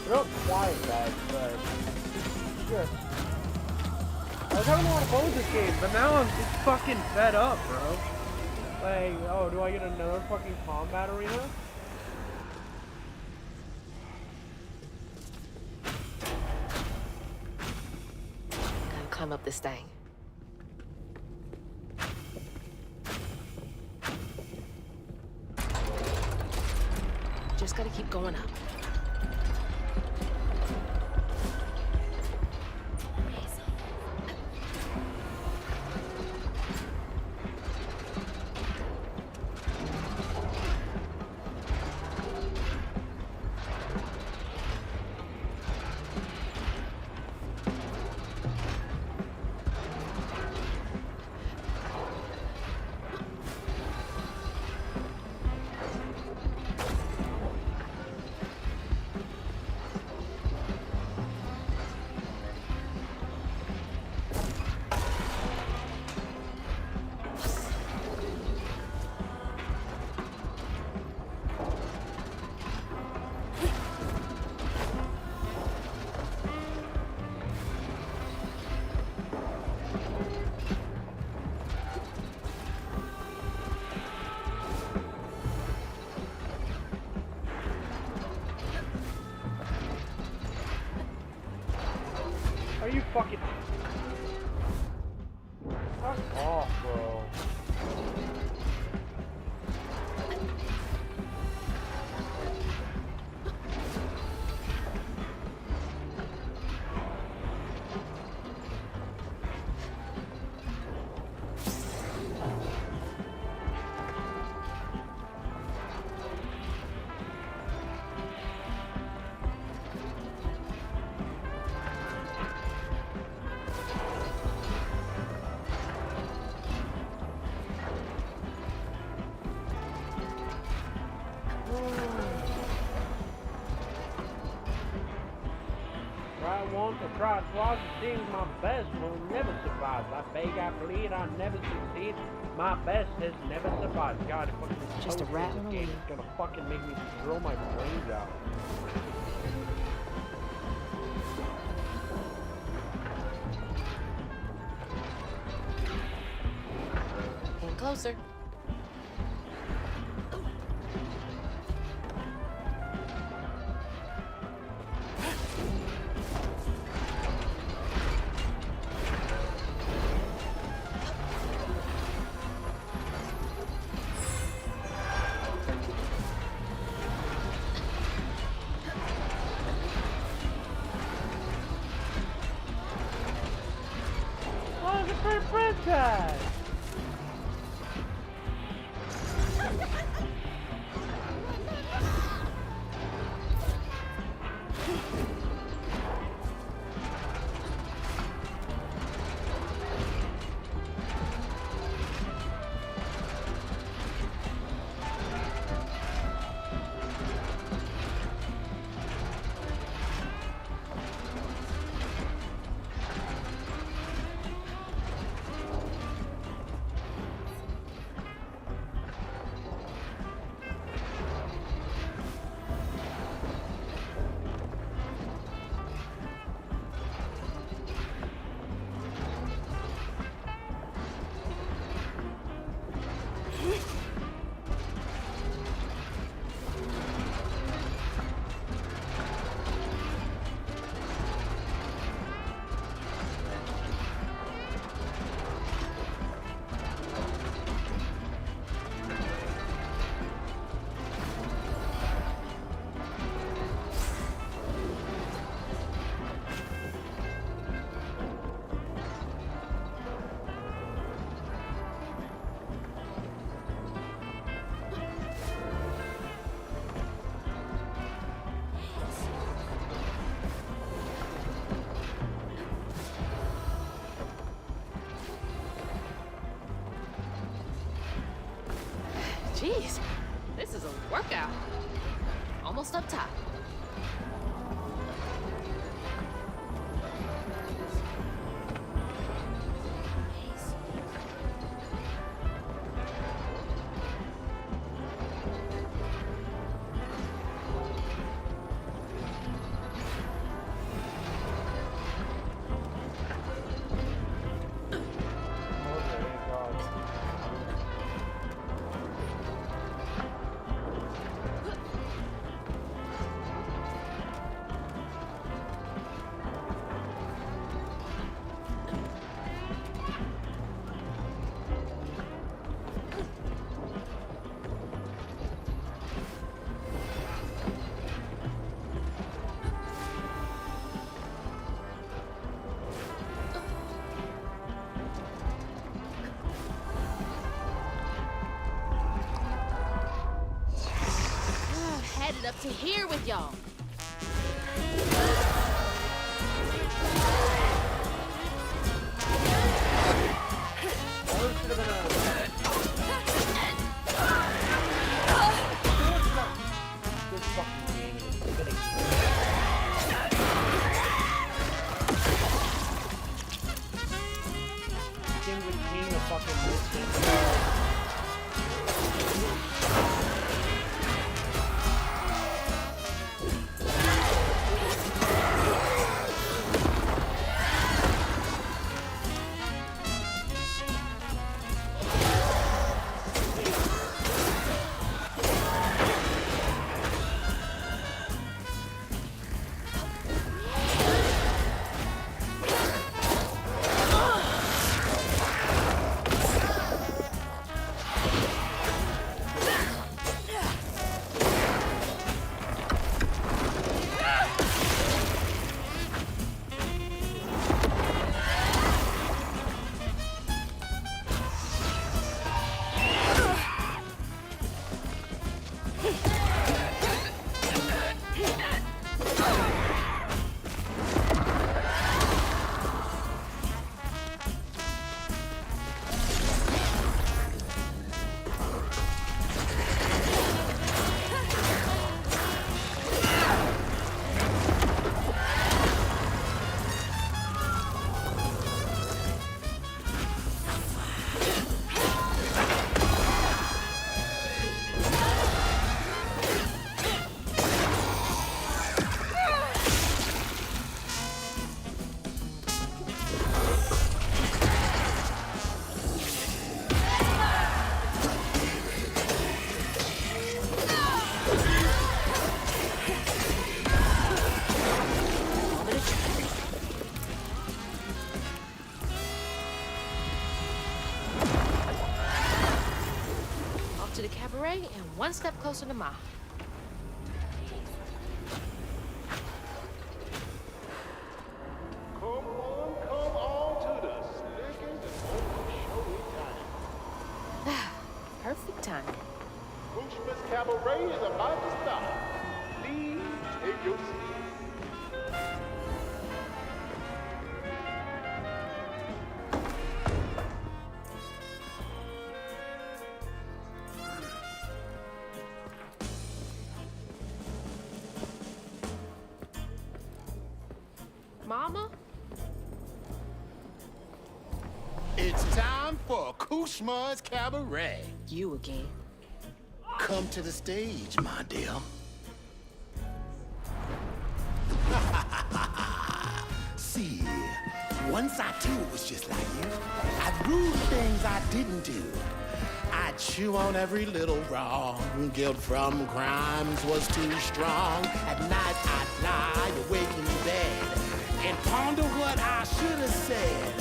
Real quiet, guys, but just I was having a lot of fun with this game, but now I'm just fucking fed up, bro. Like, oh, do I get another fucking combat arena? Gotta climb up this thing. Just gotta keep going up. Are you fucking... Fuck off, bro. I want to try twice as things my best will never survive. I beg, I plead, I never succeed. My best has never survived. God, if fucking Just a rat in a game weed. is gonna fucking make me throw my brains out. Getting closer. Hey, princess! Jeez, this is a workout. Almost up top. Headed up to here with y'all. To the cabaret and one step closer to Ma. Come on to the slick and party is about to start. Please take your seat. Mama? It's time for Kushma's Cabaret. You again. Come to the stage, my dear. See, once I too was just like you. I'd rule things I didn't do. I'd chew on every little wrong. Guilt from crimes was too strong. At night I'd lie awake in bed and ponder what I should have said.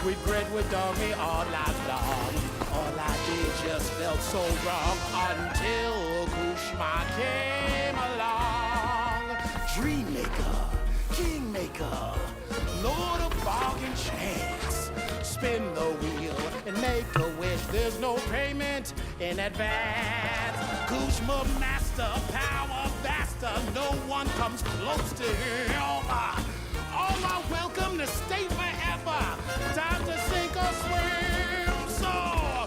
Regret would dog me all night long. All I did just felt so wrong until Kushma came along. Dreammaker, kingmaker, Lord of bargain chance. Spin the wheel and make a wish. There's no payment in advance. Kushma master, power vaster. No one comes close to him. All are welcome to stay forever. Time to sink or swim. So,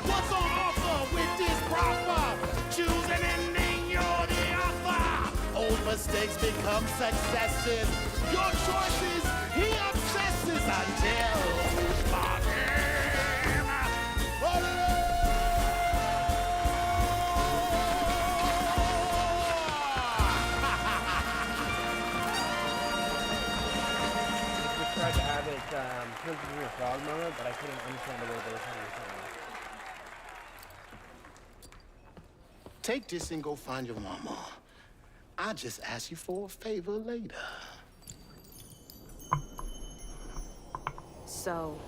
what's on offer with this proffer? Choose an ending, you're the author. Old mistakes become successes. Your choices, he obsesses until Kushma came. Tried to have it turn into a frog moment, but I couldn't understand the way they were trying to say it. Take this and go find your mama. I'll just ask you for a favor later. So,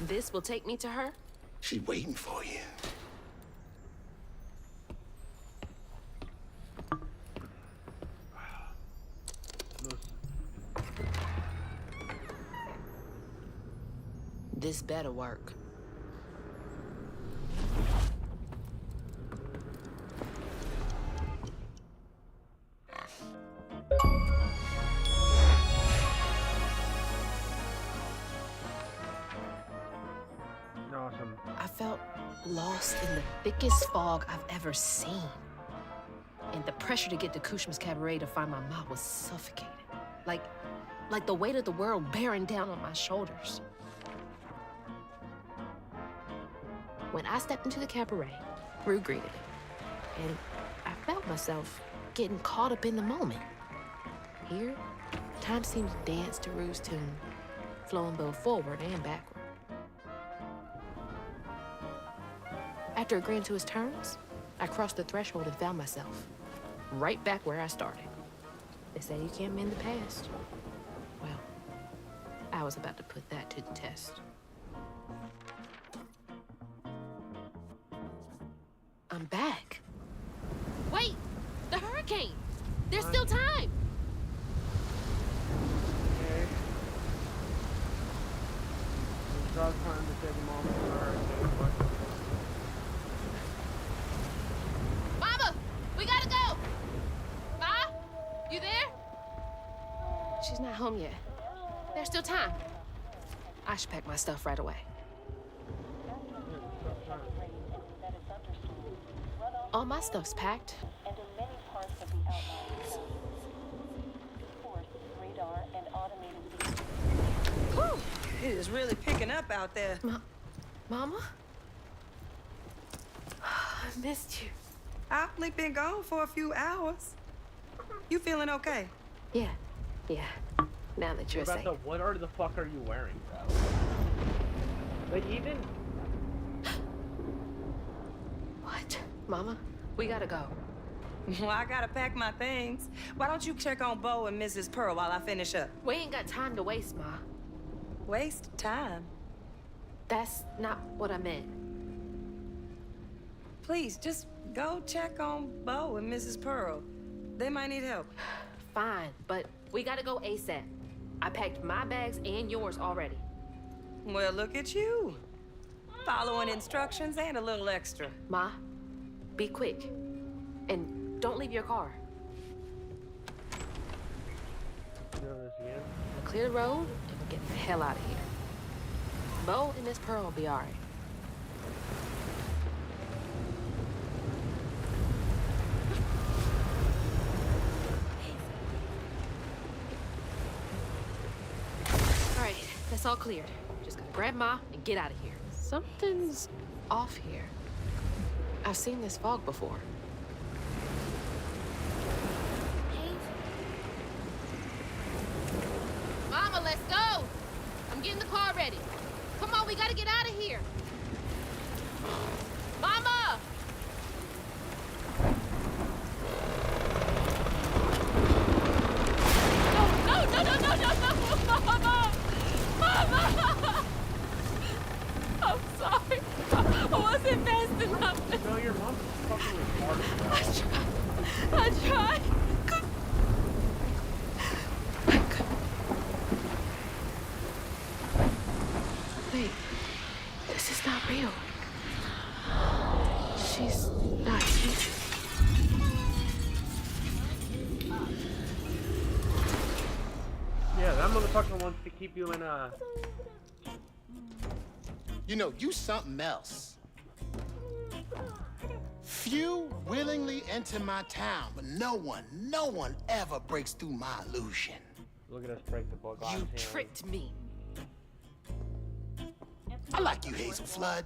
this will take me to her? She's waiting for you. This better work. Awesome. I felt lost in the thickest fog I've ever seen. And the pressure to get to Kushma's Cabaret to find my mom was suffocating. Like the weight of the world bearing down on my shoulders. When I stepped into the cabaret, Rue greeted me. And I felt myself getting caught up in the moment. Here, time seemed to dance to Rue's tune, flowing both forward and backward. After agreeing to his terms, I crossed the threshold and found myself right back where I started. They say you can't mend the past. Well, I was about to put that to the test. I'm back. Wait! The hurricane! There's still time! Okay. It's about time to take a moment for our hurricane. Mama! We gotta go! Ma? You there? She's not home yet. There's still time. I should pack my stuff right away. All my stuff's packed. And in many parts of the outlying zone. Force, radar, and automated Whew, it is really picking up out there. Mama? I missed you. I've only been gone for a few hours. You feeling okay? Yeah. Now that you're safe. What the fuck are you wearing, bro? Like, even... What? Mama, we gotta go. Well, I gotta pack my things. Why don't you check on Bo and Mrs. Pearl while I finish up? We ain't got time to waste, Ma. Waste time? That's not what I meant. Please, just go check on Bo and Mrs. Pearl. They might need help. Fine, but we gotta go ASAP. I packed my bags and yours already. Well, look at you. Following instructions and a little extra. Ma, be quick. And don't leave your car. You know this again? We'll clear the road, and we'll get the hell out of here. Bo and Miss Pearl will be all right. All right, that's all cleared. Just gotta grab Ma and get out of here. Something's off here. I've seen this fog before. Mama, let's go! I'm getting the car ready. Come on, we gotta get out of here. Mama! No, Mama! Mama! I'm sorry. I wasn't fast enough. No, your mom's fucking retarded. I tried. Wait, this is not real. She's not here. Yeah, that motherfucker wants to keep you in a... You know, you something else. Few willingly enter my town, but no one ever breaks through my illusion. Look at us break the book. You tricked me. I like you, Hazel Flood.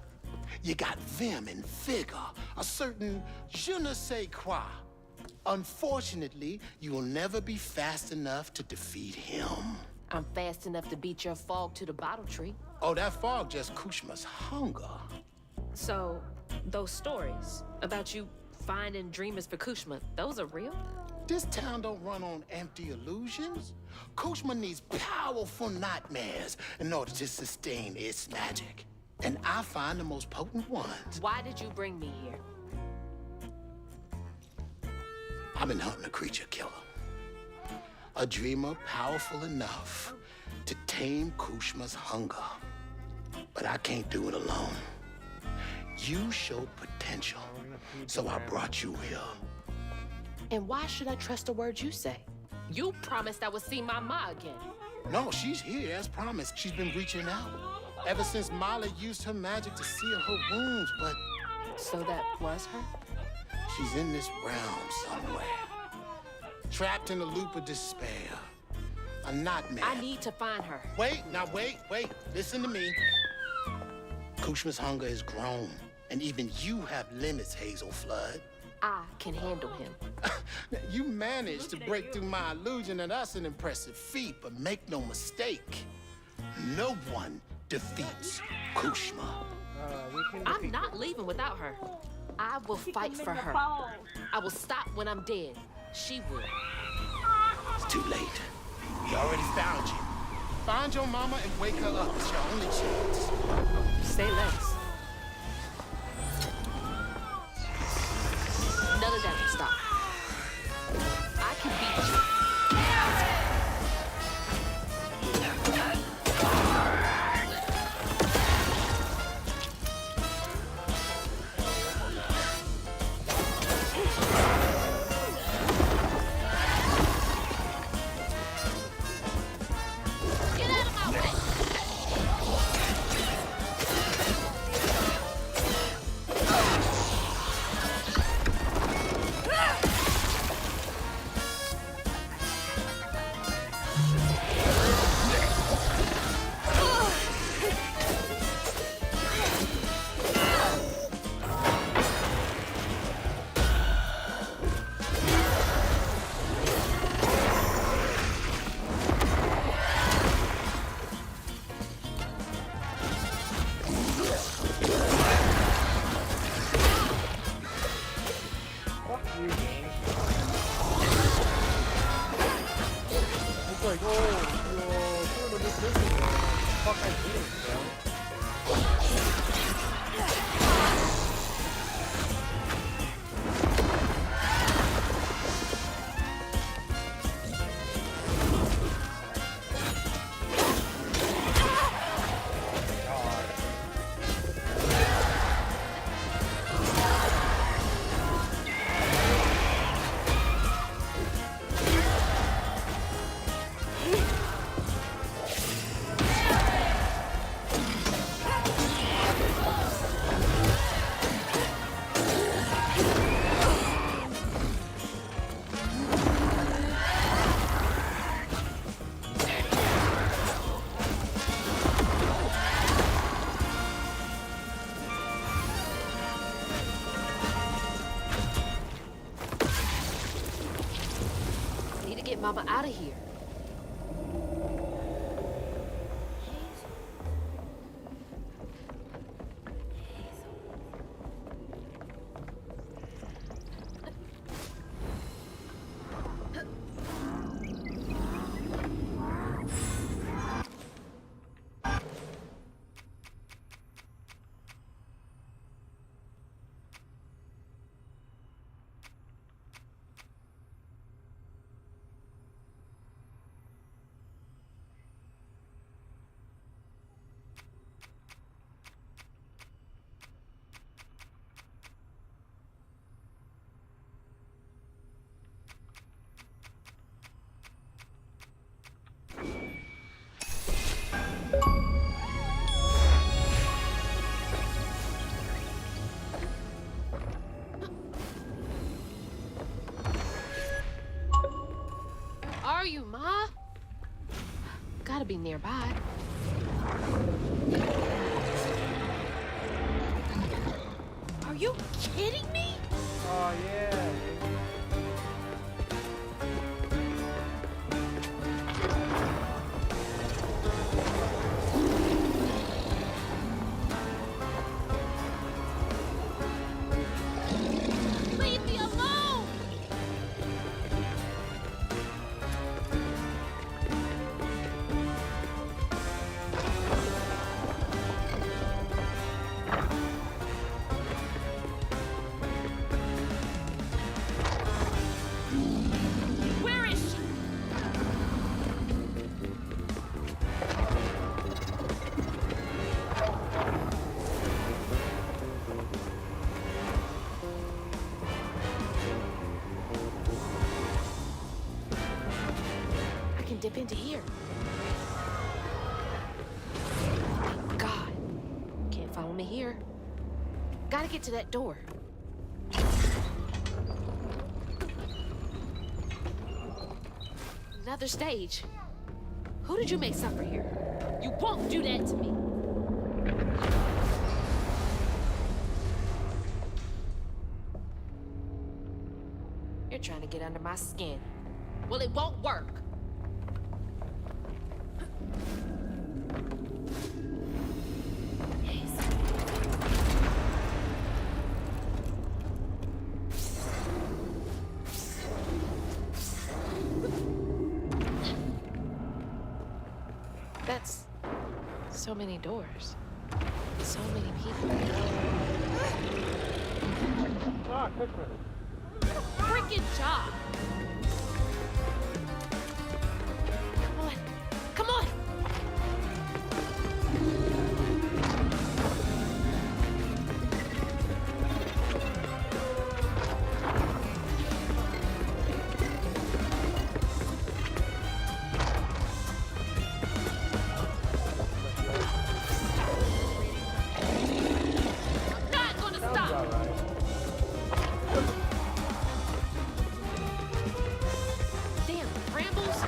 You got vim and vigor, a certain je ne sais quoi. Unfortunately, you will never be fast enough to defeat him. I'm fast enough to beat your fog to the bottle tree. Oh, that fog just Kushma's hunger. So, those stories about you finding dreamers for Kushma, those are real? This town don't run on empty illusions. Kushma needs powerful nightmares in order to sustain its magic. And I find the most potent ones. Why did you bring me here? I've been hunting a creature killer. A dreamer powerful enough to tame Kushma's hunger. But I can't do it alone. You showed potential, so I brought you here. And why should I trust the words you say? You promised I would see my Ma again. No, she's here as promised. She's been reaching out ever since Molly used her magic to seal her wounds, but... So that was her? She's in this realm somewhere. Trapped in a loop of despair. A nightmare. I need to find her. Wait, wait. Listen to me. Kushma's hunger has grown, and even you have limits, Hazel Flood. I can handle him. You managed to break through my illusion, and that's an impressive feat, but make no mistake, no one defeats Kushma. I'm not leaving without her. I will fight for her. I will stop when I'm dead. She will. It's too late. He already found you. Find your mama and wake her up. It's your only chance. Say less. None of that will stop. I can beat you. Get out of my way! Mama out of here. Are you, Ma? Gotta be nearby. Are you kidding me? Oh, yeah. Leave me alone! Where is she? I can dip into here. Thank God. Can't follow me here. Gotta get to that door. Another stage. Who did you make suffer here? You won't do that to me. You're trying to get under my skin. Well, it won't work. That's so many doors. So many people. Ah, Christmas. Freaking job. Come on. Come on. I'm not gonna stop. Damn brambles.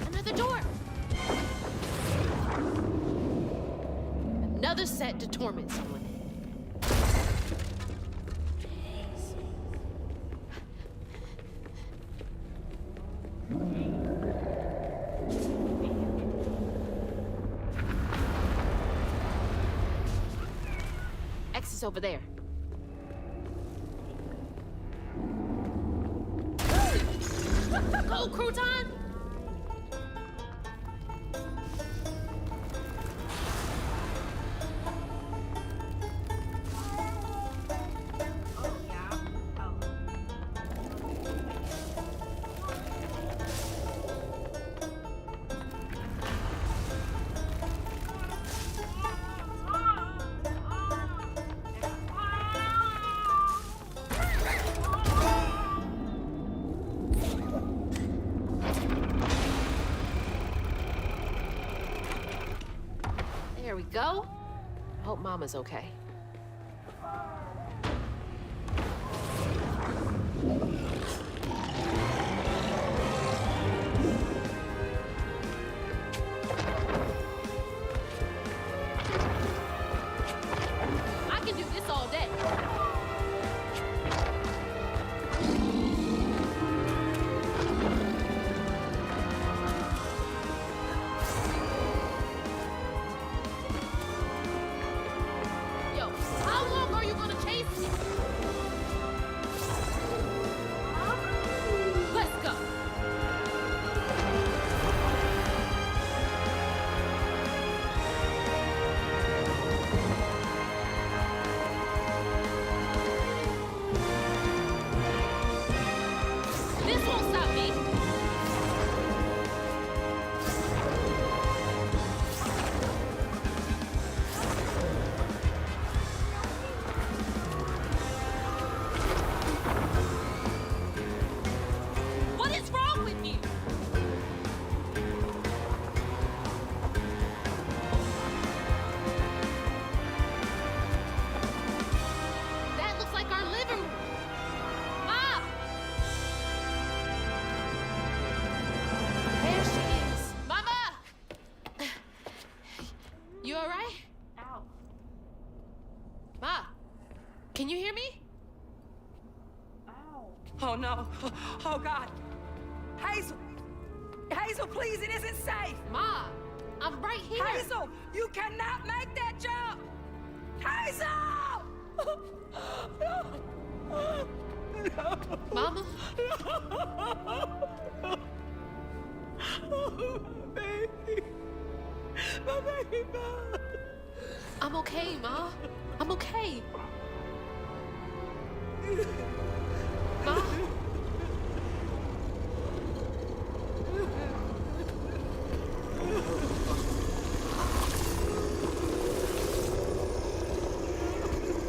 Another door. Another set to torment someone. Exit's over there. Go, Crouton! go. Hope Mama's okay. I can do this all day. Yo, how long are you gonna chase me? Let's go. This won't stop me. What is wrong with you? That looks like our living room. Mom! There she is. Mama! You all right? Ow. Ma, can you hear me? Ow. Oh no. Oh God. Hazel! Hazel, please, it isn't safe! Ma, I'm right here. Hazel, you cannot make that jump! Hazel! Mama? Baby. My baby. I'm okay, Ma. I'm okay. Ma?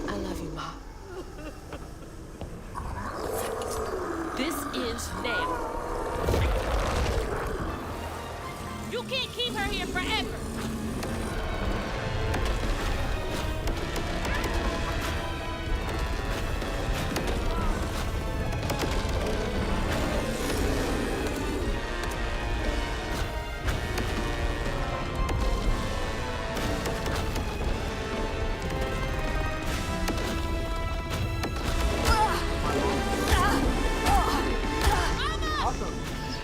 I love you, Ma. This ends now. You can't keep her here forever.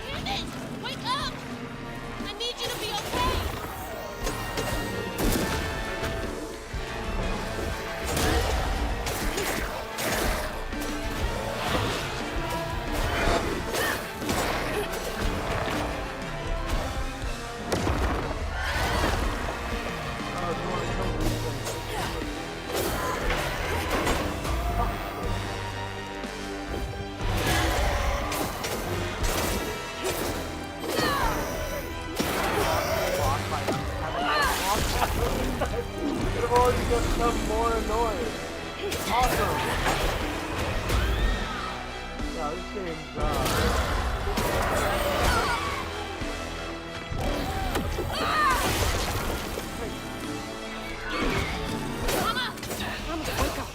Damn it! Wake up! I need you to be okay! Could have already become more annoying. Awesome. Yeah, this game's Mama! Mama, wake up!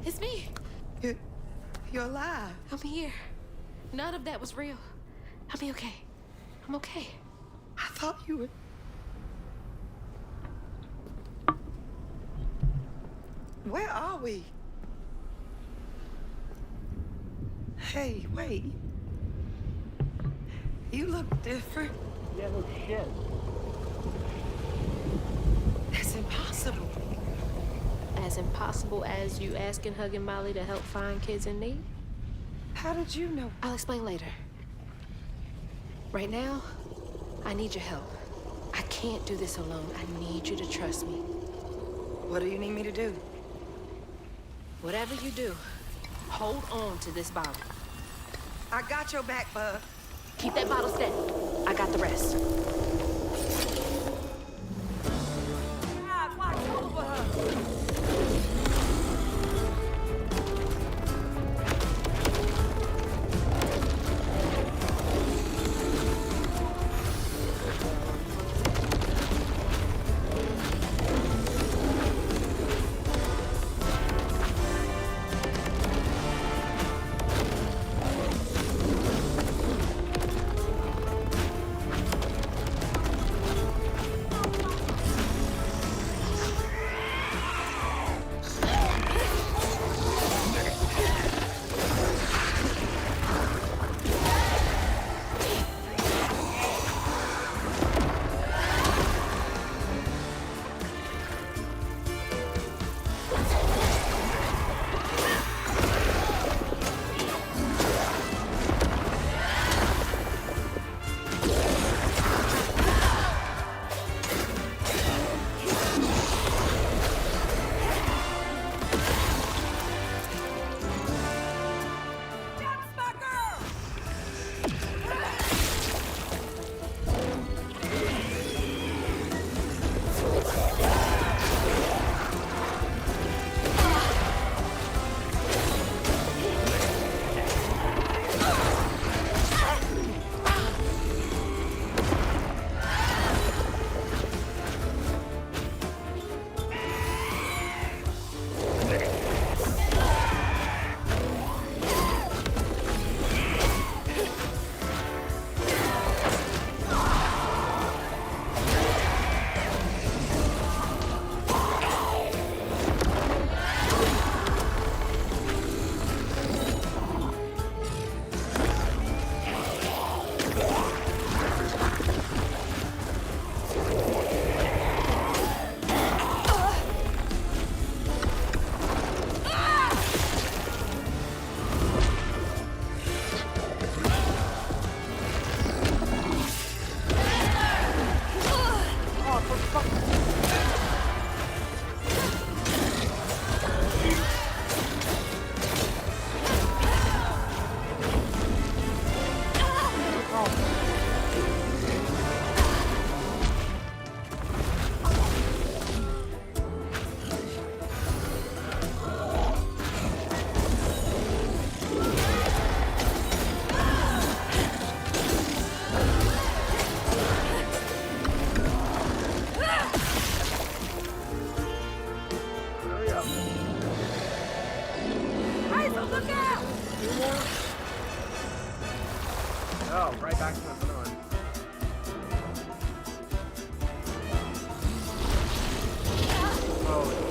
It's me. You're alive. I'm here. None of that was real. I'll be okay. I'm okay. I thought you were... Where are we? Hey, wait. You look different. Yeah, no shit. That's impossible. As impossible as you asking Huggin' Molly to help find kids in need? How did you know? I'll explain later. Right now, I need your help. I can't do this alone. I need you to trust me. What do you need me to do? Whatever you do, hold on to this bottle. I got your back, bud. Keep that bottle steady. I got the rest. God, watch over her. Oh, right back to another one. Oh,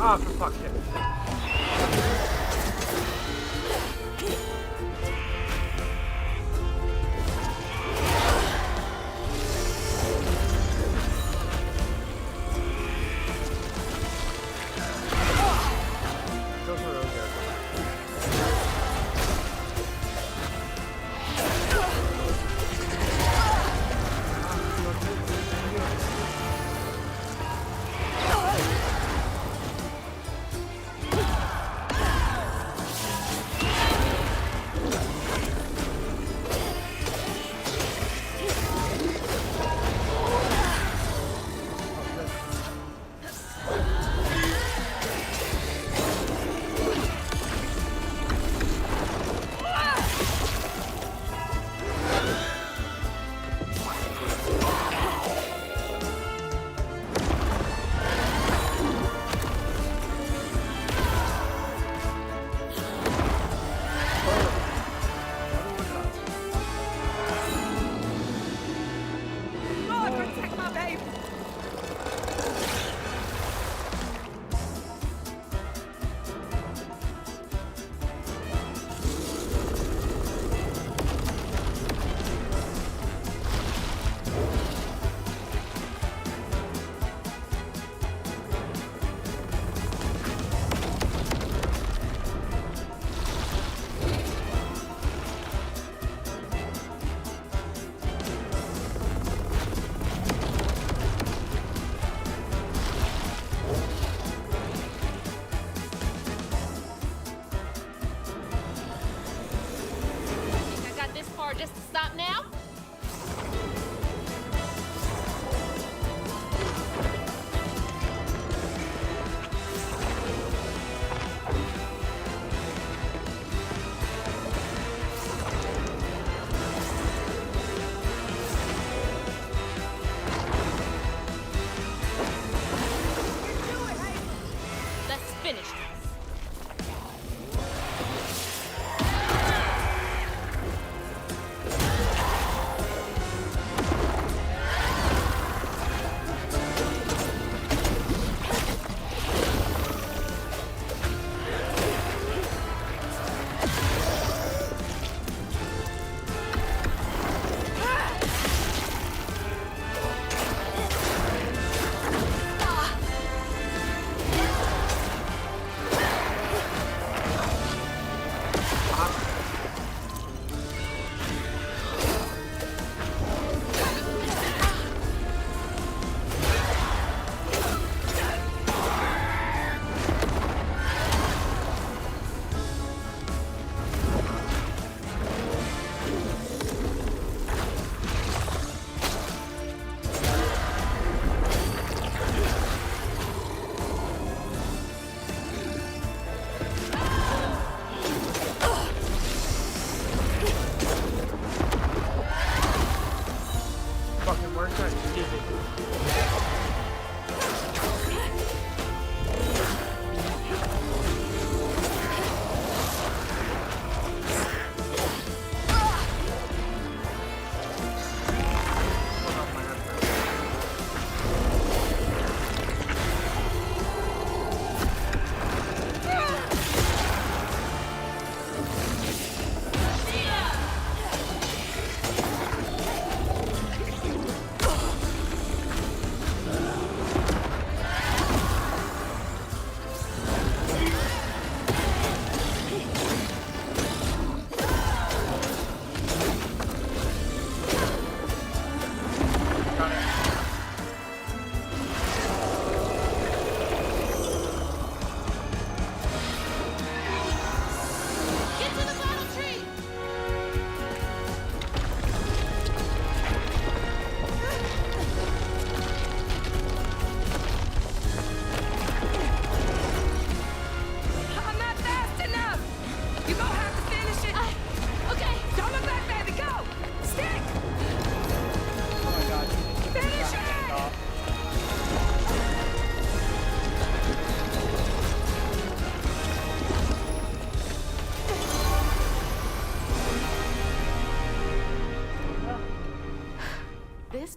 Oh, for fuck's sake. Just to stop now? Let's finish this.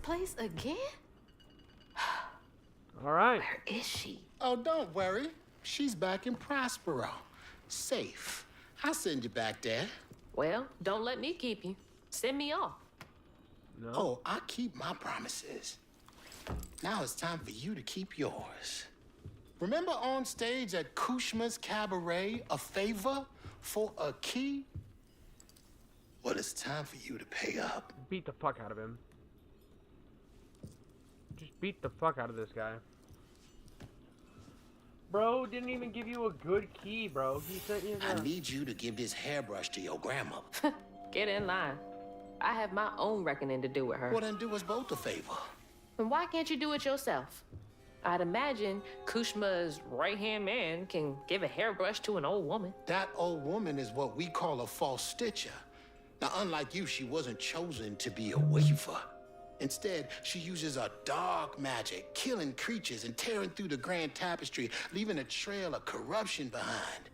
Place again? All right. Where is she? Oh, don't worry. She's back in Prospero. Safe. I'll send you back there. Well, don't let me keep you. Send me off. No. Oh, I keep my promises. Now it's time for you to keep yours. Remember on stage at Kushma's Cabaret, a favor for a key? Well, it's time for you to pay up. Beat the fuck out of him. Just beat the fuck out of this guy. Bro didn't even give you a good key, bro. He sent you I need you to give this hairbrush to your grandmother. Get in line. I have my own reckoning to do with her. Well, then do us both a favor. And why can't you do it yourself? I'd imagine Kushma's right-hand man can give a hairbrush to an old woman. That old woman is what we call a false stitcher. Now, unlike you, she wasn't chosen to be a weaver. Instead, she uses a dark magic, killing creatures and tearing through the grand tapestry, leaving a trail of corruption behind.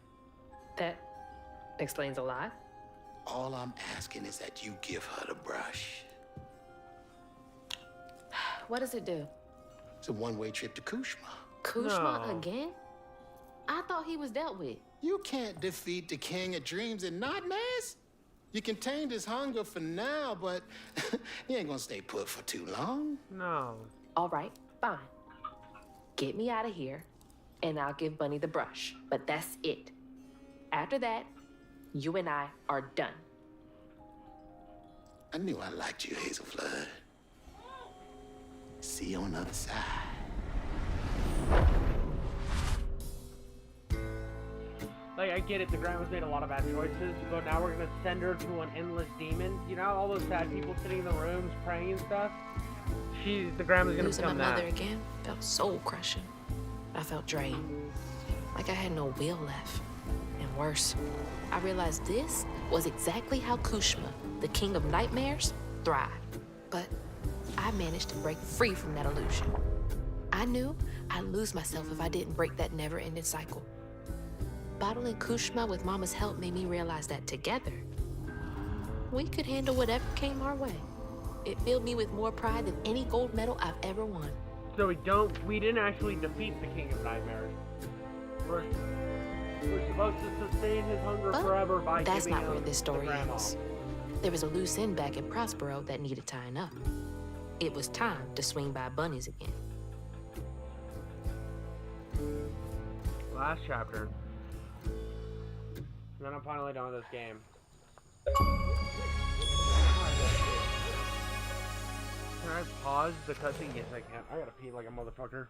That explains a lot. All I'm asking is that you give her the brush. What does it do? It's a one-way trip to Kushma. Kushma again? I thought he was dealt with. You can't defeat the king of dreams in nightmares. You contained his hunger for now, but he ain't gonna stay put for too long. No. All right, fine. Get me out of here, and I'll give Bunny the brush. But that's it. After that, you and I are done. I knew I liked you, Hazel Flood. See you on the other side. Like, I get it, the grandma's made a lot of bad choices, but now we're gonna send her to an endless demon. You know, all those sad people sitting in the rooms praying and stuff? The grandma's gonna Losing become my that. mother again felt soul crushing. I felt drained, like I had no will left. And worse, I realized this was exactly how Kushma, the king of nightmares, thrived. But I managed to break free from that illusion. I knew I'd lose myself if I didn't break that never-ending cycle. Bottling Kushma with Mama's help made me realize that together, we could handle whatever came our way. It filled me with more pride than any gold medal I've ever won. So we didn't actually defeat the king of nightmares. We're supposed to sustain his hunger forever by That's giving not where him this story the grandma. ends. There was a loose end back in Prospero that needed tying up. It was time to swing by Bunny's again. Last chapter. And then I'm finally done with this game. Can I pause the cutscene? Yes, I can. I gotta pee like a motherfucker.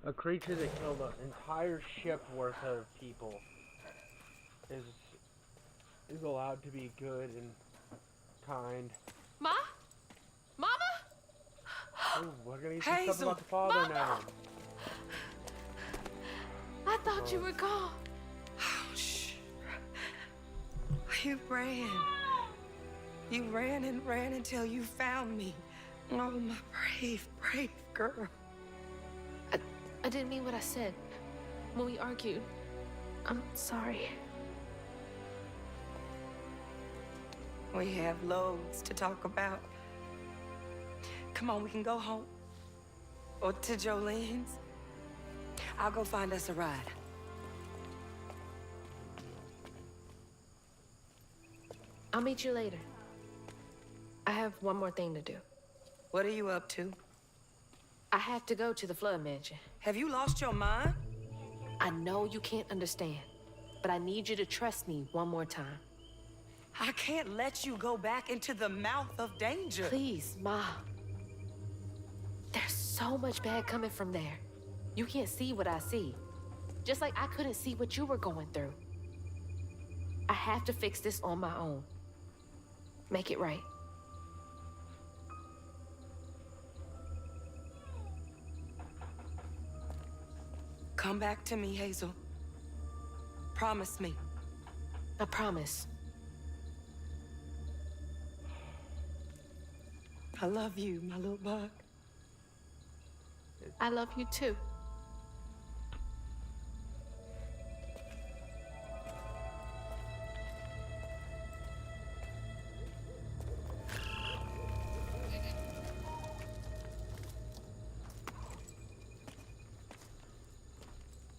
A creature that killed an entire ship worth of people is allowed to be good and kind. Ma? Mama? Ooh, we're gonna get some stuff about the father Mama! now. I thought you were gone. Shh. You ran. You ran and ran until you found me. Oh, my brave, brave girl. I didn't mean what I said when we argued. I'm sorry. We have loads to talk about. Come on, we can go home. Or to Jolene's. I'll go find us a ride. I'll meet you later. I have one more thing to do. What are you up to? I have to go to the Flood Mansion. Have you lost your mind? I know you can't understand, but I need you to trust me one more time. I can't let you go back into the mouth of danger. Please, Ma. There's so much bad coming from there. You can't see what I see. Just like I couldn't see what you were going through. I have to fix this on my own. Make it right. Come back to me, Hazel. Promise me. I promise. I love you, my little bug. I love you too.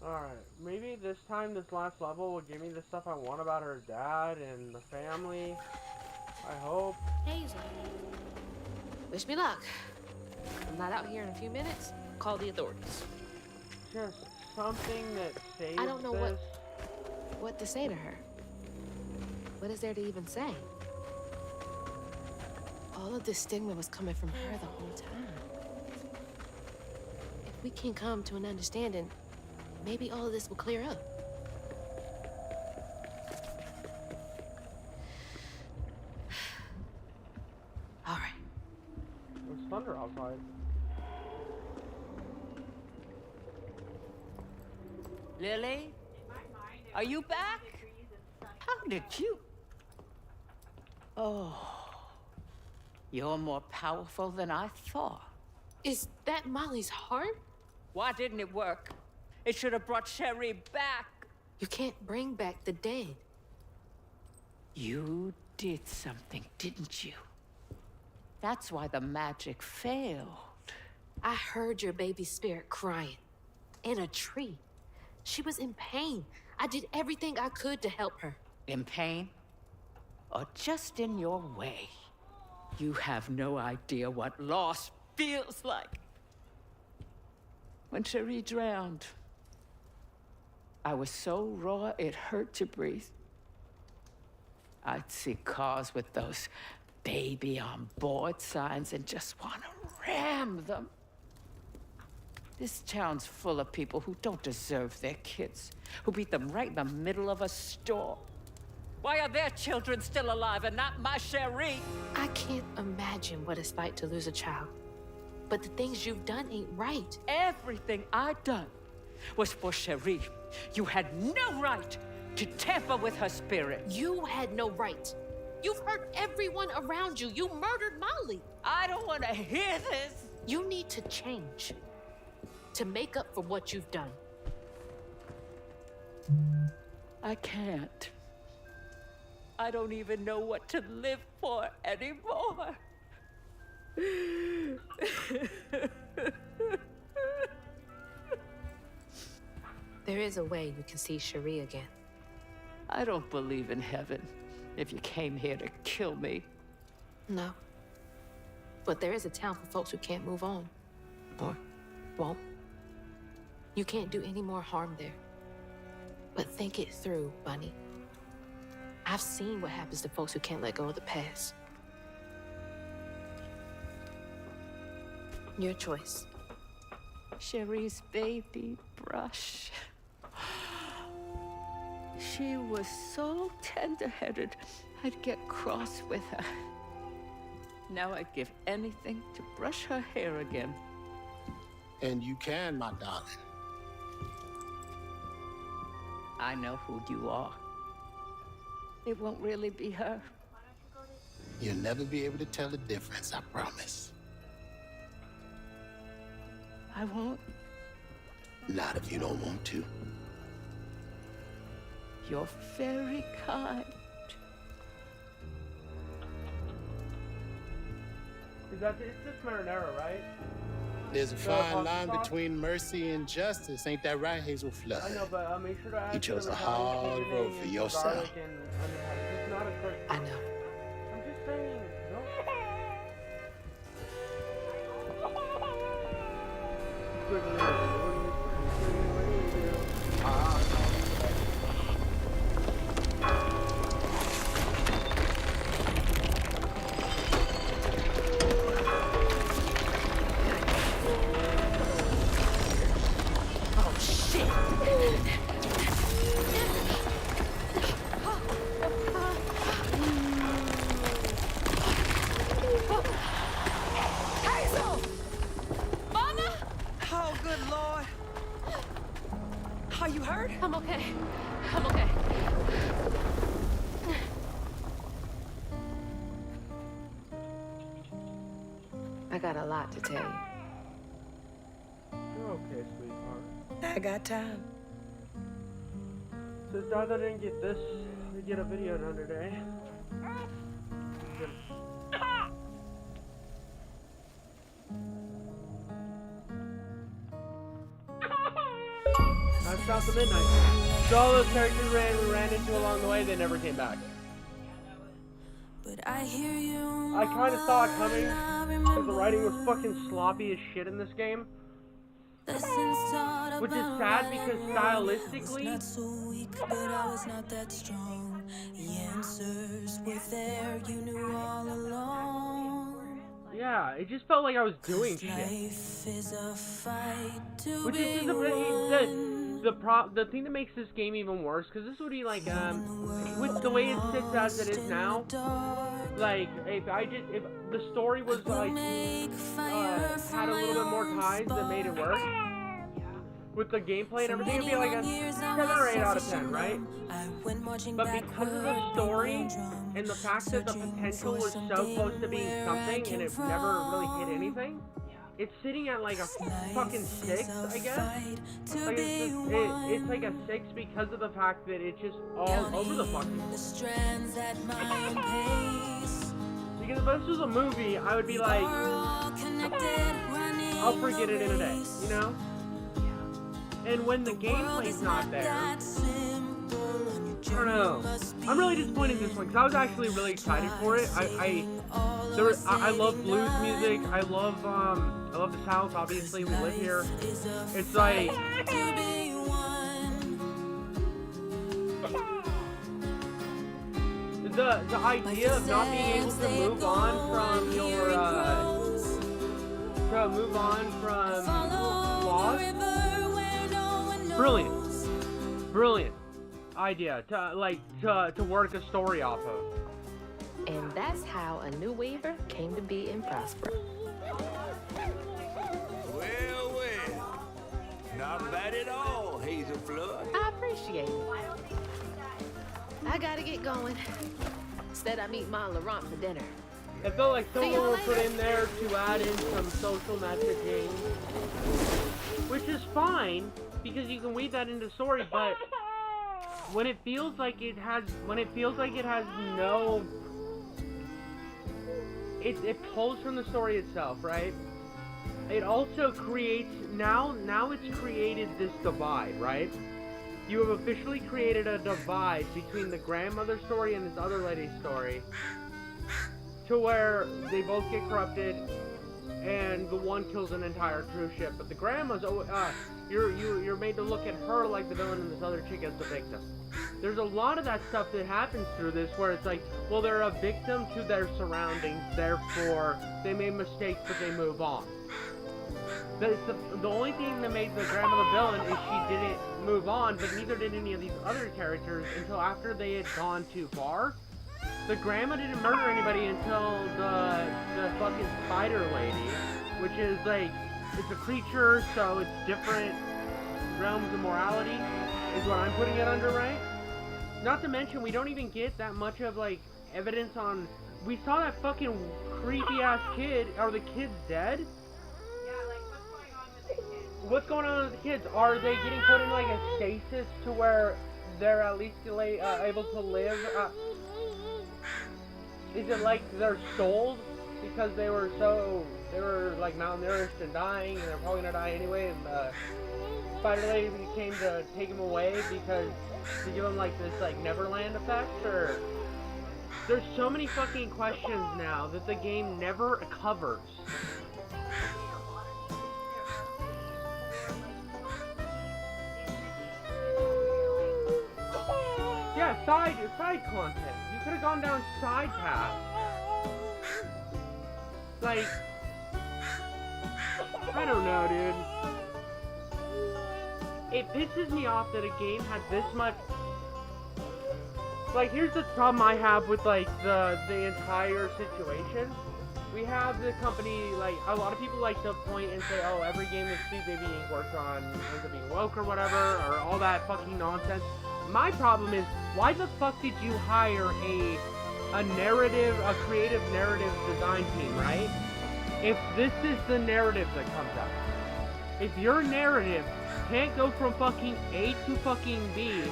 Alright, maybe this time, this last level will give me the stuff I want about her dad and the family. I hope. Hazel. Wish me luck. I'm not out here in a few minutes. Call the authorities. Just something that saves I don't know this. what to say to her. What is there to even say? All of this stigma was coming from her the whole time. If we can come to an understanding, maybe all of this will clear up. All right. There's thunder outside. Lily? Are you back? How did you? Oh. You're more powerful than I thought. Is that Molly's heart? Why didn't it work? It should have brought Sherry back. You can't bring back the dead. You did something, didn't you? That's why the magic failed. I heard your baby spirit crying. In a tree. She was in pain. I did everything I could to help her. In pain? Or just in your way? You have no idea what loss feels like. When Cherie drowned, I was so raw it hurt to breathe. I'd see cars with those baby on board signs and just want to ram them. This town's full of people who don't deserve their kids, who beat them right in the middle of a store. Why are their children still alive and not my Cherie? I can't imagine what it's like to lose a child. But the things you've done ain't right. Everything I've done was for Cherie. You had no right to tamper with her spirit. You had no right. You've hurt everyone around you. You murdered Molly. I don't want to hear this. You need to change to make up for what you've done. I can't. I don't even know what to live for anymore. There is a way you can see Cherie again. I don't believe in heaven if you came here to kill me. No. But there is a town for folks who can't move on. Or won't. You can't do any more harm there. But think it through, Bunny. I've seen what happens to folks who can't let go of the past. Your choice. Cherie's baby brush. She was so tender-headed, I'd get cross with her. Now I'd give anything to brush her hair again. And you can, my darling. I know who you are. It won't really be her. You'll never be able to tell the difference, I promise. I won't. Not if you don't want to. You're very kind. It's this marinara, right? There's a fine line between mercy and justice. Ain't that right, Hazel Flood? I know, but make sure to add You chose some a hard Italian road for seasoning yourself. and garlic and onion. It's not a quick. I know. I'm just saying. No. Oh, shit! you hurt? I'm okay. I'm okay. I got a lot to tell you. You're okay, sweetheart. I got time. Since I didn't get this, we get a video done today. I stopped at midnight. So all those characters we ran into along the way, they never came back. But I hear you. I kind of saw it coming, because the writing was fucking sloppy as shit in this game. Which is sad because stylistically, not so weak, but I was not that strong. The answers were there, you knew all along. yeah, it just felt like I was doing shit. Life is a fight to Which is the thing that makes this game even worse, because this would be like with the way it sits as it is now. Like if the story was like had a little bit more ties that made it work with the gameplay and everything, it'd be like a 7 or 8 out of 10, right? But because of the story and the fact that the potential was so close to being something and it never really hit anything, it's sitting at like a fucking 6, I guess. Like it's like a 6 because of the fact that it's just all over the fucking place. Because if this was a movie, I would be like, I'll forget it in a day, you know? And when the gameplay's not there, I don't know. I'm really disappointed in this one, because I was actually really excited for it. I love blues music. I love the South. Obviously, we live here. It's like the idea of not being able to move on from your Lost. Brilliant idea to work a story off of. And that's how A New Weaver came to be in Prospero. Well, not bad at all, Hazel Flood. I appreciate it. I gotta get going. Instead, I meet Ma and Laurent for dinner. It felt like someone was put in there to add in some social messaging, which is fine because you can weave that into the story. But when it feels like it has no, it pulls from the story itself, right? It also creates now it's created this divide, right? You have officially created a divide between the grandmother story and this other lady's story, to where they both get corrupted, and the one kills an entire cruise ship. But the grandma's you're made to look at her like the villain, and this other chick as the victim. There's a lot of that stuff that happens through this, where it's like, well, they're a victim to their surroundings, therefore they made mistakes, but they move on. The only thing that made the grandma the villain is she didn't move on, but neither did any of these other characters until after they had gone too far. The grandma didn't murder anybody until the fucking spider lady, which is like, it's a creature, so it's different realms of morality, is what I'm putting it under, right? Not to mention, we don't even get that much of like evidence on. We saw that fucking creepy ass kid. Are the kids dead? What's going on with the kids? Are they getting put in like a stasis to where they're at least able to live? Is it like they're sold because they were like malnourished and dying, and they're probably gonna die anyway, and Spider Lady came to take them away because to give them like this like Neverland effect? Or there's so many fucking questions now that the game never covers. Yeah, side content. You could have gone down side paths. Like, I don't know, dude. It pisses me off that a game had this much. Like, here's the problem I have with like the entire situation. we have the company, like, a lot of people like to point and say, oh, every game that Sweet Baby Inc. works on ends up being woke or whatever, or all that fucking nonsense. My problem is, why the fuck did you hire a creative narrative design team, right? If this is the narrative that comes out, if your narrative can't go from fucking A to fucking B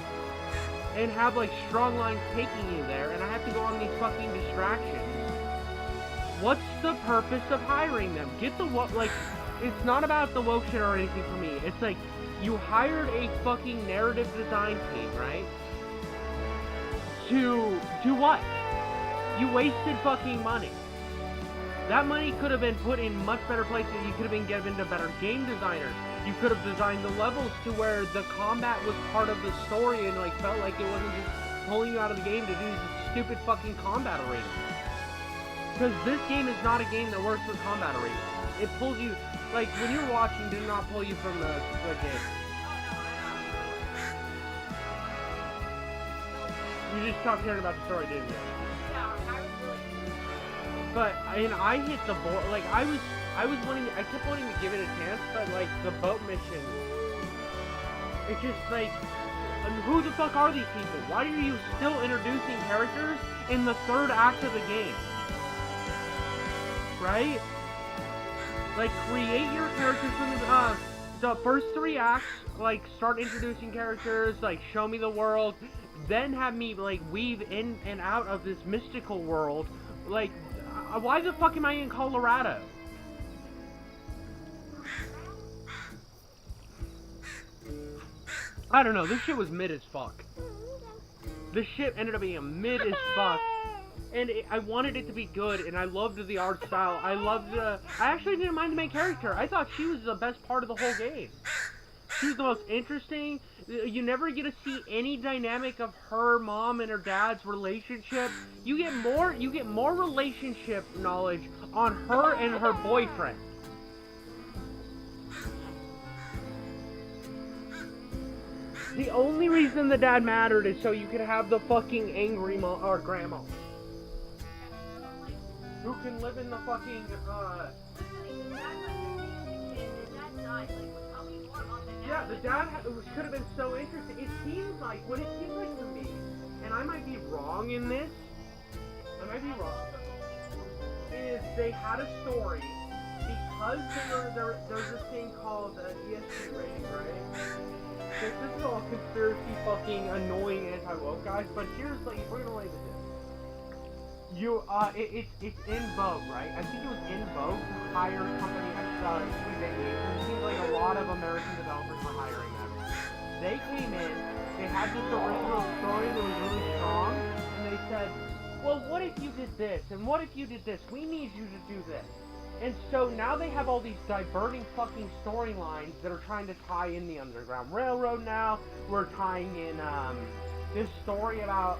and have like strong lines taking you there, and I have to go on these fucking distractions, what's the purpose of hiring them? Get the what? Like, it's not about the woke shit or anything for me. It's like, you hired a fucking narrative design team, right? To do what? You wasted fucking money. That money could have been put in much better places. You could have been given to better game designers. You could have designed the levels to where the combat was part of the story and like felt like it wasn't just pulling you out of the game to do this stupid fucking combat arena. Because this game is not a game that works with combat arena. It pulls you, like, when you're watching, did not pull you from the game. You just stopped hearing about the story, didn't you? But, and I hit the board, like, I kept wanting to give it a chance, but, like, the boat mission, it's just, like, who the fuck are these people? Why are you still introducing characters in the third act of the game? Right? Like, create your characters from the first 3 acts, like, start introducing characters, like, show me the world, then have me, like, weave in and out of this mystical world, like, why the fuck am I in Colorado? I don't know, this shit was mid as fuck. This shit ended up being mid as fuck. And I wanted it to be good, and I loved the art style. I actually didn't mind the main character. I thought she was the best part of the whole game. She was the most interesting. You never get to see any dynamic of her mom and her dad's relationship. You get more relationship knowledge on her and her boyfriend. The only reason the dad mattered is so you could have the fucking angry mom or grandma. Who can live in the fucking, yeah, the dad could have been so interesting. It seems like, what it seems like to me, and I might be wrong in this, is they had a story, because there's this thing called ESG rating, right? This is all conspiracy fucking annoying anti-woke guys, but here's, like, we're gonna lay this in. It's in vogue, right? I think it was in vogue to hire a company like Sweet Baby. It seems like a lot of American developers were hiring them. They came in, they had this original story that was really strong, and they said, well, what if you did this? And what if you did this? We need you to do this. And so now they have all these diverting fucking storylines that are trying to tie in the Underground Railroad now. We're tying in, this story about,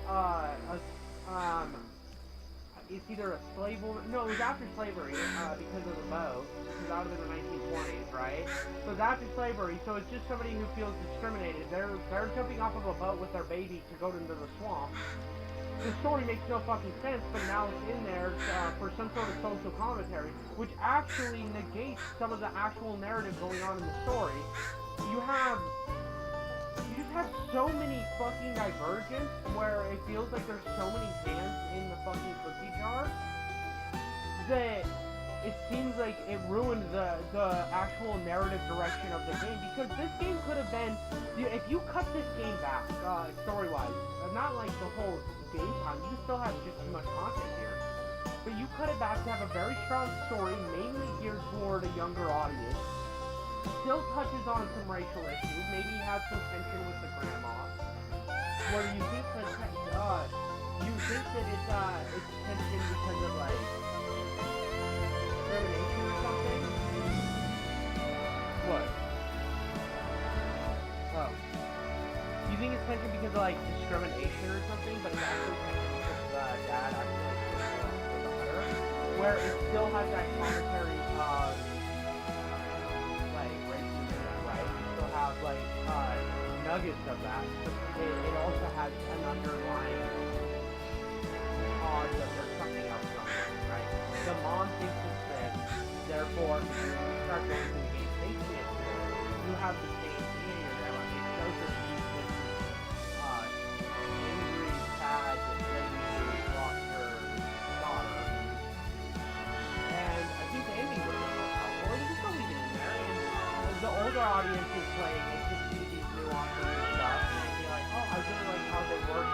it's either a slave woman. No, it was after slavery, because of the boat. Because that would have been the 1920s, right? So it's after slavery, so it's just somebody who feels discriminated. They're jumping off of a boat with their baby to go into the swamp. The story makes no fucking sense, but now it's in there for some sort of social commentary, which actually negates some of the actual narrative going on in the story. You just have so many fucking divergence where it feels like there's so many hands in the fucking cookie jar that it seems like it ruined the actual narrative direction of the game, because this game could have been, if you cut this game back, story-wise, not like the whole game time, you still have just too much content here, but you cut it back to have a very strong story, mainly geared toward a younger audience, still touches on some racial issues, maybe you have some tension with the grandma, where you think that it's tension because of like discrimination or something. What? Oh. You think it's tension because of like discrimination or something, but it's actually tension because the dad actually like the daughter, where it still has that commentary of like racism, right? You still have like nuggets of that, but it also has an underlying cause of there's something else going on, right? the mom thinks it's this, therefore, you start going through the game thinking it's this. You have the same behavior. It shows that she's this angry, sad lady who lost her daughter. And I think the ending would have been like, well, you can still leave it in there. And the older audience is playing it to see these nuances and stuff, and be like, oh, I really like how they work.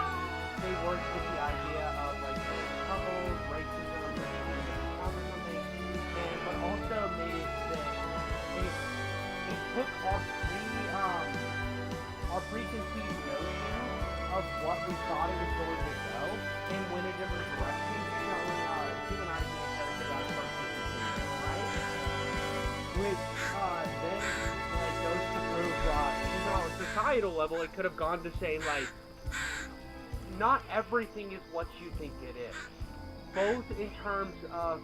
They work with the idea of like couples, racism, or something, and but also made it that it took our preconceived notions of what we thought it was going to go, and went a different direction, showing humanizing each other to that person, right? Which then like goes to prove on a societal level, it could have gone to saying like, not everything is what you think it is, both in terms of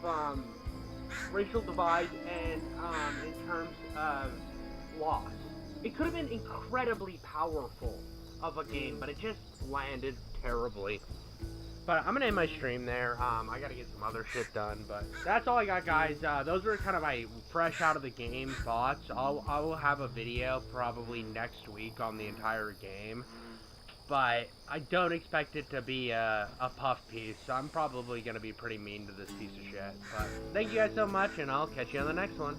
racial divide and in terms of loss. It could have been incredibly powerful of a game, but it just landed terribly. But I'm gonna end my stream there. I gotta get some other shit done, but that's all I got, guys. Those were kind of my fresh out of the game thoughts. I will have a video probably next week on the entire game, but I don't expect it to be a puff piece, so I'm probably gonna be pretty mean to this piece of shit. But thank you guys so much, and I'll catch you on the next one.